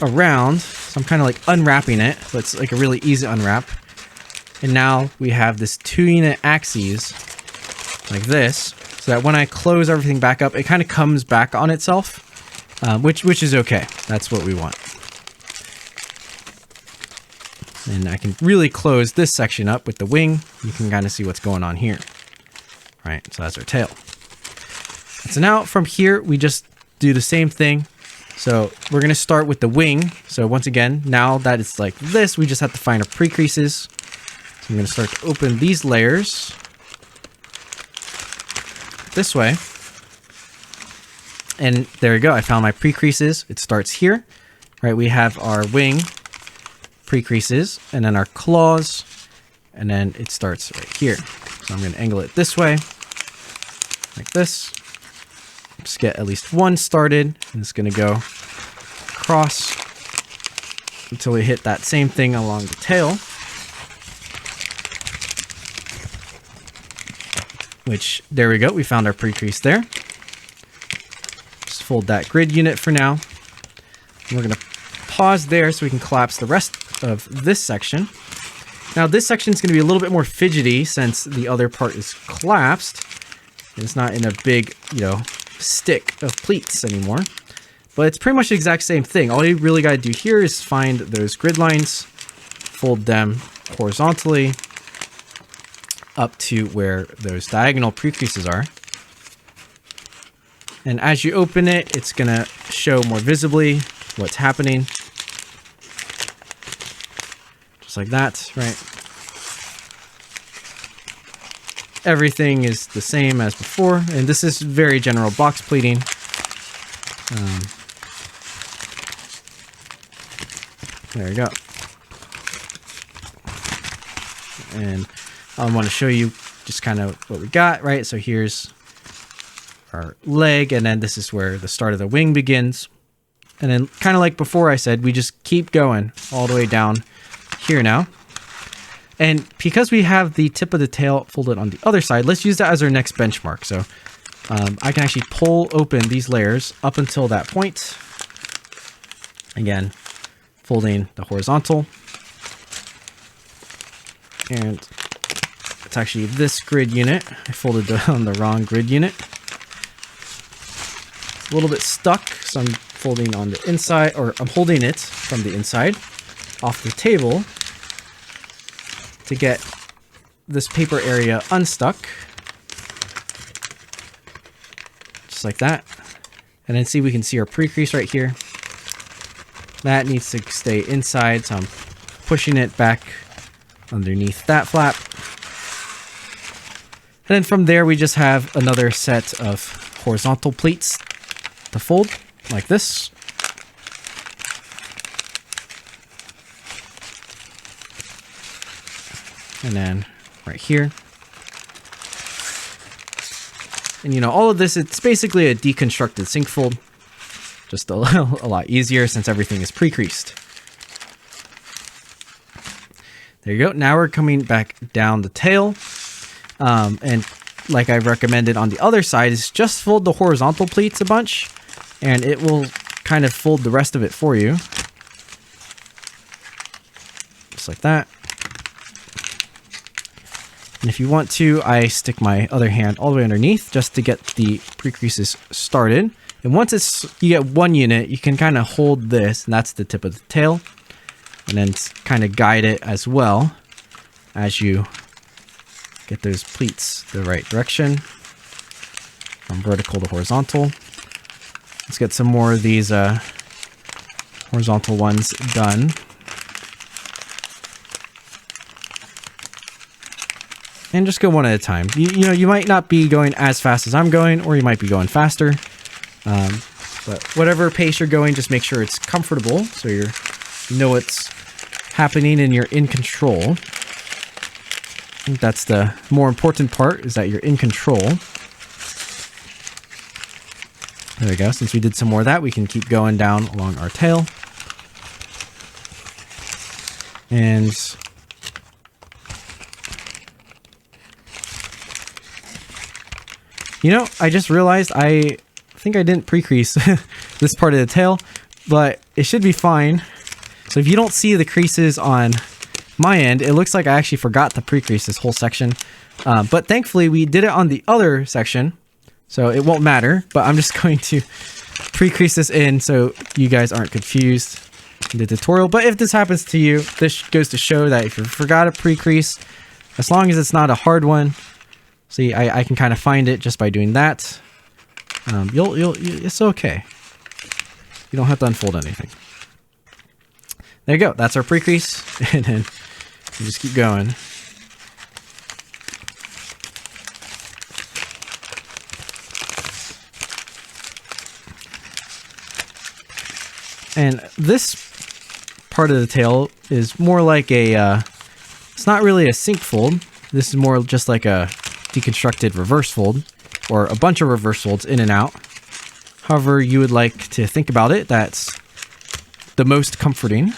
around. So I'm kind of like unwrapping it, but it's like a really easy unwrap. And now we have this 2-unit axes like this. So that when I close everything back up, it kind of comes back on itself, which is okay. That's what we want. And I can really close this section up with the wing. You can kind of see what's going on here. All right, so that's our tail. So now from here, we just do the same thing. So we're going to start with the wing. So once again, now that it's like this, we just have to find our pre-creases. So I'm going to start to open these layers this way, and there we go. I found my pre-creases. It starts here, right? We have our wing pre-creases, and then our claws, and then it starts right here. So I'm going to angle it this way, like this. Just get at least one started, and it's going to go across until we hit that same thing along the tail. Which, there we go, we found our pre-crease there. Just fold that grid unit for now. And we're gonna pause there so we can collapse the rest of this section. Now this section is gonna be a little bit more fidgety since the other part is collapsed. It's not in a big, stick of pleats anymore. But it's pretty much the exact same thing. All you really gotta do here is find those grid lines, fold them horizontally up to where those diagonal pre-creases are. And as you open it, it's going to show more visibly what's happening. Just like that, right? Everything is the same as before, and this is very general box pleating. There we go. And I want to show you just kind of what we got, right? So here's our leg, and then this is where the start of the wing begins. And then kind of like before I said, we just keep going all the way down here now. And because we have the tip of the tail folded on the other side, let's use that as our next benchmark. So I can actually pull open these layers up until that point. Again, folding the horizontal. And it's actually this grid unit. I folded on the wrong grid unit. It's a little bit stuck, so I'm folding on the inside, or I'm holding it from the inside off the table to get this paper area unstuck. Just like that. And then see, we can see our pre-crease right here. That needs to stay inside, so I'm pushing it back underneath that flap. And then from there, we just have another set of horizontal pleats to fold, like this. And then right here. And you know, all of this, it's basically a deconstructed sink fold. Just a lot easier since everything is pre-creased. There you go. Now we're coming back down the tail. And like I recommended on the other side, is just fold the horizontal pleats a bunch, and it will kind of fold the rest of it for you. Just like that. And if you want to, I stick my other hand all the way underneath just to get the pre-creases started. And once you get one unit, you can kind of hold this, and that's the tip of the tail. And then kind of guide it as well as you get those pleats the right direction from vertical to horizontal. Let's get some more of these horizontal ones done. And just go one at a time. You know, you might not be going as fast as I'm going, or you might be going faster. But whatever pace you're going, just make sure it's comfortable, so you know what's happening and you're in control. I think that's the more important part, is that you're in control. There we go. Since we did some more of that, we can keep going down along our tail. And you know, I just realized I think I didn't pre-crease this part of the tail, but it should be fine. So if you don't see the creases on my end, it looks like I actually forgot to pre-crease this whole section. But thankfully we did it on the other section, so it won't matter. But I'm just going to pre-crease this in so you guys aren't confused in the tutorial. But if this happens to you, this goes to show that if you forgot to pre-crease, as long as it's not a hard one, see, I can kind of find it just by doing that. It's okay. You don't have to unfold anything. There you go. That's our pre-crease. And then you just keep going. And this part of the tail is more like a, it's not really a sink fold. This is more just like a deconstructed reverse fold, or a bunch of reverse folds in and out. However you would like to think about it, that's the most comforting,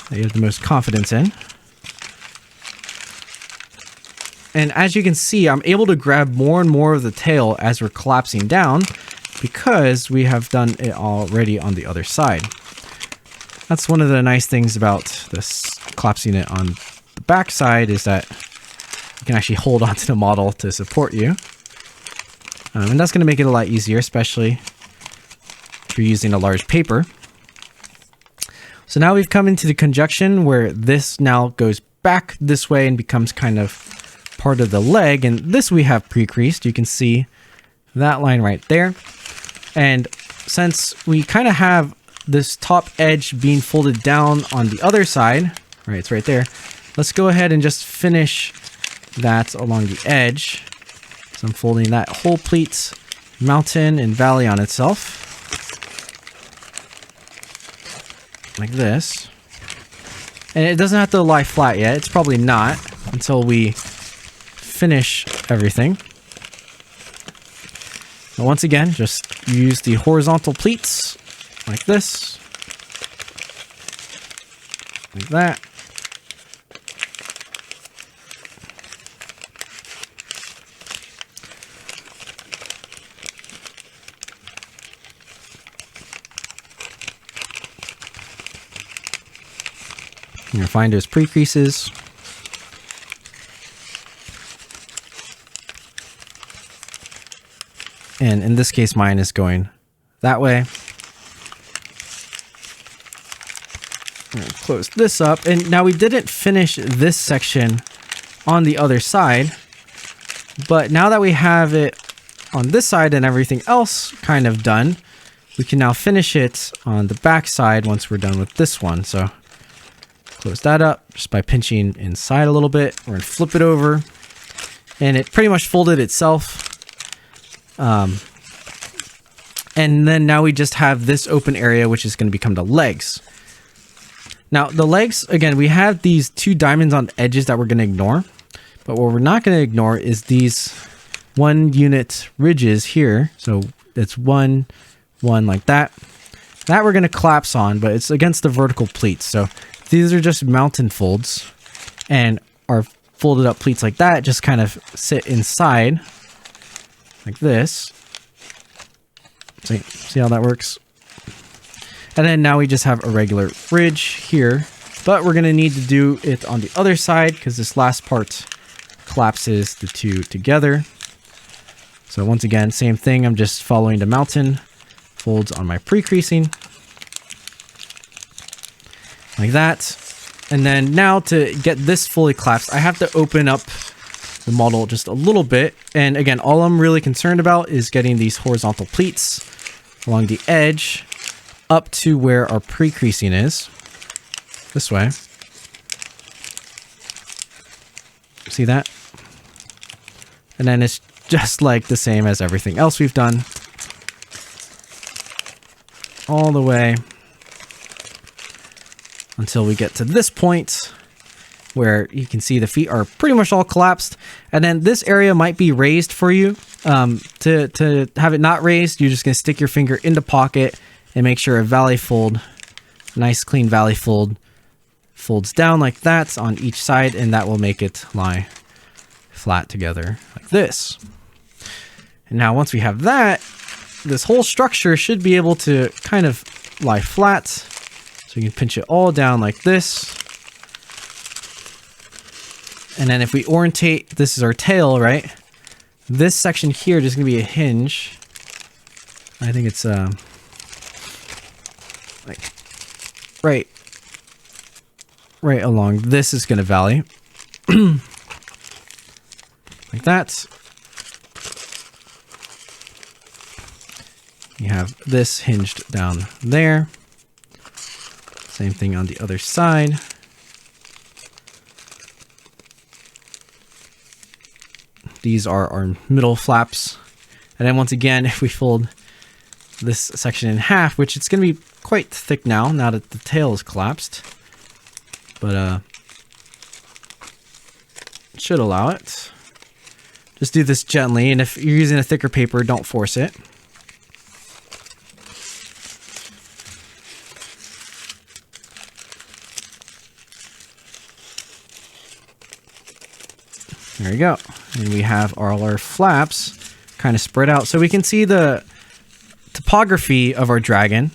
that you have the most confidence in. And as you can see, I'm able to grab more and more of the tail as we're collapsing down, because we have done it already on the other side. That's one of the nice things about this collapsing it on the back side, is that you can actually hold onto the model to support you. And that's going to make it a lot easier, especially if you're using a large paper. So now we've come into the conjunction where this now goes back this way and becomes kind of part of the leg. And this we have pre-creased. You can see that line right there. And since we kind of have this top edge being folded down on the other side, right, it's right there. Let's go ahead and just finish that along the edge. So I'm folding that whole pleat, mountain and valley on itself. Like this. And it doesn't have to lie flat yet. It's probably not until we finish everything. Now once again, just use the horizontal pleats like this. Like that. You're going to find those pre-creases. And in this case, mine is going that way. I'm going to close this up. And now we didn't finish this section on the other side. But now that we have it on this side and everything else kind of done, we can now finish it on the back side once we're done with this one. So close that up just by pinching inside a little bit. We're going to flip it over. And it pretty much folded itself. And then now we just have this open area, which is going to become the legs. Now, the legs, again, we have these two diamonds on the edges that we're going to ignore. But what we're not going to ignore is these 1 unit ridges here. So it's one like that. That we're going to collapse on, but it's against the vertical pleats. So these are just mountain folds, and our folded up pleats like that just kind of sit inside like this. See how that works? And then now we just have a regular ridge here, but we're going to need to do it on the other side because this last part collapses the two together. So once again, same thing. I'm just following the mountain folds on my pre-creasing like that. And then now to get this fully collapsed, I have to open up the model just a little bit. And again, all I'm really concerned about is getting these horizontal pleats along the edge up to where our pre-creasing is. This way. See that? And then it's just like the same as everything else we've done. All the way until we get to this point where you can see the feet are pretty much all collapsed. And then this area might be raised for you. To have it not raised, you're just going to stick your finger in the pocket and make sure a valley fold, nice clean valley fold, folds down like that on each side, and that will make it lie flat together like this. And now once we have that, this whole structure should be able to kind of lie flat. So you can pinch it all down like this. And then if we orientate, this is our tail, right? This section here is going to be a hinge. I think it's like right along. This is going to valley. Like that. You have this hinged down there. Same thing on the other side. These are our middle flaps. And then once again, if we fold this section in half, which it's going to be quite thick now that the tail is collapsed. But it should allow it. Just do this gently, and if you're using a thicker paper, don't force it. There we go. And we have all our flaps kind of spread out. So we can see the topography of our dragon.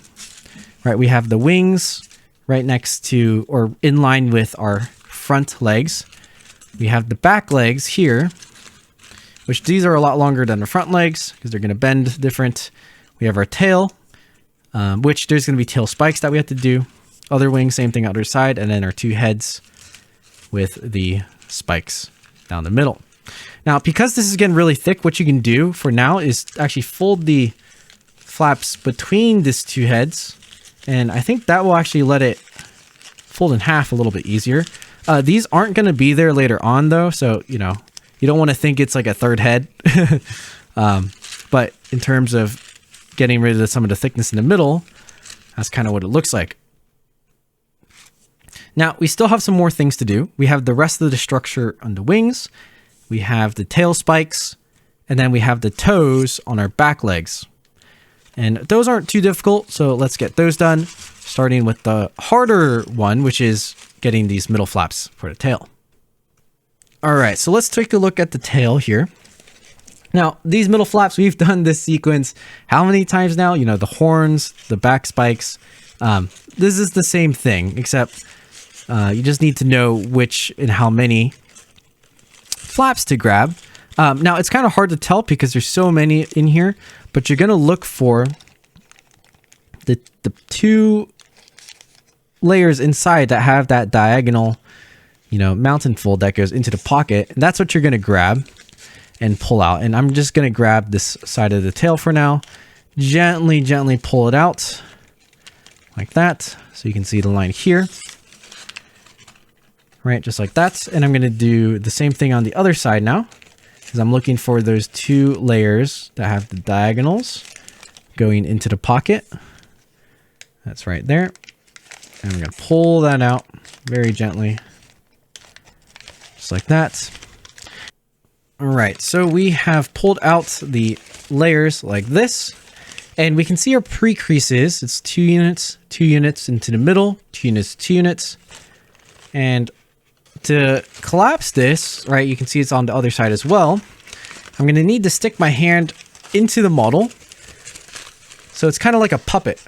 Right, we have the wings right next to, or in line with our front legs. We have the back legs here, which these are a lot longer than the front legs because they're going to bend different. We have our tail, which there's going to be tail spikes that we have to do. Other wings, same thing, other side. And then our two heads with the spikes down the middle. Now, because this is getting really thick, what you can do for now is actually fold the flaps between these two heads. And I think that will actually let it fold in half a little bit easier. These aren't going to be there later on though. So, you know, you don't want to think it's like a third head. But in terms of getting rid of some of the thickness in the middle, that's kind of what it looks like. Now, we still have some more things to do. We have the rest of the structure on the wings. We have the tail spikes, and then we have the toes on our back legs. And those aren't too difficult, so let's get those done, starting with the harder one, which is getting these middle flaps for the tail. All right, so let's take a look at the tail here. Now, these middle flaps, we've done this sequence how many times now? You know, the horns, the back spikes. This is the same thing, except you just need to know which and how many flaps to grab. Now, it's kind of hard to tell because there's so many in here, but you're going to look for the two layers inside that have that diagonal, you know, mountain fold that goes into the pocket. And that's what you're going to grab and pull out. And I'm just going to grab this side of the tail for now. Gently, gently pull it out like that. So you can see the line here. Right, just like that. And I'm going to do the same thing on the other side now, because I'm looking for those two layers that have the diagonals going into the pocket. That's right there. And I'm going to pull that out very gently, just like that. All right, so we have pulled out the layers like this, and we can see our pre-creases. It's 2 units into the middle, 2 units, 2 units. And to collapse this, right, you can see it's on the other side as well. I'm going to need to stick my hand into the model. So it's kind of like a puppet.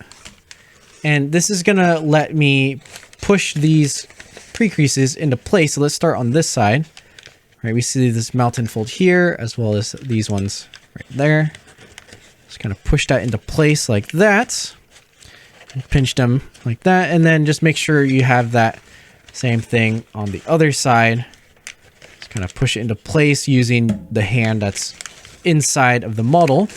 And this is going to let me push these pre-creases into place. So let's start on this side. Right, we see this mountain fold here, as well as these ones right there. Just kind of push that into place like that. And pinch them like that. And then just make sure you have that same thing on the other side. Just kind of push it into place using the hand that's inside of the model.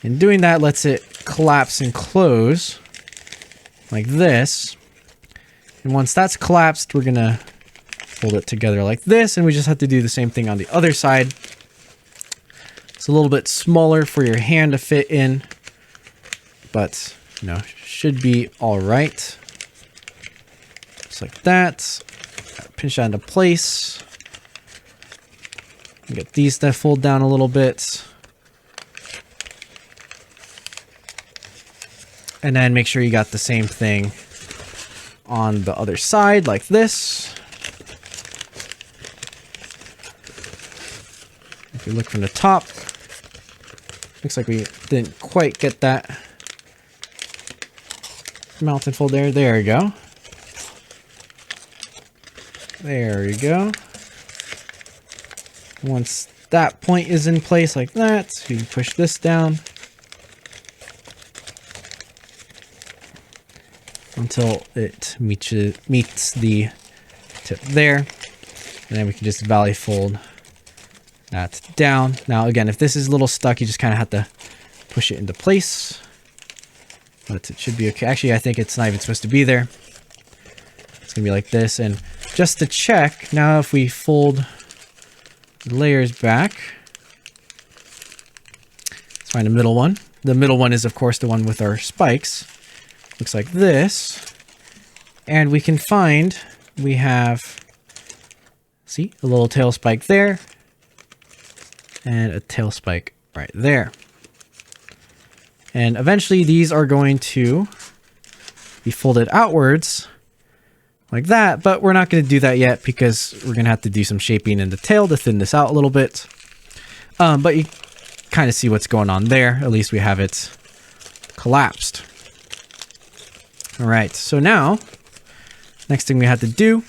And doing that lets it collapse and close like this. And once that's collapsed, we're going to fold it together like this. And we just have to do the same thing on the other side. It's a little bit smaller for your hand to fit in, but, you know, should be all right. Just like that. Pinch that into place. Get these to fold down a little bit. And then make sure you got the same thing on the other side like this. If you look from the top, looks like we didn't quite get that mountain fold there. There we go. There you go. Once that point is in place like that, you can push this down until it meets the tip there. And then we can just valley fold that down. Now again, if this is a little stuck, you just kind of have to push it into place. But it should be okay. Actually, I think it's not even supposed to be there. It's gonna be like this. And just to check, now if we fold the layers back, let's find the middle one. The middle one is, of course, the one with our spikes. Looks like this. And we can find, we have, see, a little tail spike there. And a tail spike right there. And eventually these are going to be folded outwards like that, but we're not going to do that yet because we're going to have to do some shaping in the tail to thin this out a little bit. But you kind of see what's going on there. At least we have it collapsed. All right, so now next thing we have to do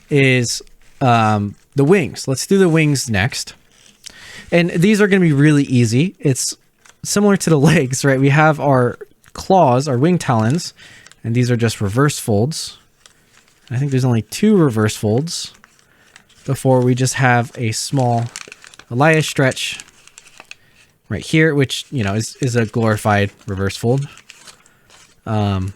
is the wings. Let's do the wings next. And these are going to be really easy. It's similar to the legs, right? We have our claws, our wing talons, and these are just reverse folds. I think there's only 2 reverse folds. before we just have a small Elias stretch right here, which, you know, is a glorified reverse fold. And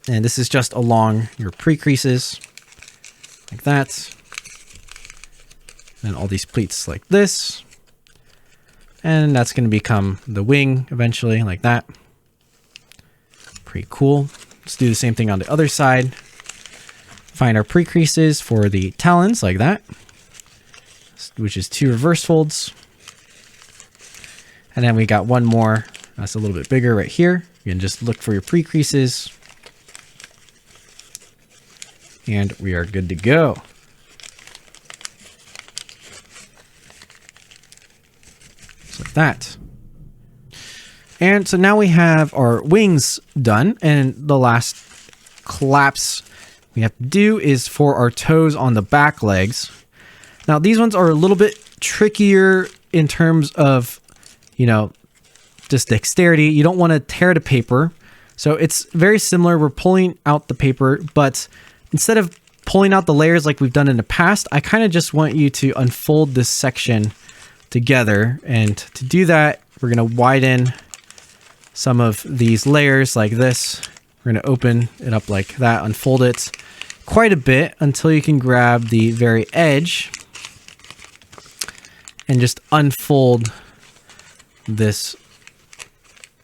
this is just along your pre-creases like that. And all these pleats like this. And that's going to become the wing eventually, like that. Pretty cool. Let's do the same thing on the other side. Find our pre-creases for the talons, like that, which is 2 reverse folds. And then we got one more that's a little bit bigger right here. You can just look for your pre-creases. And we are good to go. Like that. And so now we have our wings done, and the last collapse we have to do is for our toes on the back legs. Now these ones are a little bit trickier in terms of, you know, just dexterity. You don't want to tear the paper. So it's very similar. We're pulling out the paper, but instead of pulling out the layers like we've done in the past, I kind of just want you to unfold this section together. And to do that, we're going to widen some of these layers like this. We're going to open it up like that, unfold it quite a bit until you can grab the very edge and just unfold this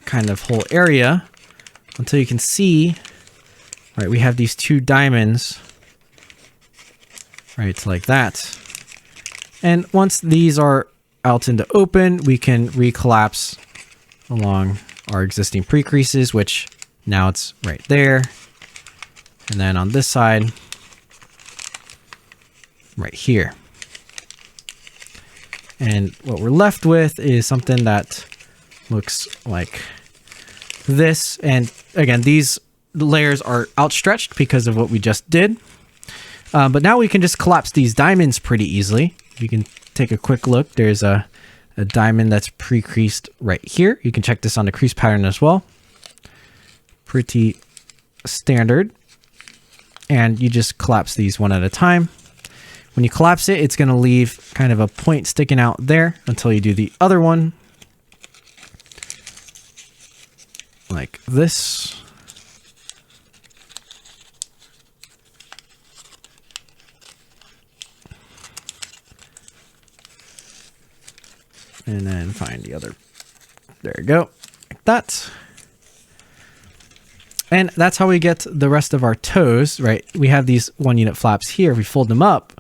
kind of whole area until you can see, right, we have these 2 diamonds, right, like that. And once these are out in the open, we can recollapse along our existing pre-creases, which now it's right there. And then on this side, right here. And what we're left with is something that looks like this. And again, these layers are outstretched because of what we just did. But now we can just collapse these diamonds pretty easily. You can take a quick look. There's a diamond that's pre-creased right here. You can check this on the crease pattern as well. Pretty standard. And you just collapse these one at a time. When you collapse it, it's going to leave kind of a point sticking out there until you do the other one. Like this. And then find the other. There you go. Like that. And that's how we get the rest of our toes, right? We have these 1 unit flaps here. If we fold them up,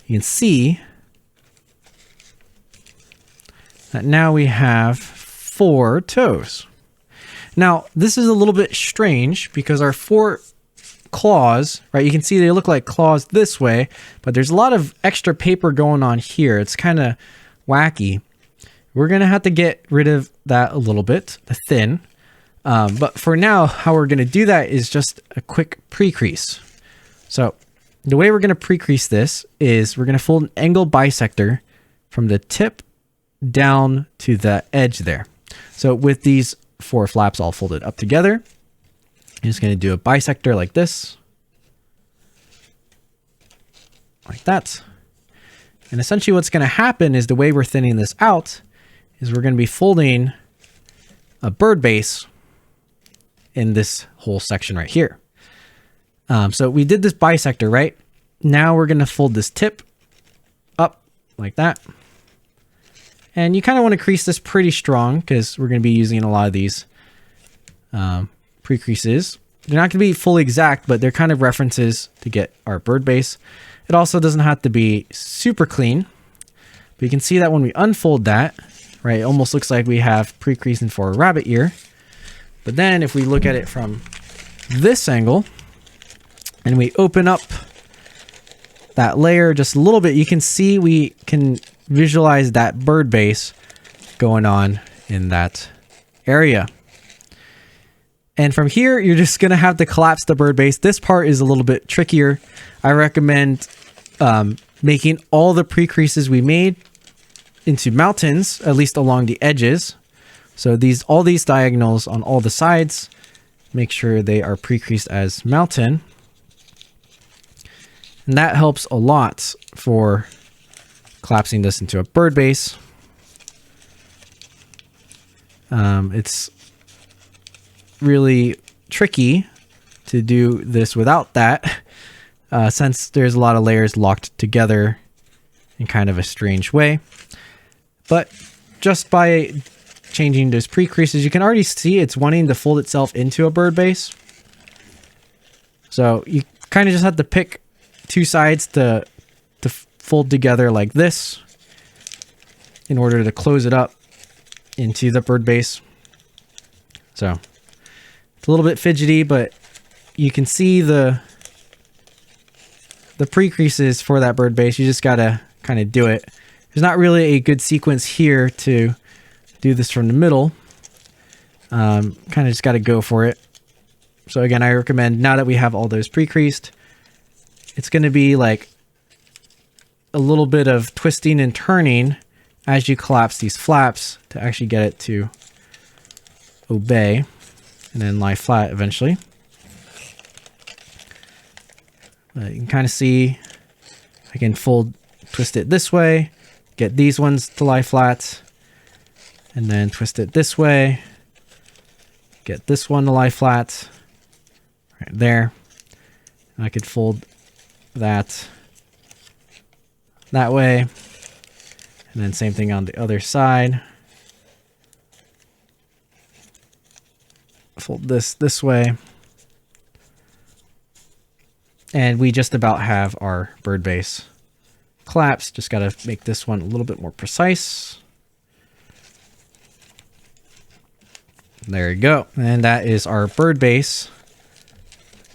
you can see that now we have 4 toes. Now, this is a little bit strange because our 4 claws, right? You can see they look like claws this way, but there's a lot of extra paper going on here. It's kind of wacky. We're going to have to get rid of that a little bit, the thin. But for now, how we're going to do that is just a quick pre-crease. So the way we're going to pre-crease this is we're going to fold an angle bisector from the tip down to the edge there. So with these 4 flaps all folded up together, I'm just going to do a bisector like this. Like that. And essentially what's going to happen is the way we're thinning this out is we're going to be folding a bird base in this whole section right here. So we did this bisector, right? Now we're going to fold this tip up like that. And you kind of want to crease this pretty strong because we're going to be using a lot of these pre-creases. They're not going to be fully exact, but they're kind of references to get our bird base. It also doesn't have to be super clean, but you can see that when we unfold that, right, it almost looks like we have pre-creasing for a rabbit ear. But then if we look at it from this angle and we open up that layer just a little bit, you can see we can visualize that bird base going on in that area. And from here, you're just going to have to collapse the bird base. This part is a little bit trickier. I recommend making all the pre-creases we made into mountains, at least along the edges. So all these diagonals on all the sides, make sure they are pre-creased as mountain. And that helps a lot for collapsing this into a bird base. It's really tricky to do this without that, since there's a lot of layers locked together in kind of a strange way. But just by changing those pre-creases, you can already see it's wanting to fold itself into a bird base. So you kind of just have to pick two sides to fold together like this in order to close it up into the bird base. So it's a little bit fidgety, but you can see the pre-creases for that bird base. You just gotta kind of do it. There's not really a good sequence here to do this from the middle. Kind of just got to go for it. So again, I recommend, now that we have all those pre-creased, it's going to be like a little bit of twisting and turning as you collapse these flaps to actually get it to obey and then lie flat eventually. You can kind of see I can twist it this way, get these ones to lie flat, and then twist it this way, get this one to lie flat right there. And I could fold that way, and then same thing on the other side. Fold this way. And we just about have our bird base collapsed. Just got to make this one a little bit more precise. There you go. And that is our bird base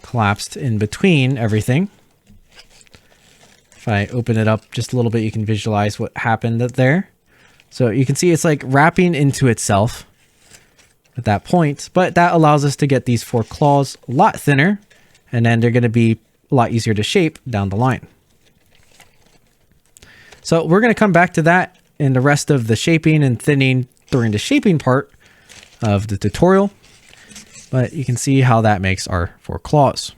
collapsed in between everything. If I open it up just a little bit, you can visualize what happened there. So you can see it's like wrapping into itself at that point, but that allows us to get these four claws a lot thinner, and then they're going to be a lot easier to shape down the line. So we're going to come back to that in the rest of the shaping and thinning during the shaping part of the tutorial, but you can see how that makes our four claws.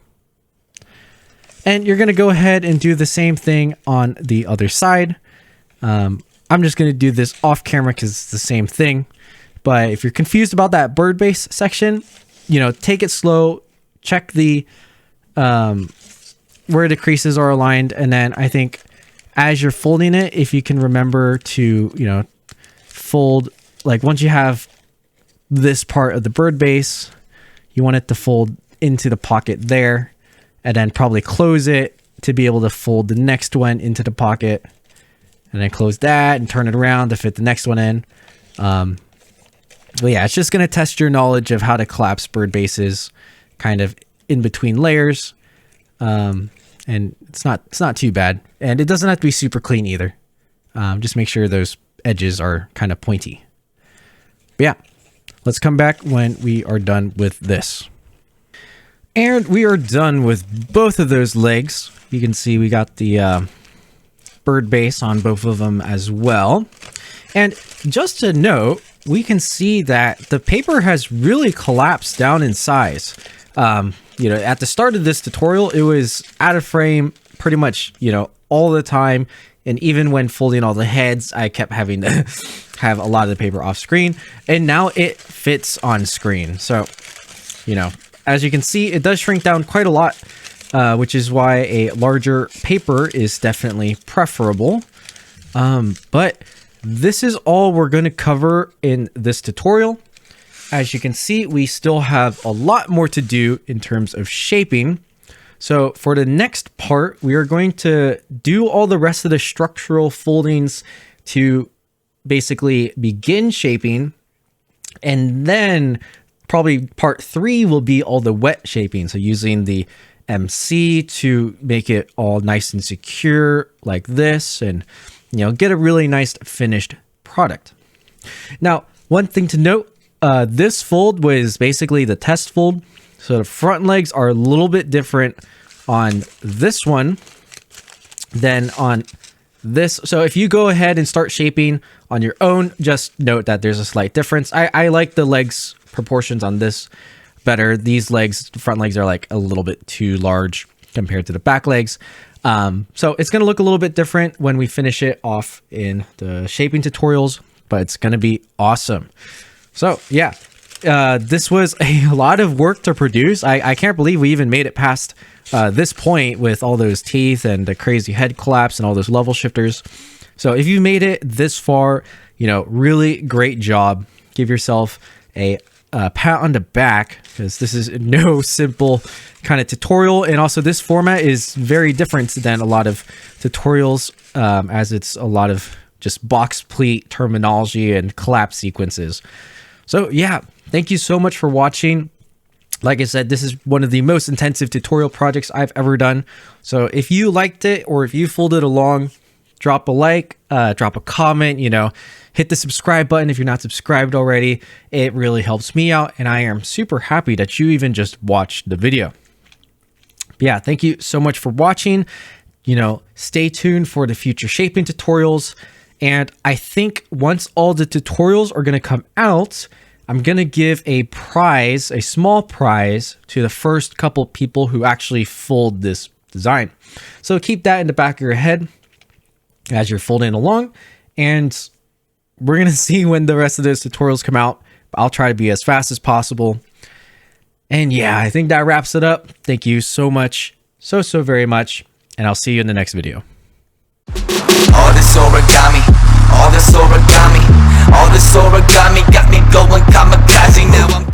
And you're going to go ahead and do the same thing on the other side. I'm just going to do this off camera because it's the same thing. But if you're confused about that bird base section, take it slow, check the where the creases are aligned, and then I think as you're folding it, if you can remember to fold, like once you have this part of the bird base, you want it to fold into the pocket there, and then probably close it to be able to fold the next one into the pocket, and then close that and turn it around to fit the next one in. But yeah, it's just going to test your knowledge of how to collapse bird bases kind of in between layers. And it's not too bad, and it doesn't have to be super clean either. Just make sure those edges are kind of pointy. But yeah, let's come back when we are done with this. And we are done with both of those legs. You can see we got the bird base on both of them as well. And just to note, we can see that the paper has really collapsed down in size. At the start of this tutorial, it was out of frame pretty much, all the time. And even when folding all the heads, I kept having to have a lot of the paper off screen. And now it fits on screen. So, as you can see, it does shrink down quite a lot, which is why a larger paper is definitely preferable. But this is all we're going to cover in this tutorial. As you can see, we still have a lot more to do in terms of shaping. So for the next part, we are going to do all the rest of the structural foldings to basically begin shaping. And then probably part 3 will be all the wet shaping. So using the MC to make it all nice and secure like this, and get a really nice finished product. Now, one thing to note, this fold was basically the test fold. So the front legs are a little bit different on this one than on this. So if you go ahead and start shaping on your own, just note that there's a slight difference. I like the legs proportions on this better. These legs, front legs, are like a little bit too large compared to the back legs. So it's going to look a little bit different when we finish it off in the shaping tutorials, but it's going to be awesome. So yeah, this was a lot of work to produce. I can't believe we even made it past this point with all those teeth and the crazy head collapse and all those level shifters. So if you made it this far, you know, really great job. Give yourself a pat on the back, because this is no simple kind of tutorial. And also this format is very different than a lot of tutorials, as it's a lot of just box pleat terminology and collapse sequences. So yeah, thank you so much for watching. Like I said, this is one of the most intensive tutorial projects I've ever done. So if you liked it, or if you followed along, drop a like, drop a comment, you know, hit the subscribe button if you're not subscribed already. It really helps me out, and I am super happy that you even just watched the video. But yeah, thank you so much for watching. You know, stay tuned for the future shaping tutorials. And I think once all the tutorials are going to come out, I'm going to give a prize, a small prize, to the first couple people who actually fold this design. So keep that in the back of your head as you're folding along, and we're going to see when the rest of those tutorials come out. I'll try to be as fast as possible. And yeah, I think that wraps it up. Thank you so much, so very much, and I'll see you in the next video. All this origami got me